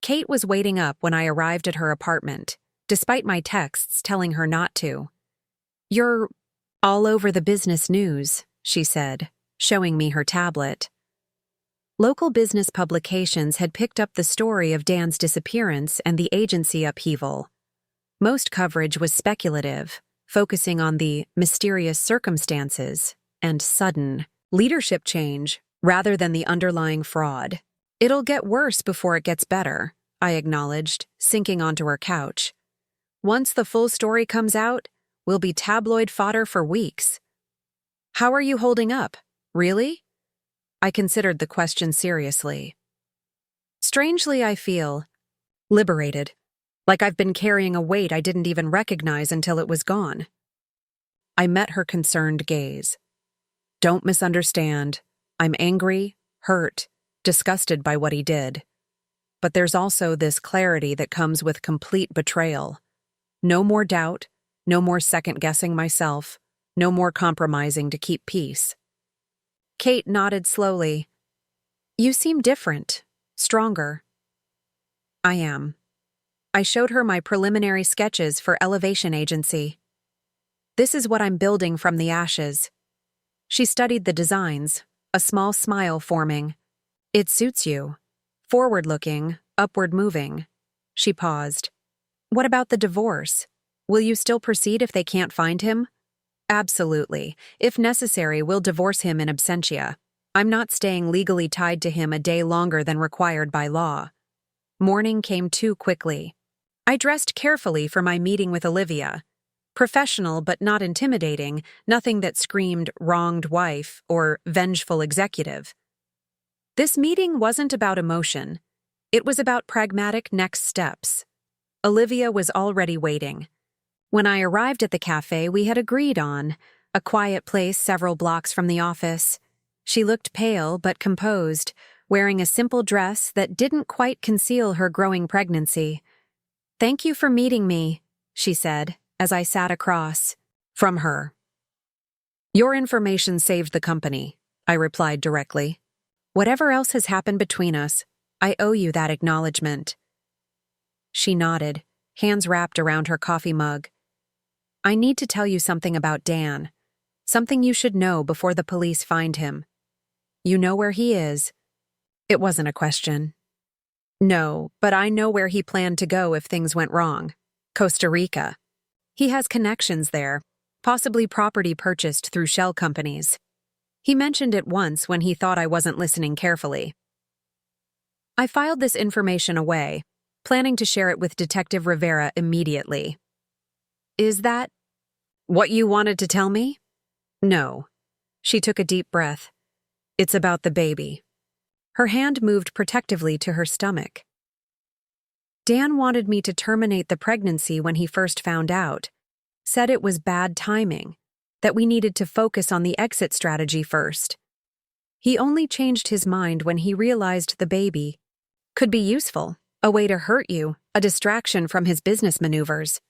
Kate was waiting up when I arrived at her apartment, despite my texts telling her not to. "You're all over the business news," she said, showing me her tablet. Local business publications had picked up the story of Dan's disappearance and the agency upheaval. Most coverage was speculative, focusing on the mysterious circumstances and sudden leadership change rather than the underlying fraud. "It'll get worse before it gets better," I acknowledged, sinking onto her couch. "Once the full story comes out, we'll be tabloid fodder for weeks." "How are you holding up? Really?" I considered the question seriously. "Strangely, I feel liberated. Like I've been carrying a weight I didn't even recognize until it was gone." I met her concerned gaze. "Don't misunderstand. I'm angry, hurt, disgusted by what he did. But there's also this clarity that comes with complete betrayal. No more doubt, no more second-guessing myself, no more compromising to keep peace." Kate nodded slowly. "You seem different, stronger." "I am." I showed her my preliminary sketches for Elevation Agency. "This is what I'm building from the ashes." She studied the designs, a small smile forming. "It suits you. Forward-looking, upward-moving." She paused. "What about the divorce? Will you still proceed if they can't find him?" "Absolutely. If necessary, we'll divorce him in absentia. I'm not staying legally tied to him a day longer than required by law." Morning came too quickly. I dressed carefully for my meeting with Olivia. Professional but not intimidating, nothing that screamed wronged wife or vengeful executive. This meeting wasn't about emotion. It was about pragmatic next steps. Olivia was already waiting. When I arrived at the cafe we had agreed on, a quiet place several blocks from the office. She looked pale but composed, wearing a simple dress that didn't quite conceal her growing pregnancy. "Thank you for meeting me," she said, as I sat across from her. "Your information saved the company," I replied directly. "Whatever else has happened between us, I owe you that acknowledgement." She nodded, hands wrapped around her coffee mug. "I need to tell you something about Dan. Something you should know before the police find him. You know where he is." It wasn't a question. "No, but I know where he planned to go if things went wrong. Costa Rica. He has connections there, possibly property purchased through shell companies. He mentioned it once when he thought I wasn't listening carefully." I filed this information away, planning to share it with Detective Rivera immediately. "Is that what you wanted to tell me?" "No." She took a deep breath. "It's about the baby." Her hand moved protectively to her stomach. "Dan wanted me to terminate the pregnancy when he first found out. Said it was bad timing, that we needed to focus on the exit strategy first. He only changed his mind when he realized the baby could be useful, a way to hurt you, a distraction from his business maneuvers."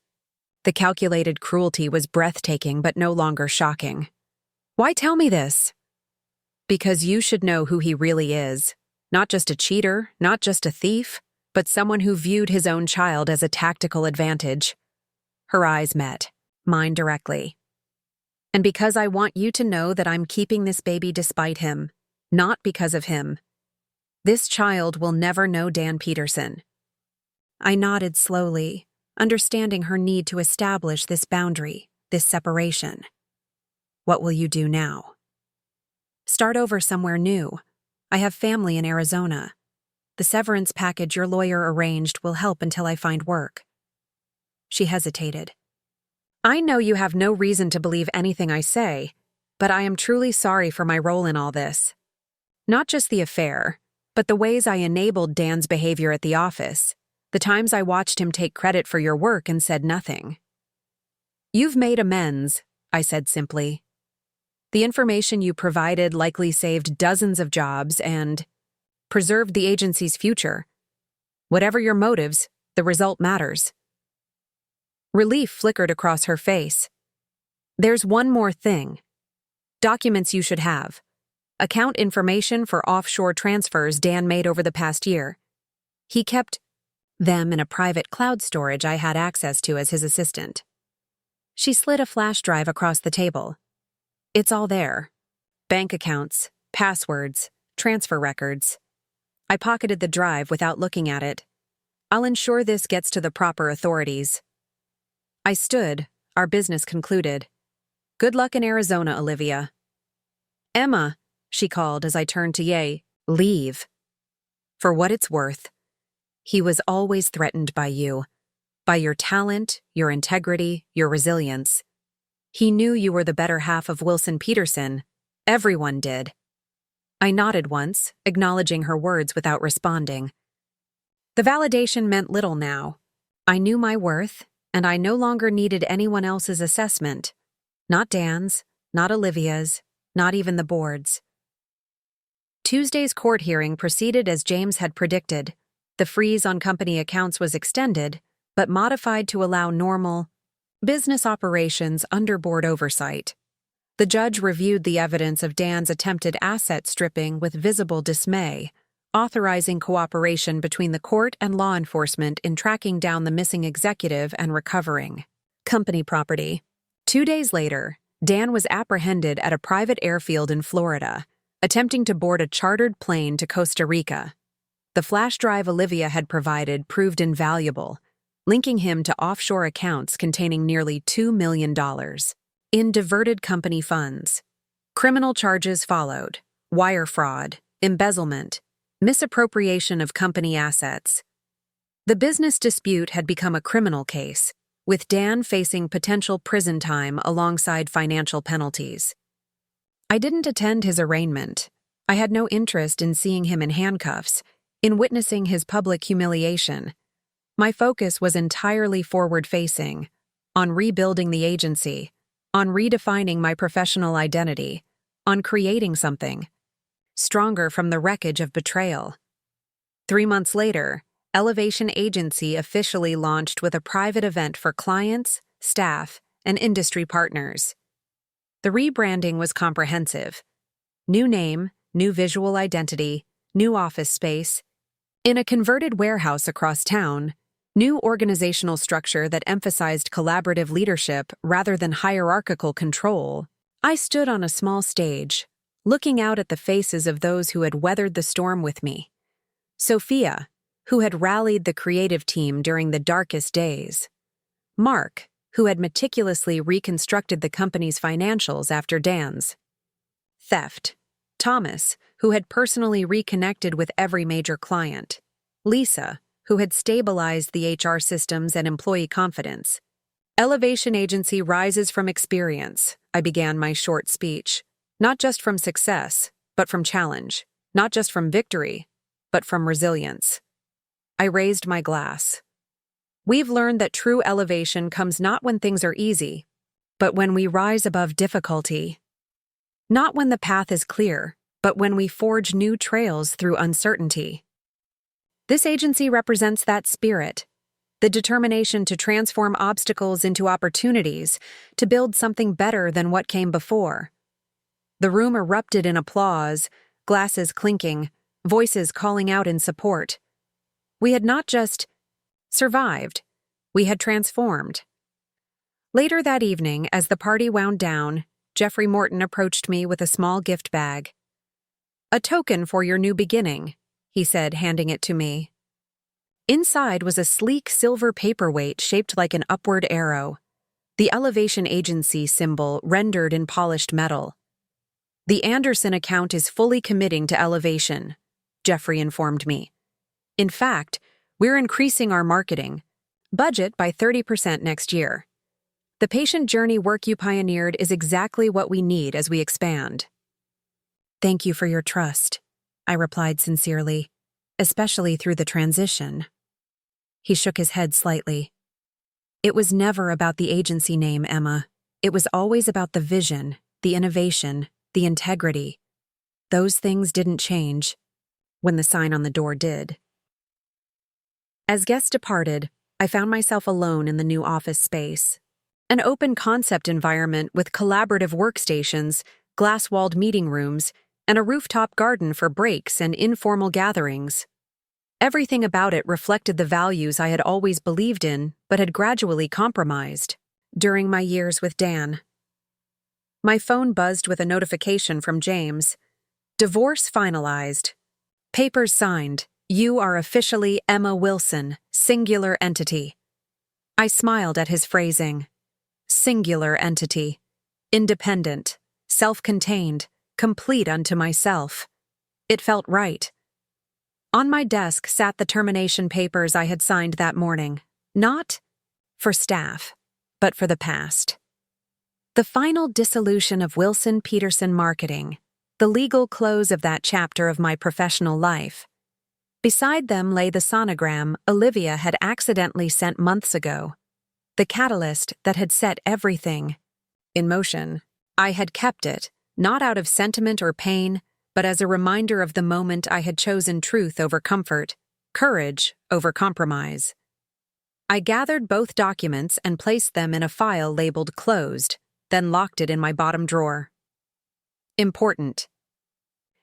The calculated cruelty was breathtaking but no longer shocking. "Why tell me this?" "Because you should know who he really is. Not just a cheater, not just a thief, but someone who viewed his own child as a tactical advantage." Her eyes met, mine directly. "And because I want you to know that I'm keeping this baby despite him, not because of him. This child will never know Dan Peterson." I nodded slowly, understanding her need to establish this boundary, this separation. "What will you do now?" "Start over somewhere new. I have family in Arizona. The severance package your lawyer arranged will help until I find work." She hesitated. "I know you have no reason to believe anything I say, but I am truly sorry for my role in all this. Not just the affair, but the ways I enabled Dan's behavior at the office, the times I watched him take credit for your work and said nothing." "You've made amends," I said simply. The information you provided likely saved dozens of jobs and preserved the agency's future. Whatever your motives, the result matters. Relief flickered across her face. There's one more thing. Documents you should have. Account information for offshore transfers Dan made over the past year. He kept them in a private cloud storage I had access to as his assistant. She slid a flash drive across the table. It's all there. Bank accounts, passwords, transfer records. I pocketed the drive without looking at it. I'll ensure this gets to the proper authorities. I stood, our business concluded. Good luck in Arizona, Olivia. Emma, she called as I turned to leave. For what it's worth, he was always threatened by you, by your talent, your integrity, your resilience. He knew you were the better half of Wilson Peterson. Everyone did. I nodded once, acknowledging her words without responding. The validation meant little now. I knew my worth, and I no longer needed anyone else's assessment. Not Dan's, not Olivia's, not even the board's. Tuesday's court hearing proceeded as James had predicted. The freeze on company accounts was extended, but modified to allow normal business operations under board oversight. The judge reviewed the evidence of Dan's attempted asset stripping with visible dismay, authorizing cooperation between the court and law enforcement in tracking down the missing executive and recovering company property. 2 days later, Dan was apprehended at a private airfield in Florida, attempting to board a chartered plane to Costa Rica. The flash drive Olivia had provided proved invaluable, linking him to offshore accounts containing nearly $2 million in diverted company funds. Criminal charges followed: wire fraud, embezzlement, misappropriation of company assets. The business dispute had become a criminal case, with Dan facing potential prison time alongside financial penalties. I didn't attend his arraignment. I had no interest in seeing him in handcuffs, in witnessing his public humiliation. My focus was entirely forward-facing, on rebuilding the agency, on redefining my professional identity, on creating something stronger from the wreckage of betrayal. 3 months later, Elevation Agency officially launched with a private event for clients, staff, and industry partners. The rebranding was comprehensive. New name, new visual identity, new office space. In a converted warehouse across town, new organizational structure that emphasized collaborative leadership rather than hierarchical control. I stood on a small stage, looking out at the faces of those who had weathered the storm with me. Sophia, who had rallied the creative team during the darkest days. Mark, who had meticulously reconstructed the company's financials after Dan's theft. Thomas, who had personally reconnected with every major client. Lisa, who had stabilized the HR systems and employee confidence. Elevation Agency rises from experience, I began my short speech. Not just from success, but from challenge. Not just from victory, but from resilience. I raised my glass. We've learned that true elevation comes not when things are easy, but when we rise above difficulty. Not when the path is clear, but when we forge new trails through uncertainty. This agency represents that spirit, the determination to transform obstacles into opportunities, to build something better than what came before. The room erupted in applause, glasses clinking, voices calling out in support. We had not just survived, we had transformed. Later that evening, as the party wound down, Jeffrey Morton approached me with a small gift bag. "A token for your new beginning," he said, handing it to me. Inside was a sleek silver paperweight shaped like an upward arrow, the Elevation Agency symbol rendered in polished metal. "The Anderson account is fully committing to elevation," Jeffrey informed me. "In fact, we're increasing our marketing budget by 30% next year. The patient journey work you pioneered is exactly what we need as we expand." "Thank you for your trust," I replied sincerely, "especially through the transition." He shook his head slightly. "It was never about the agency name, Emma. It was always about the vision, the innovation, the integrity. Those things didn't change when the sign on the door did. As guests departed, I found myself alone in the new office space. An open-concept environment with collaborative workstations, glass-walled meeting rooms, and a rooftop garden for breaks and informal gatherings. Everything about it reflected the values I had always believed in but had gradually compromised during my years with Dan. My phone buzzed with a notification from James. Divorce finalized. Papers signed. You are officially Emma Wilson, singular entity. I smiled at his phrasing. Singular entity. Independent. Self-contained. Complete unto myself. It felt right. On my desk sat the termination papers I had signed that morning. Not for staff, but for the past. The final dissolution of Wilson Peterson Marketing. The legal close of that chapter of my professional life. Beside them lay the sonogram Olivia had accidentally sent months ago. The catalyst that had set everything in motion. I had kept it, not out of sentiment or pain, but as a reminder of the moment I had chosen truth over comfort, courage over compromise. I gathered both documents and placed them in a file labeled closed, then locked it in my bottom drawer. Important.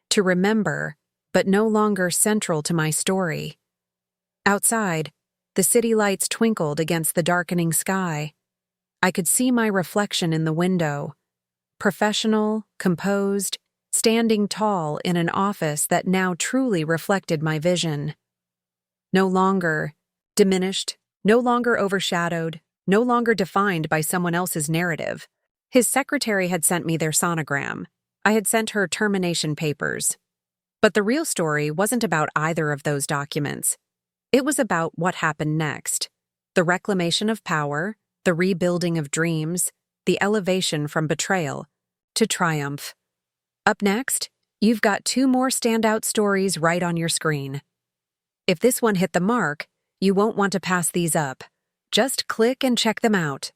To remember, but no longer central to my story. Outside, the city lights twinkled against the darkening sky. I could see my reflection in the window. Professional, composed, standing tall in an office that now truly reflected my vision. No longer diminished, no longer overshadowed, no longer defined by someone else's narrative. His secretary had sent me their sonogram. I had sent her termination papers. But the real story wasn't about either of those documents. It was about what happened next. The reclamation of power, the rebuilding of dreams, the elevation from betrayal to triumph. Up next, you've got 2 more standout stories right on your screen. If this one hit the mark, you won't want to pass these up. Just click and check them out.